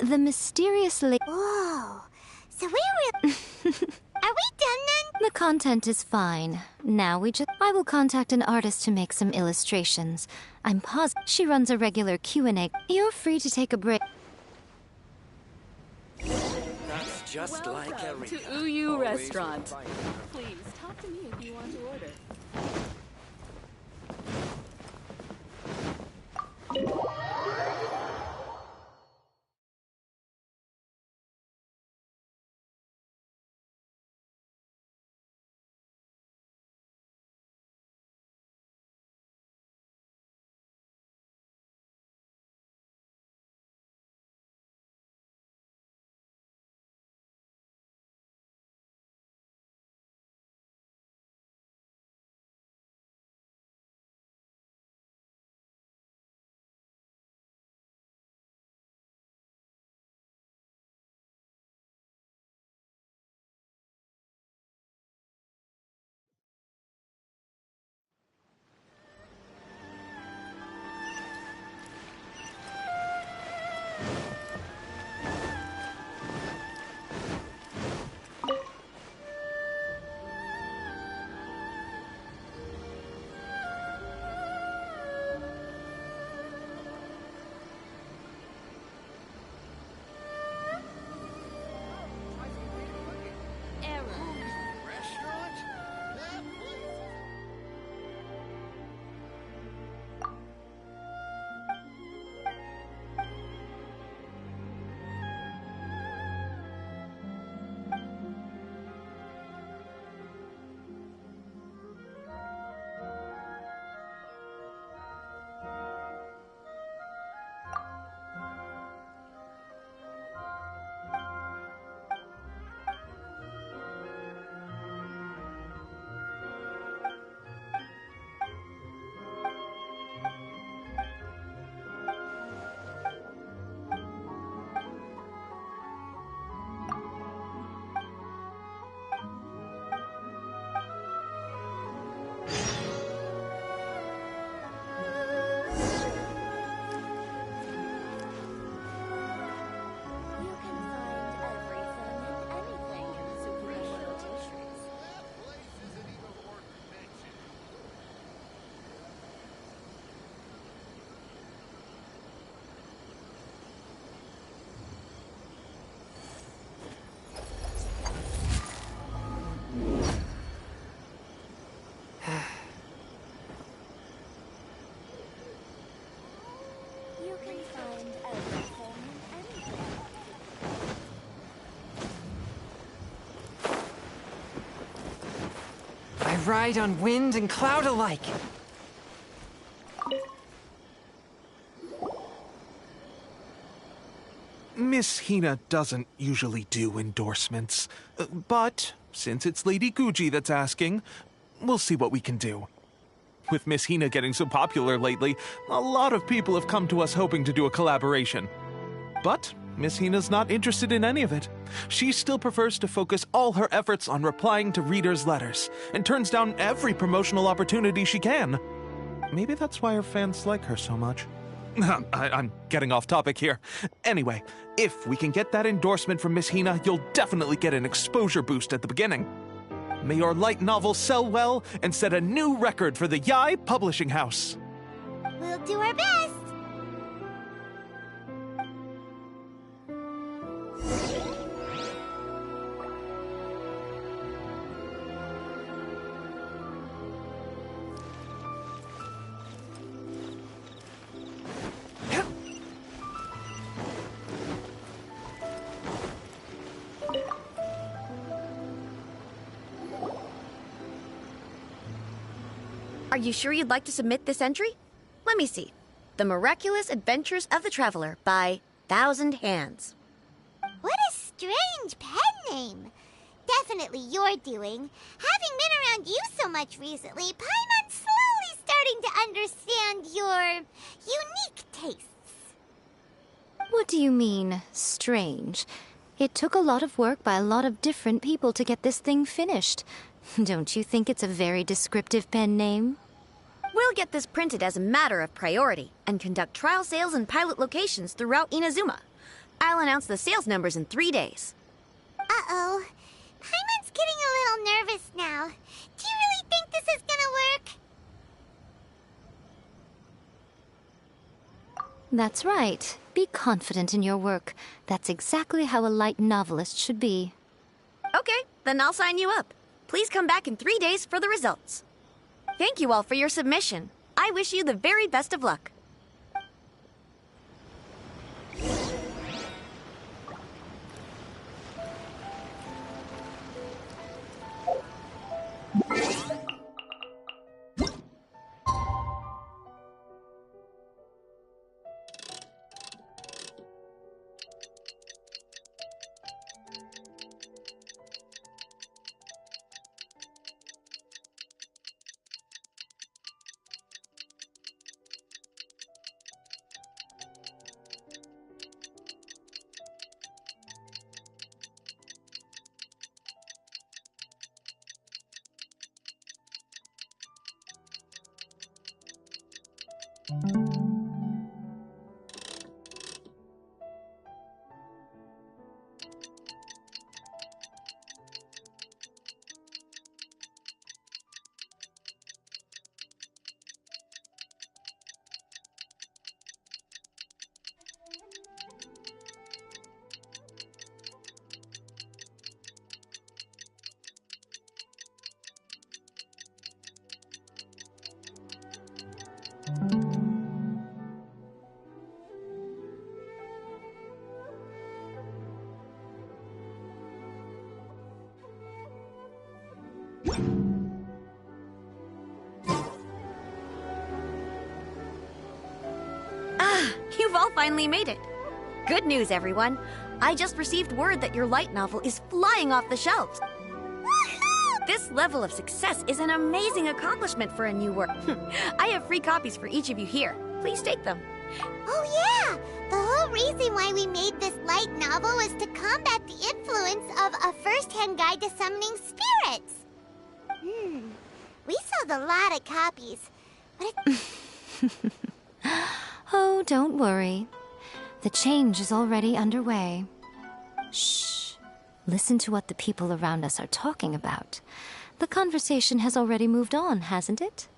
The mysterious... Whoa. So we were... Are we done then? The content is fine. Now we just... I will contact an artist to make some illustrations. I'm positive she runs a regular Q&A. You're free to take a break. That's just like Welcome every... to Uyu Restaurant. Please, talk to me if you want to order. ride on wind and cloud alike. Miss Hina doesn't usually do endorsements, but since it's Lady Guji that's asking, we'll see what we can do. With Miss Hina getting so popular lately, a lot of people have come to us hoping to do a collaboration. But Miss Hina's not interested in any of it. She still prefers to focus all her efforts on replying to readers' letters, and turns down every promotional opportunity she can. Maybe that's why her fans like her so much. I'm getting off topic here. Anyway, if we can get that endorsement from Miss Hina, you'll definitely get an exposure boost at the beginning. May your light novel sell well and set a new record for the Yai Publishing House. We'll do our best. Are you sure you'd like to submit this entry? Let me see. The Miraculous Adventures of the Traveler by Thousand Hands. What a strange pen name. Definitely your doing. Having been around you so much recently, Paimon's slowly starting to understand your unique tastes. What do you mean, strange? It took a lot of work by a lot of different people to get this thing finished. Don't you think it's a very descriptive pen name? We'll get this printed as a matter of priority and conduct trial sales in pilot locations throughout Inazuma. I'll announce the sales numbers in 3 days. Uh-oh. Paimon's getting a little nervous now. Do you really think this is gonna work? That's right. Be confident in your work. That's exactly how a light novelist should be. Okay, then I'll sign you up. Please come back in 3 days for the results. Thank you all for your submission. I wish you the very best of luck. You've all finally made it. Good news, everyone. I just received word that your light novel is flying off the shelves. This level of success is an amazing accomplishment for a new work. I have free copies for each of you here. Please take them. Oh yeah! The whole reason why we made this light novel was to combat the influence of a first-hand guide to summoning spirits. We sold a lot of copies, but it... Oh, don't worry. The change is already underway. Shh. Listen to what the people around us are talking about. The conversation has already moved on, hasn't it?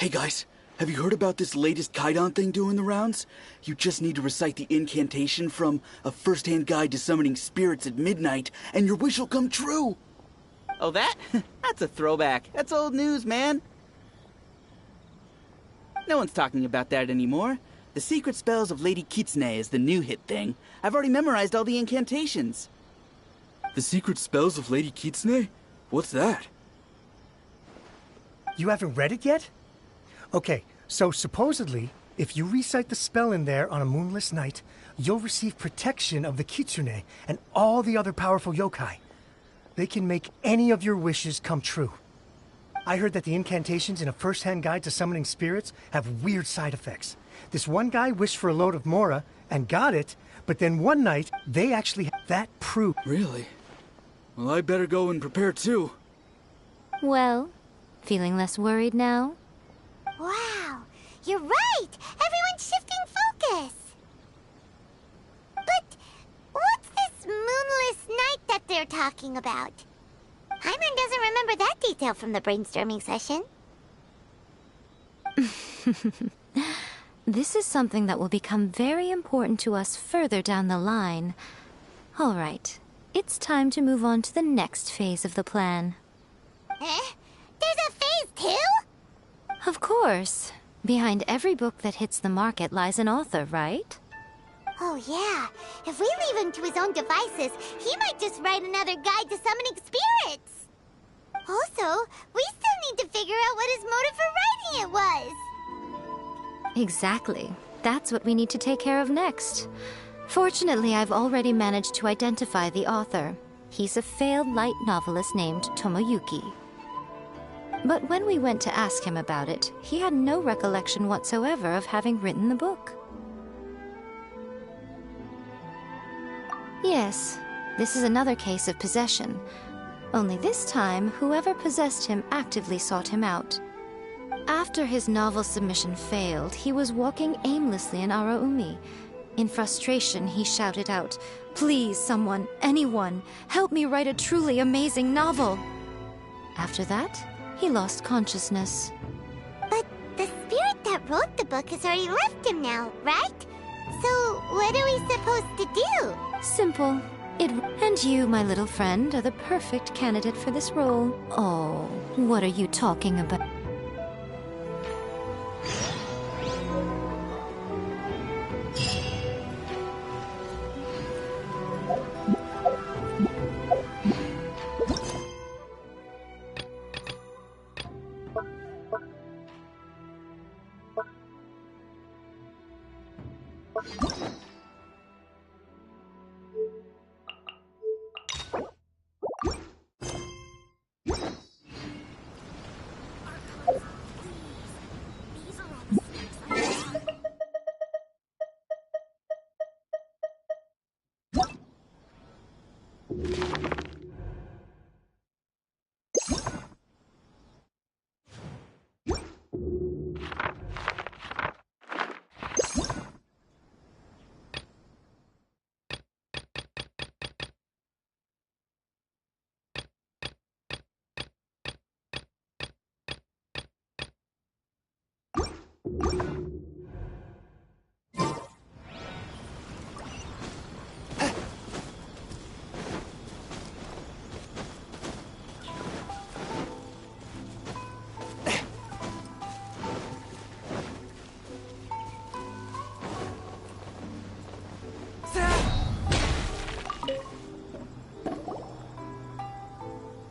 Hey guys, have you heard about this latest Kaidan thing doing the rounds? You just need to recite the incantation from A First-Hand Guide to Summoning Spirits at Midnight, and your wish will come true! Oh, that? That's a throwback. That's old news, man. No one's talking about that anymore. The Secret Spells of Lady Kitsune is the new hit thing. I've already memorized all the incantations. The Secret Spells of Lady Kitsune? What's that? You haven't read it yet? Okay, so supposedly, if you recite the spell in there on a moonless night, you'll receive protection of the Kitsune and all the other powerful yokai. They can make any of your wishes come true. I heard that the incantations in a first-hand guide to summoning spirits have weird side effects. This one guy wished for a load of Mora and got it, but then one night, they actually had that proof. Really? Well, I better go and prepare too. Well, feeling less worried now? Wow, you're right! Everyone's shifting focus! But what's this moonless night that they're talking about? Hyman doesn't remember that detail from the brainstorming session. This is something that will become very important to us further down the line. All right, it's time to move on to the next phase of the plan. There's a phase 2? Of course. Behind every book that hits the market lies an author, right? Oh yeah, if we leave him to his own devices, he might just write another guide to summoning spirits. Also, we still need to figure out what his motive for writing it was. Exactly. That's what we need to take care of next. Fortunately, I've already managed to identify the author. He's a failed light novelist named Tomoyuki. But when we went to ask him about it, he had no recollection whatsoever of having written the book. Yes, this is another case of possession. Only this time, whoever possessed him actively sought him out. After his novel submission failed, he was walking aimlessly in Araumi. In frustration, he shouted out, "Please, someone, anyone, help me write a truly amazing novel!" After that, he lost consciousness. But the spirit that wrote the book has already left him now, right? So what are we supposed to do? Simple. And you, my little friend, are the perfect candidate for this role. Oh, what are you talking about?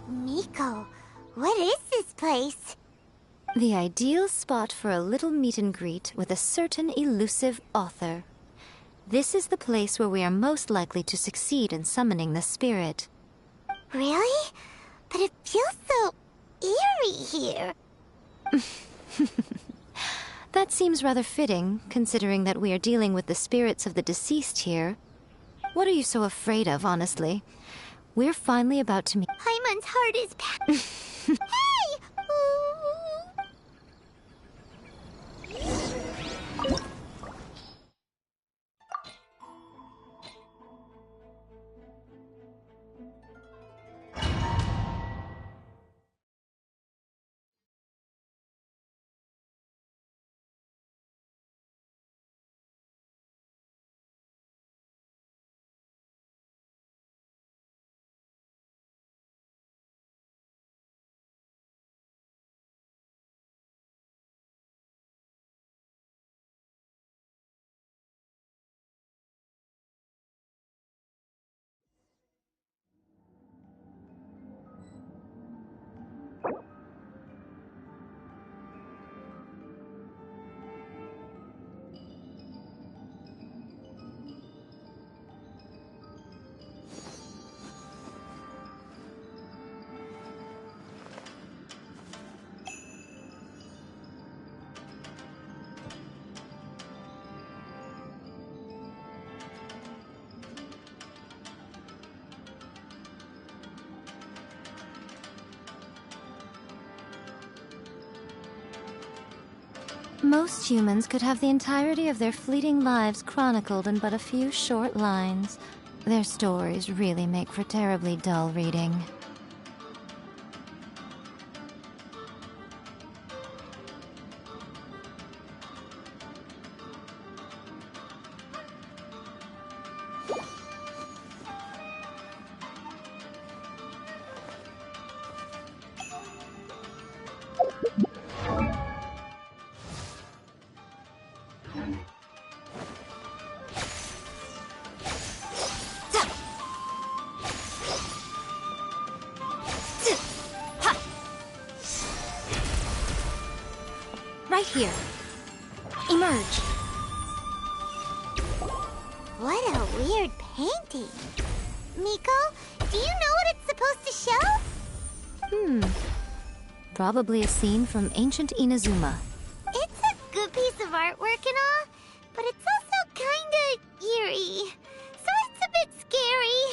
Miko, what is this place? The ideal spot for a little meet and greet with a certain elusive author. This is the place where we are most likely to succeed in summoning the spirit. Really? But it feels so eerie here. That seems rather fitting, considering that we are dealing with the spirits of the deceased here. What are you so afraid of, honestly? We're finally about to meet... Hyman's heart is hey! Most humans could have the entirety of their fleeting lives chronicled in but a few short lines. Their stories really make for terribly dull reading. Right here. Emerge. What a weird painting. Miko, do you know what it's supposed to show? Probably a scene from ancient Inazuma. It's a good piece of artwork and all, but it's also kinda eerie. So it's a bit scary.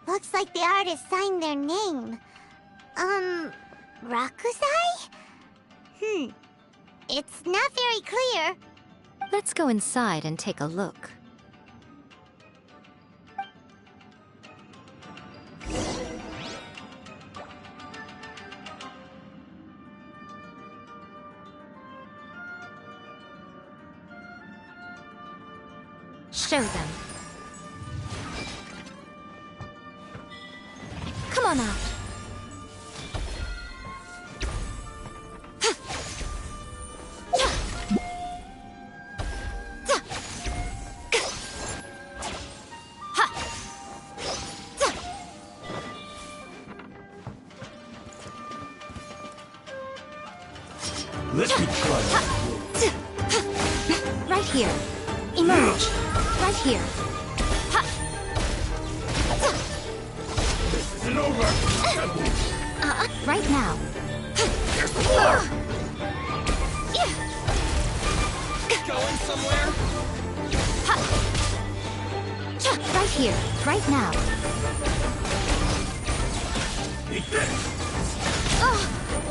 Looks like the artist signed their name. Rakusai? It's not very clear. Let's go inside and take a look. Show them. Come on out. Let me try. Right here. Emerge. Right here. This isn't over. Right now. Going somewhere? Right here. Right now.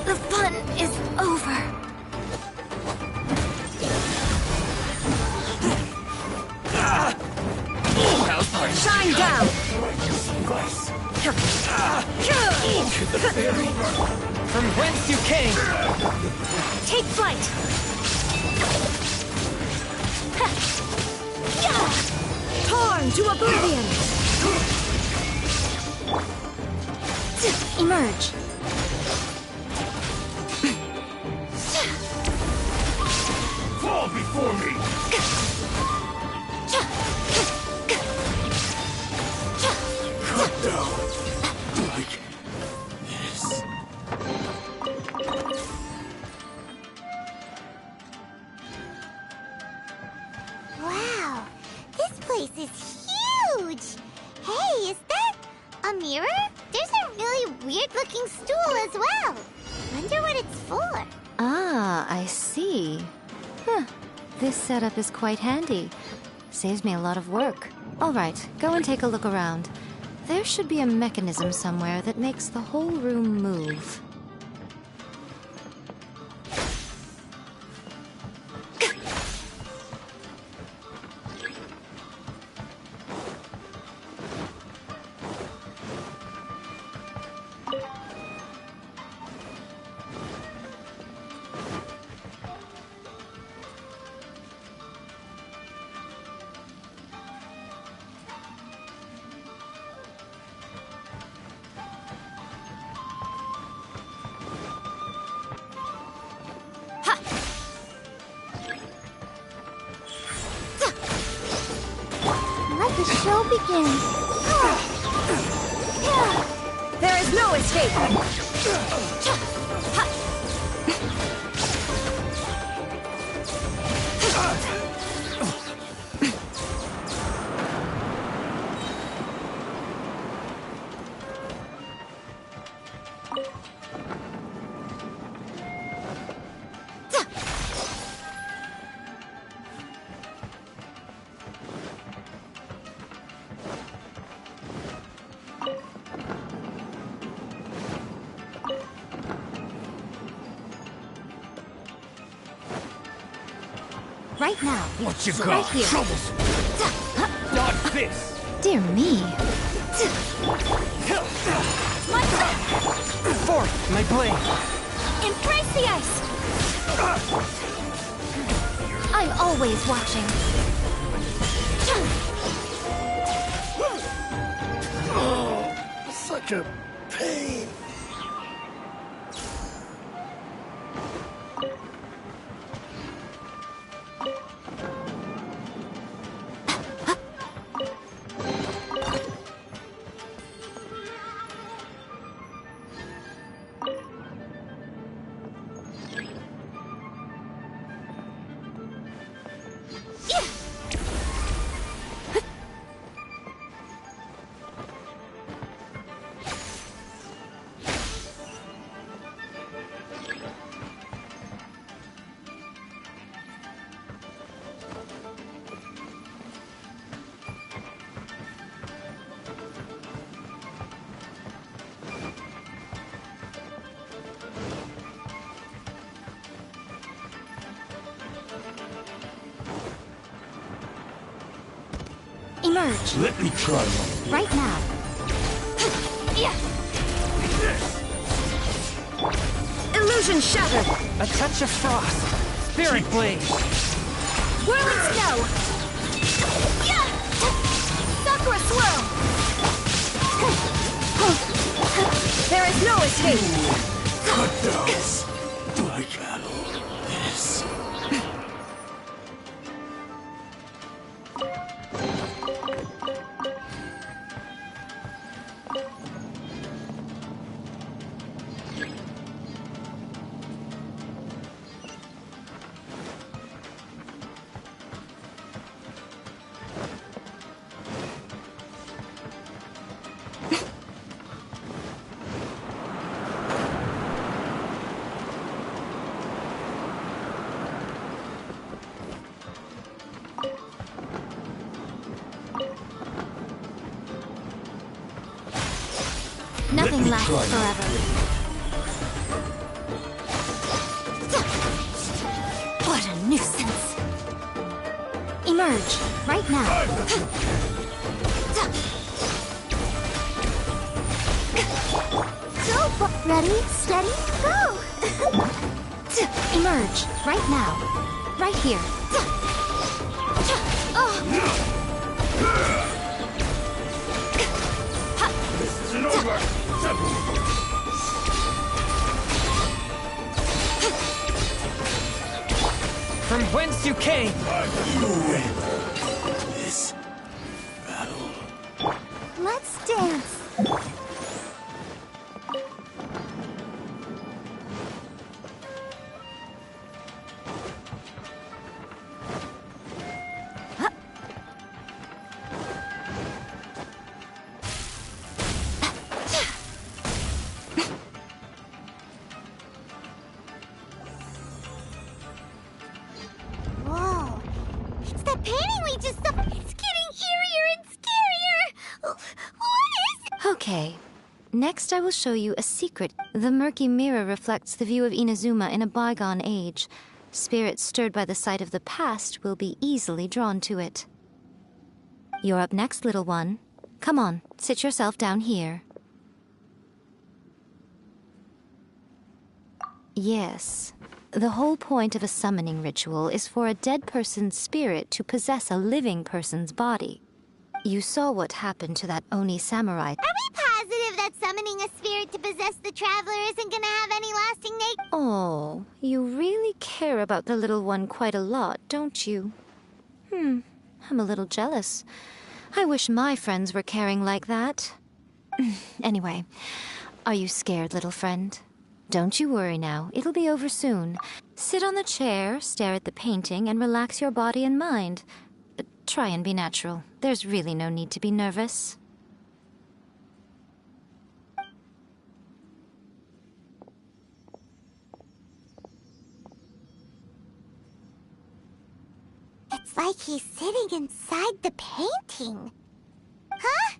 The fun is over. Shine down! From whence you came! Take flight! Torn to oblivion! Emerge. Fall before me! Cut down like this. Wow, this place is huge. Hey, is that a mirror? There's a really weird-looking stool as well. Wonder what it's for. Ah, I see. Huh. This setup is quite handy. Saves me a lot of work. All right, go and take a look around. There should be a mechanism somewhere that makes the whole room move. Let the show begin. There is no escape! right now. What you Right got? here. Troubles. Dodge this. Dear me. My turn! Forth, my blade. Embrace the ice! I'm always watching. Oh, such a pain. Emerge. Let me try one. Right now. Illusion shattered! A touch of frost. Spirit blade. Whirling snow! Sakura swirl! There is no escape! Cut those. My battle. This. Nothing lasts forever. What a nuisance. Emerge, right now. Go! Ready, steady, go! Emerge, right now. Right here. This isn't over. From whence you came. You win this battle. Let's dance. Whoa. It's that painting we just saw. It's getting eerier and scarier. What is it? Okay. Next, I will show you a secret. The murky mirror reflects the view of Inazuma in a bygone age. Spirits stirred by the sight of the past will be easily drawn to it. You're up next, little one. Come on, sit yourself down here. Yes. The whole point of a summoning ritual is for a dead person's spirit to possess a living person's body. You saw what happened to that Oni samurai. Are we positive that summoning a spirit to possess the traveler isn't gonna have any lasting Oh, you really care about the little one quite a lot, don't you? I'm a little jealous. I wish my friends were caring like that. Anyway, are you scared, little friend? Don't you worry now, it'll be over soon. Sit on the chair, stare at the painting, and relax your body and mind. But try and be natural. There's really no need to be nervous. It's like he's sitting inside the painting. Huh?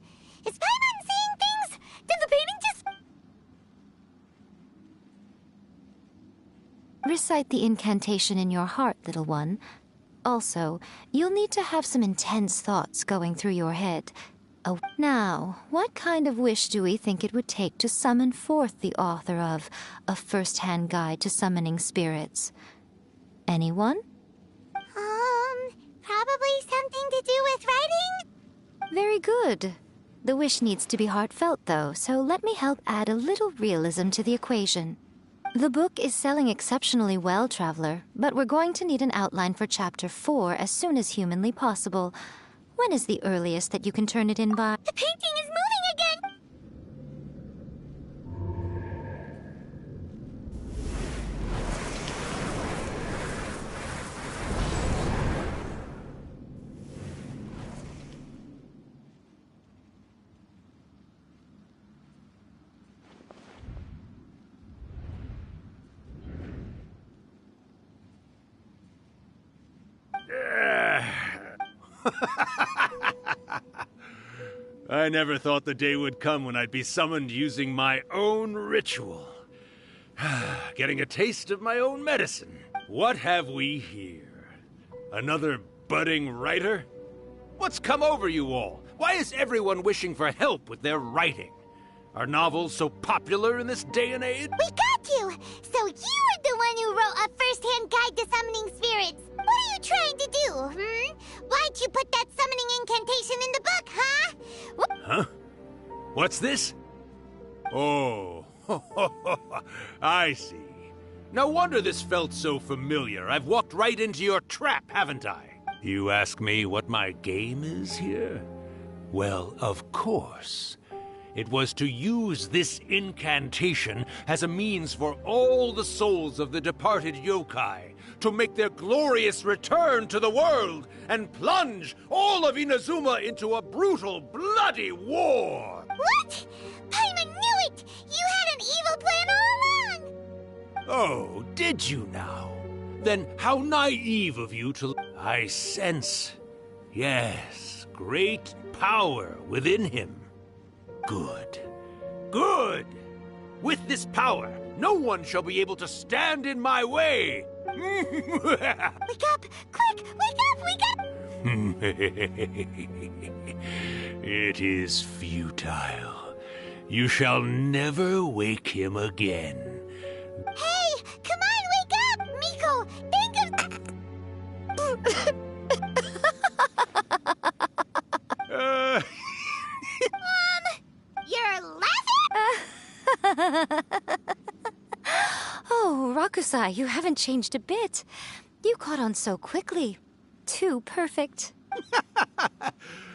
Is Paimon seeing things? Did the painting just... Recite the incantation in your heart, little one. Also, you'll need to have some intense thoughts going through your head. Oh, now, what kind of wish do we think it would take to summon forth the author of A First-Hand Guide to Summoning Spirits? Anyone? Probably something to do with writing? Very good. The wish needs to be heartfelt, though, so let me help add a little realism to the equation. The book is selling exceptionally well, Traveler, but we're going to need an outline for Chapter 4 as soon as humanly possible. When is the earliest that you can turn it in by? The painting is moving again! I never thought the day would come when I'd be summoned using my own ritual. Getting a taste of my own medicine. What have we here? Another budding writer? What's come over you all? Why is everyone wishing for help with their writing? Are novels so popular in this day and age? We got you! So you are the one who wrote A First-Hand Guide to Summoning Spirits. What are you trying to do, Why'd you put that summoning incantation in the book, huh? Huh? What's this? Oh, I see. No wonder this felt so familiar. I've walked right into your trap, haven't I? You ask me what my game is here? Well, of course. It was to use this incantation as a means for all the souls of the departed yokai to make their glorious return to the world and plunge all of Inazuma into a brutal, bloody war! What? Paimon knew it! You had an evil plan all along! Oh, did you now? Then how naive of you to... I sense, yes, great power within him. Good. Good! With this power, no one shall be able to stand in my way! Wake up! Quick! Wake up! Wake up! It is futile. You shall never wake him again. Hey! Come on, wake up! Miko, think of... You're laughing? Oh, Rakusai, you haven't changed a bit. You caught on so quickly. Too perfect.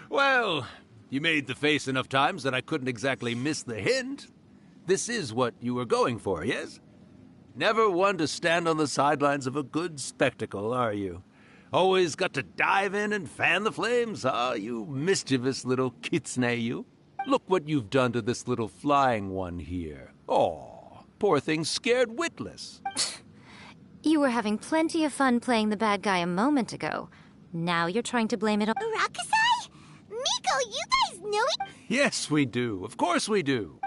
Well, you made the face enough times that I couldn't exactly miss the hint. This is what you were going for, yes? Never one to stand on the sidelines of a good spectacle, are you? Always got to dive in and fan the flames, huh? You mischievous little kitsune, you. Look what you've done to this little flying one here. Aw, poor thing scared witless. You were having plenty of fun playing the bad guy a moment ago. Now you're trying to blame it on... Rakusai? Miko, you guys know it? Yes, we do. Of course we do.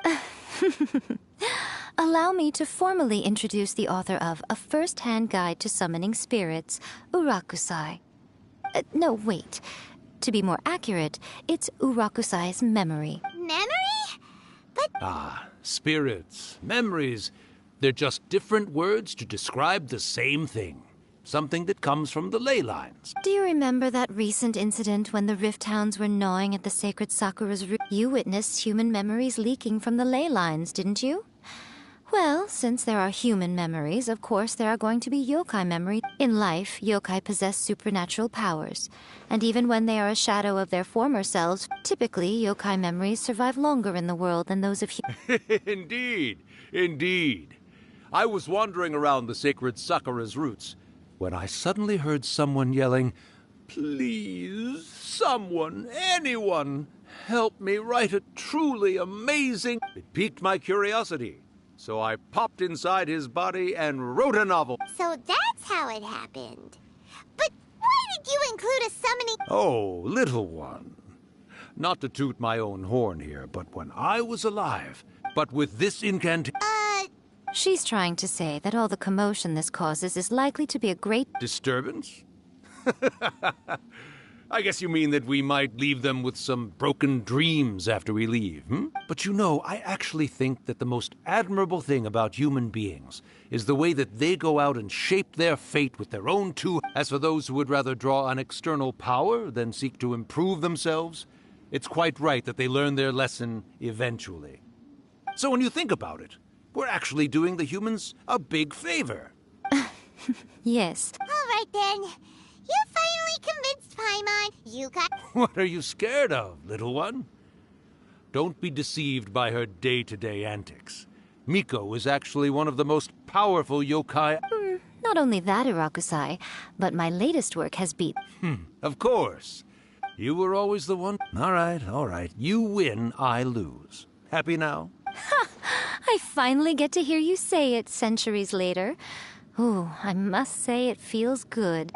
Allow me to formally introduce the author of A First-Hand Guide to Summoning Spirits, Urakusai. No, wait. To be more accurate, it's Urakusai's memory. Memory? But... Ah, spirits, memories. They're just different words to describe the same thing. Something that comes from the ley lines. Do you remember that recent incident when the Rift Hounds were gnawing at the sacred Sakura's root? You witnessed human memories leaking from the ley lines, didn't you? Well, since there are human memories, of course there are going to be yokai memories. In life, yokai possess supernatural powers. And even when they are a shadow of their former selves, typically yokai memories survive longer in the world than those of humans. Indeed, indeed. I was wandering around the sacred Sakura's roots when I suddenly heard someone yelling, "Please, someone, anyone, help me write a truly amazing..." It piqued my curiosity, so I popped inside his body and wrote a novel. So that's how it happened. But why did you include a summoning... Oh, little one. Not to toot my own horn here, but when I was alive, but with this incantation... She's trying to say that all the commotion this causes is likely to be a great... Disturbance? I guess you mean that we might leave them with some broken dreams after we leave, hmm? But you know, I actually think that the most admirable thing about human beings is the way that they go out and shape their fate with their own two. As for those who would rather draw on external power than seek to improve themselves, it's quite right that they learn their lesson eventually. So when you think about it, we're actually doing the humans a big favor. Yes. All right then. You finally convinced Paimon. You got... What are you scared of, little one? Don't be deceived by her day-to-day antics. Miko is actually one of the most powerful yokai... Not only that, Irakusai, but my latest work has beat... Of course. You were always the one... All right. You win, I lose. Happy now? I finally get to hear you say it centuries later. Ooh, I must say it feels good.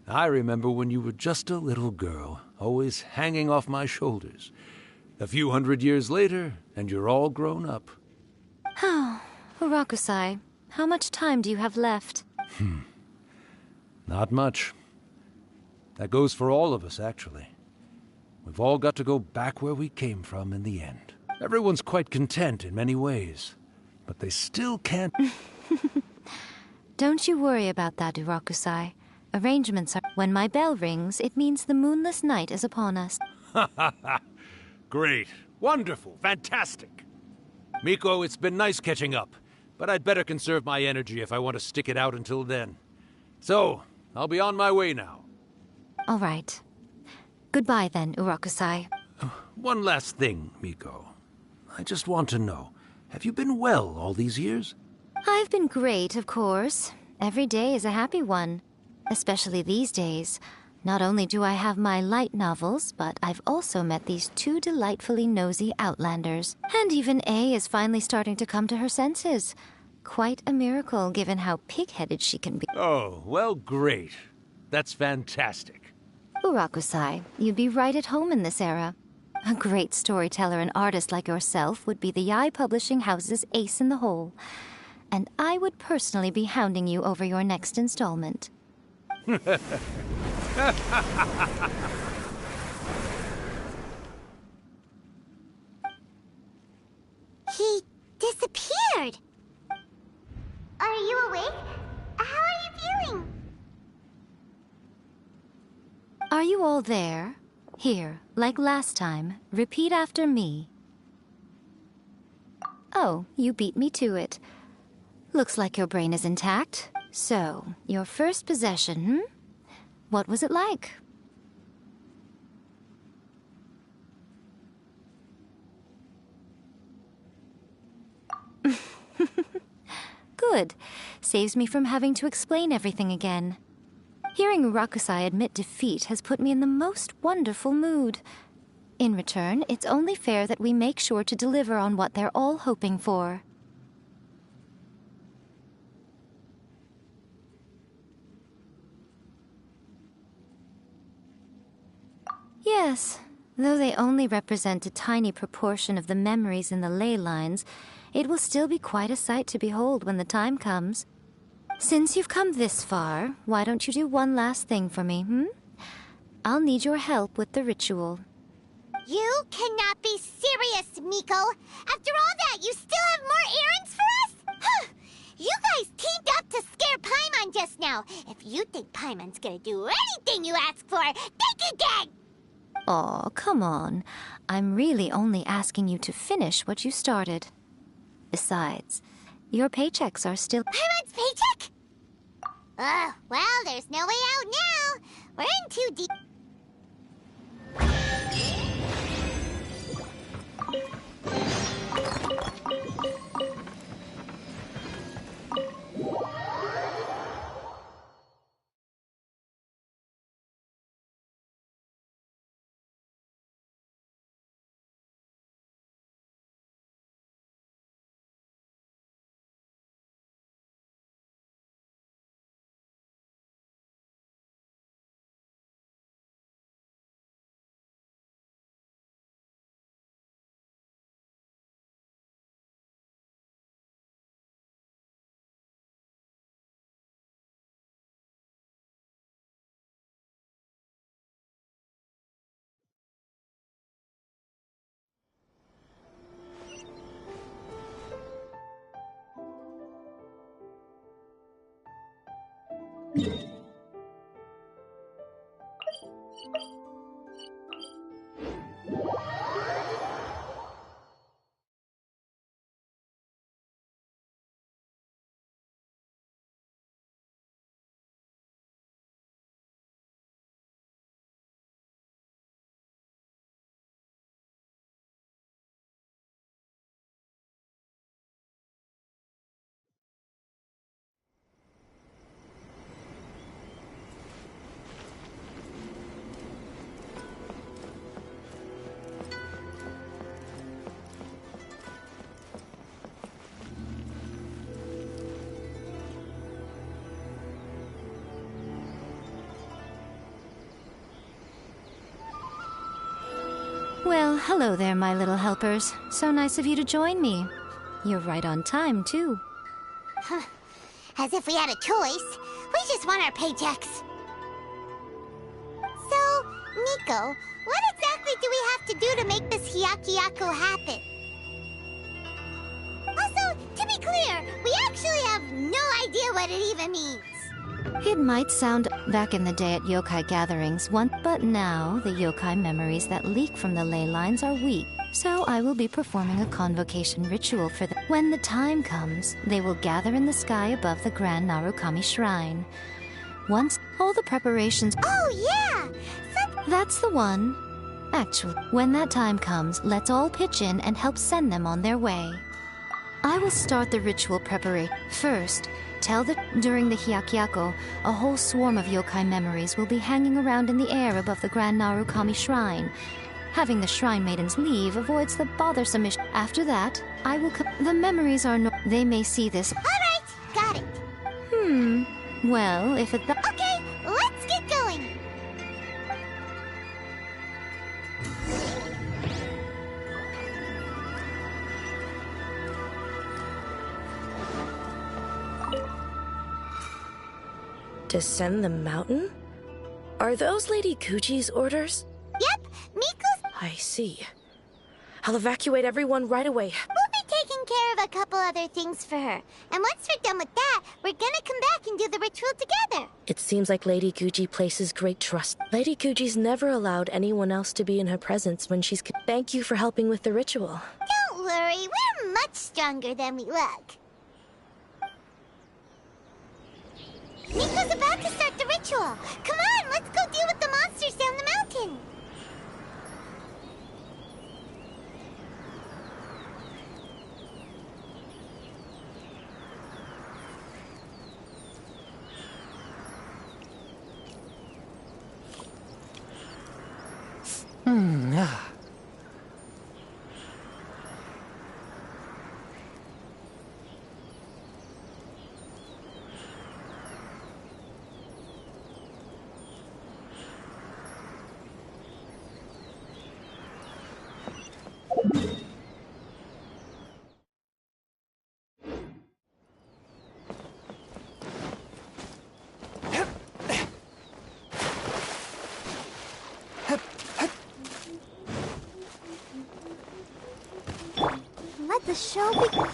I remember when you were just a little girl, always hanging off my shoulders. A few hundred years later, and you're all grown up. Oh, Urakusai, how much time do you have left? Not much. That goes for all of us, actually. We've all got to go back where we came from in the end. Everyone's quite content in many ways, but they still can't... Don't you worry about that, Urakusai. Arrangements are... When my bell rings, it means the moonless night is upon us. Great. Wonderful. Fantastic. Miko, it's been nice catching up, but I'd better conserve my energy if I want to stick it out until then. So, I'll be on my way now. All right. Goodbye then, Urakusai. One last thing, Miko. I just want to know, have you been well all these years? I've been great, of course. Every day is a happy one. Especially these days. Not only do I have my light novels, but I've also met these two delightfully nosy outlanders. And even A is finally starting to come to her senses. Quite a miracle, given how pig-headed she can be. Oh, well, great. That's fantastic. Urakusai, you'd be right at home in this era. A great storyteller and artist like yourself would be the Yae Publishing House's ace in the hole. And I would personally be hounding you over your next installment. He disappeared. Are you awake? How are you feeling? Are you all there? Here, like last time, repeat after me. Oh, you beat me to it. Looks like your brain is intact. So, your first possession, What was it like? Good. Saves me from having to explain everything again. Hearing Urakusai admit defeat has put me in the most wonderful mood. In return, it's only fair that we make sure to deliver on what they're all hoping for. Yes, though they only represent a tiny proportion of the memories in the ley lines, it will still be quite a sight to behold when the time comes. Since you've come this far, why don't you do one last thing for me, I'll need your help with the ritual. You cannot be serious, Miko! After all that, you still have more errands for us? Huh. You guys teamed up to scare Paimon just now. If you think Paimon's gonna do anything you ask for, think again! Aw, come on. I'm really only asking you to finish what you started. Besides, your paychecks are still— Paimon's paycheck? Well, there's no way out now. We're in too deep. Well, hello there, my little helpers. So nice of you to join me. You're right on time, too. As if we had a choice. We just want our paychecks. So, Nico, what exactly do we have to do to make this Hyakuyaku happen? Also, to be clear, we actually have no idea what it even means. It might sound back in the day at yokai gatherings once, but now the yokai memories that leak from the ley lines are weak. So I will be performing a convocation ritual for them. When the time comes, they will gather in the sky above the Grand Narukami Shrine. Once all the preparations— Oh, yeah! That's the one. Actually, when that time comes, let's all pitch in and help send them on their way. I will start the ritual preparation. First, tell that during the Hyakuyaku, a whole swarm of yokai memories will be hanging around in the air above the Grand Narukami Shrine. Having the Shrine Maidens leave avoids the bothersome issue. After that, I will the memories are they may see this— Alright, got it. Well, if it— Okay, let's get going. Descend the mountain? Are those Lady Guji's orders? Yep, Miko's— I see. I'll evacuate everyone right away. We'll be taking care of a couple other things for her. And once we're done with that, we're gonna come back and do the ritual together. It seems like Lady Guji places great trust. Lady Guji's never allowed anyone else to be in her presence when she's— Thank you for helping with the ritual. Don't worry, we're much stronger than we look. Nico's about to start the ritual. Come on, let's go deal with the monsters down the mountain. Let the show begin.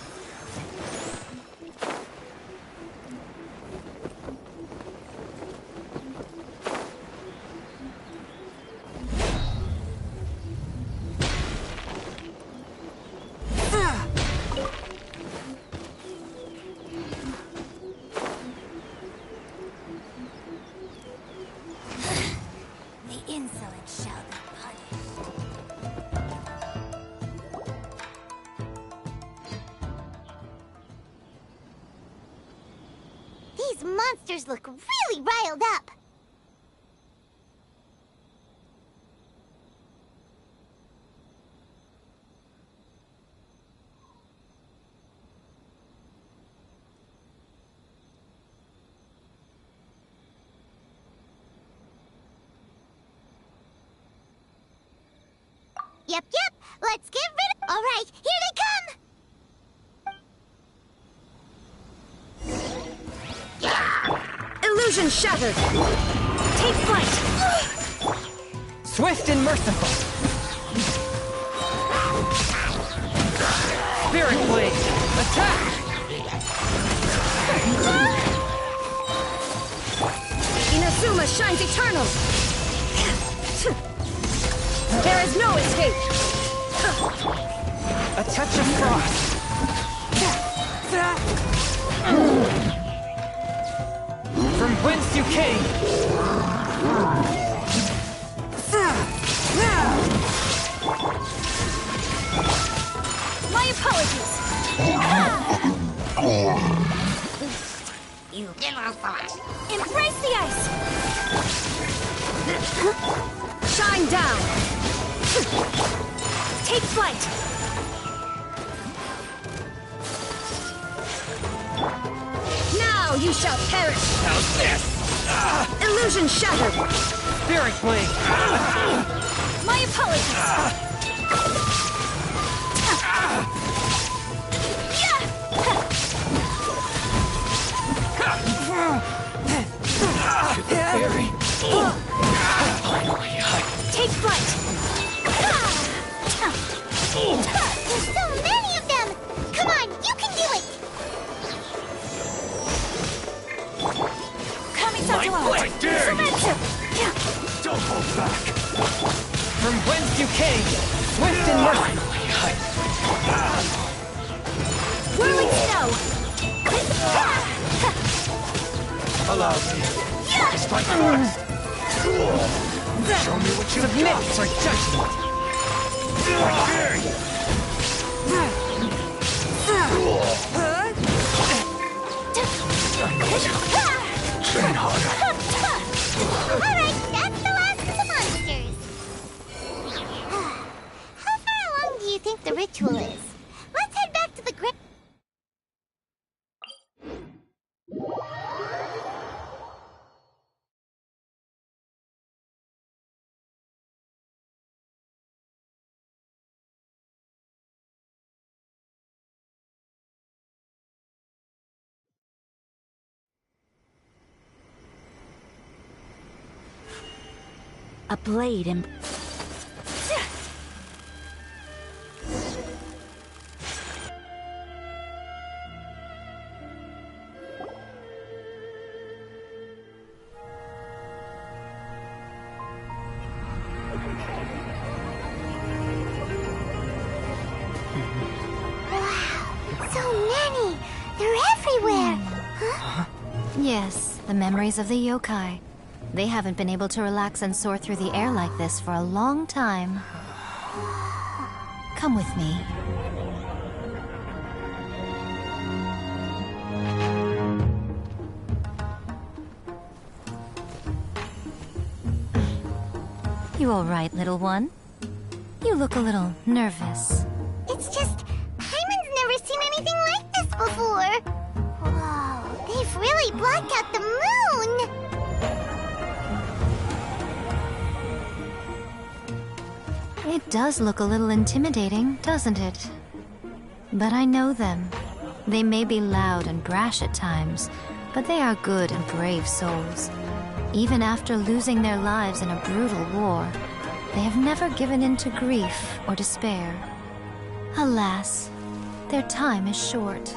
The insolent shall be punished. These monsters look really riled up. Yep, let's get rid of— All right, here they come! Illusion shattered! Take flight! Swift and merciful. Spirit blade, attack! shines eternal! There is no escape! A touch of frost. From whence you came. My apologies! You genocide! Embrace the ice! Shine down! Take flight! Now you shall perish! How's this? Illusion shattered! Spirit blade! My apologies! Fairy! Take flight! There's so many of them! Come on, you can do it! My blade! Don't hold back! From whence you came, swift and merciful. Whirling snow! Allow me. Strike first. Show me what you've Submit got. for judgment. Train harder. Alright, that's the last of the monsters. How far along do you think the ritual is? Let's head back to the grave. A blade and... So many! They're everywhere! Huh? Yes, the memories of the yokai. They haven't been able to relax and soar through the air like this for a long time. Come with me. You all right, little one? You look a little nervous. It's just, Hyman's never seen anything like this before! Whoa, they've really blocked out the moon! It does look a little intimidating, doesn't it? But I know them. They may be loud and brash at times, but they are good and brave souls. Even after losing their lives in a brutal war, they have never given in to grief or despair. Alas, their time is short.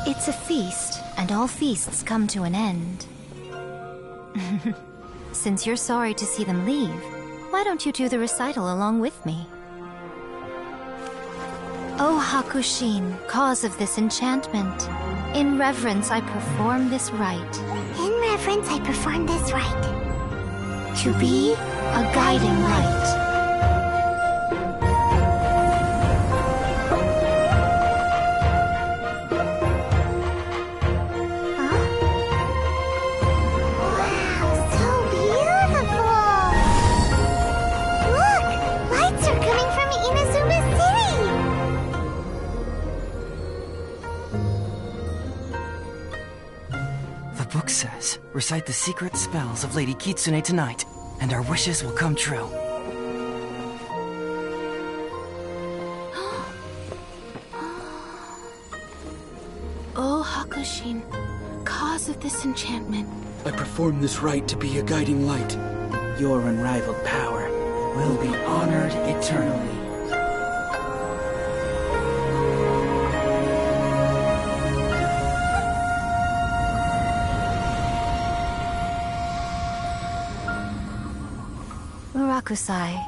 It's a feast, and all feasts come to an end. Since you're sorry to see them leave, why don't you do the recital along with me? O Hakushin, cause of this enchantment, in reverence I perform this rite. In reverence I perform this rite. To be a guiding light. book says, recite the secret spells of Lady Kitsune tonight, and our wishes will come true. Oh, Hakushin, cause of this enchantment. I perform this rite to be a guiding light. Your unrivaled power will be honored eternally. Urakusai,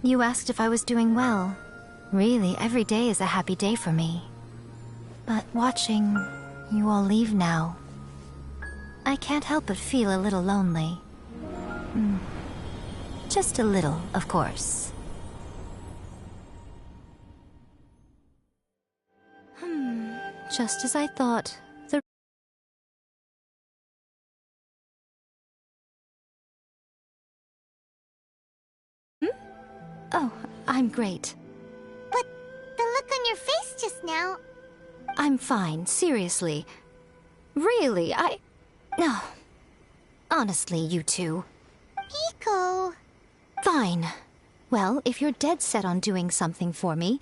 you asked if I was doing well. Really, every day is a happy day for me. But watching you all leave now, I can't help but feel a little lonely. Just a little, of course. Just as I thought, the... Oh, I'm great. But the look on your face just now... I'm fine, seriously. Really, No. Honestly, you two. Pico... Fine. Well, if you're dead set on doing something for me,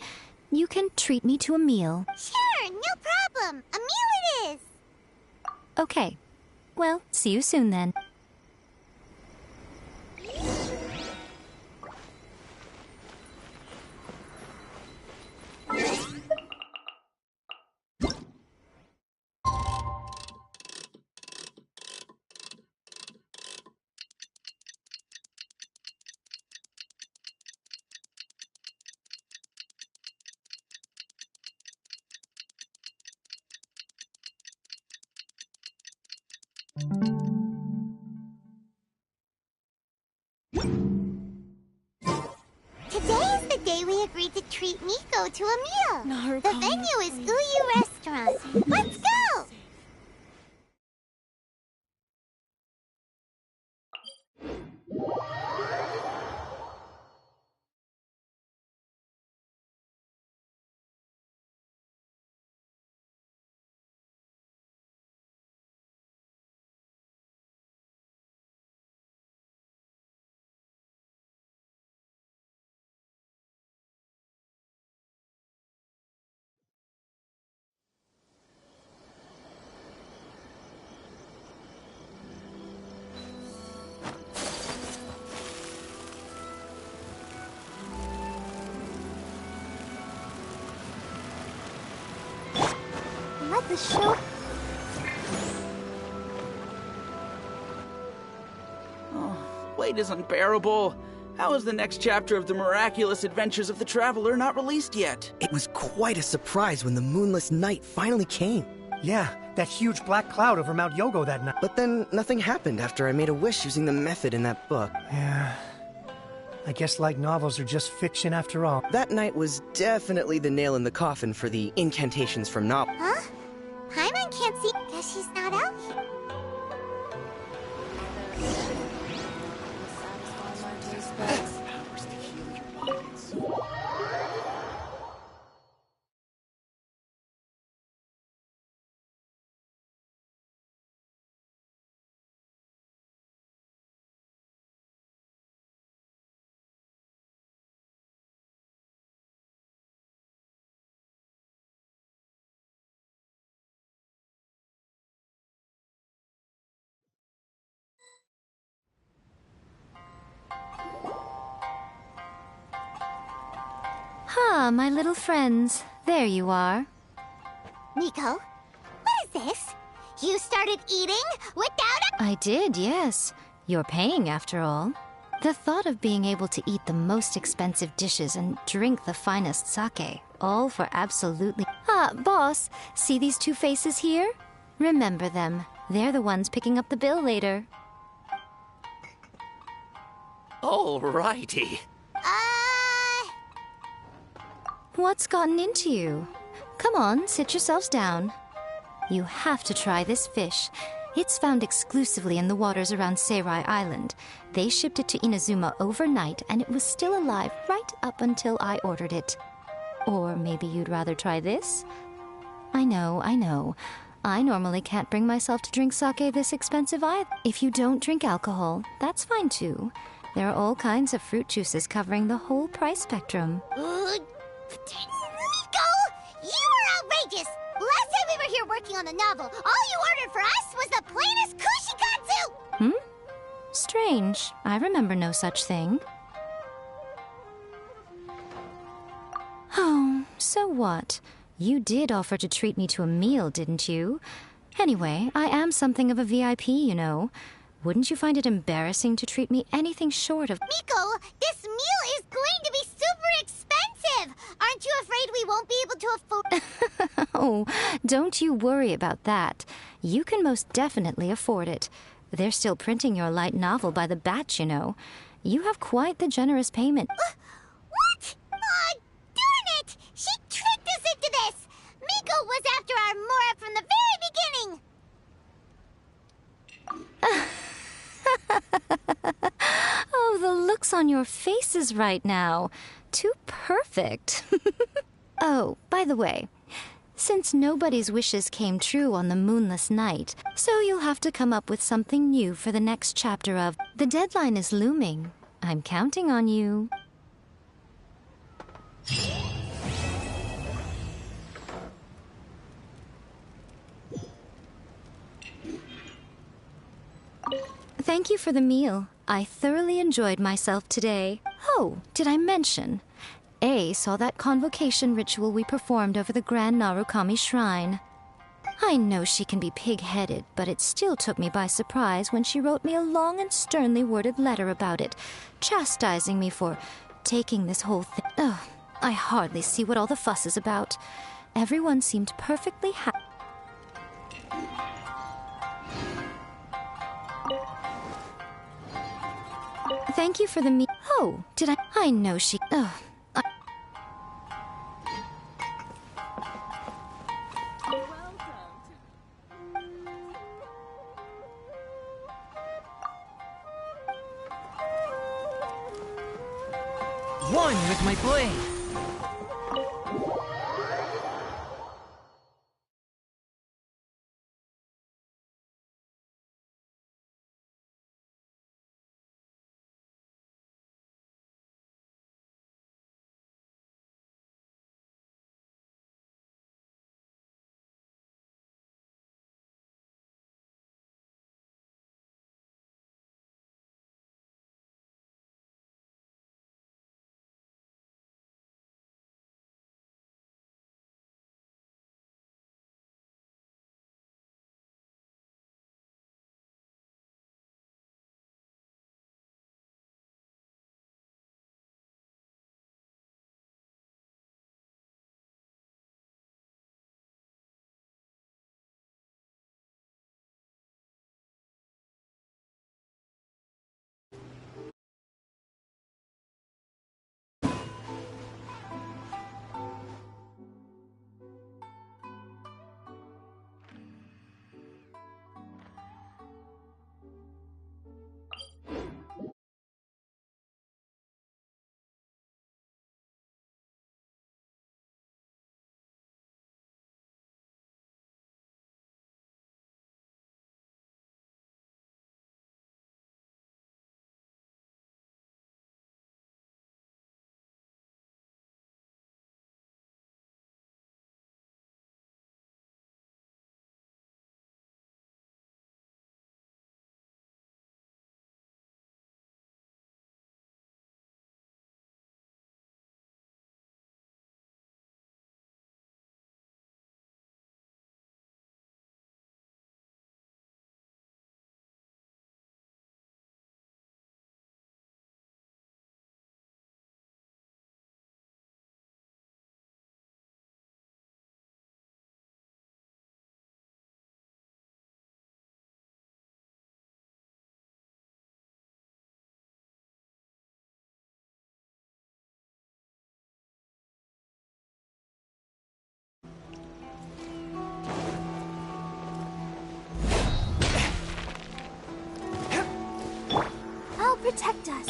you can treat me to a meal. Sure, no problem. A meal it is. Okay. Well, see you soon then. Today is the day we agreed to treat Nico to a meal. The venue is Uyu Restaurant. Let's go! Let the show... Wait is unbearable. How is the next chapter of the miraculous adventures of the Traveler not released yet? It was quite a surprise when the moonless night finally came. Yeah, that huge black cloud over Mount Yogo that night. But then nothing happened after I made a wish using the method in that book. Yeah. I guess light novels are just fiction after all. That night was definitely the nail in the coffin for the incantations from novel. Huh? Paimon can't see. Guess she's not out here. Ah, my little friends. There you are. Nico, what is this? You started eating without a... I did, yes. You're paying after all. The thought of being able to eat the most expensive dishes and drink the finest sake, all for absolutely... Ah, boss, see these two faces here? Remember them. They're the ones picking up the bill later. Alrighty. What's gotten into you? Come on, sit yourselves down. You have to try this fish. It's found exclusively in the waters around Seirai Island. They shipped it to Inazuma overnight, and it was still alive right up until I ordered it. Or maybe you'd rather try this? I know. I normally can't bring myself to drink sake this expensive either. If you don't drink alcohol, that's fine too. There are all kinds of fruit juices covering the whole price spectrum. Miko! You were outrageous! Last time we were here working on the novel, all you ordered for us was the plainest kushikatsu! Strange. I remember no such thing. Oh, so what? You did offer to treat me to a meal, didn't you? Anyway, I am something of a VIP, you know. Wouldn't you find it embarrassing to treat me anything short of— Miko, this meal is going to be super expensive! Aren't you afraid we won't be able to afford— Oh, don't you worry about that. You can most definitely afford it. They're still printing your light novel by the batch, you know. You have quite the generous payment. What? Darn it! She tricked us into this! Miko was after our Mora from the very beginning! Oh, the looks on your faces right now. Too perfect. Oh, by the way, since nobody's wishes came true on the moonless night, so you'll have to come up with something new for the next chapter of— The deadline is looming. I'm counting on you. Thank you for the meal. I thoroughly enjoyed myself today. Oh, did I mention? A saw that convocation ritual we performed over the Grand Narukami Shrine. I know she can be pig-headed, but it still took me by surprise when she wrote me a long and sternly worded letter about it, chastising me for taking this whole thing. Ugh, I hardly see what all the fuss is about. Everyone seemed perfectly happy. Thank you for the Oh, did I know she— Ugh. One with my blade. Protect us.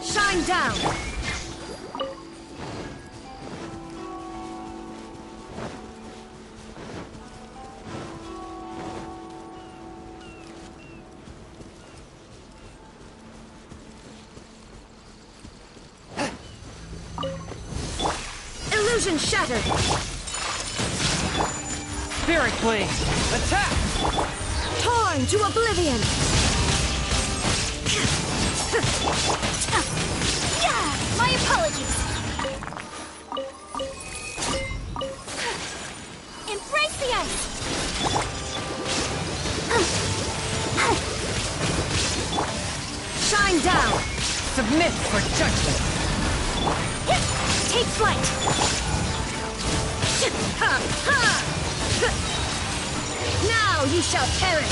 Shine down! Illusion shattered! Spirit Blade! Attack! Torn to oblivion! My apologies! Embrace the ice! Shine down! Submit for judgment! Take flight! Now you shall perish!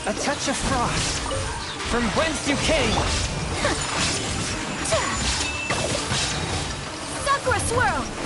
A touch of frost! From whence you came! Sakura Swirl!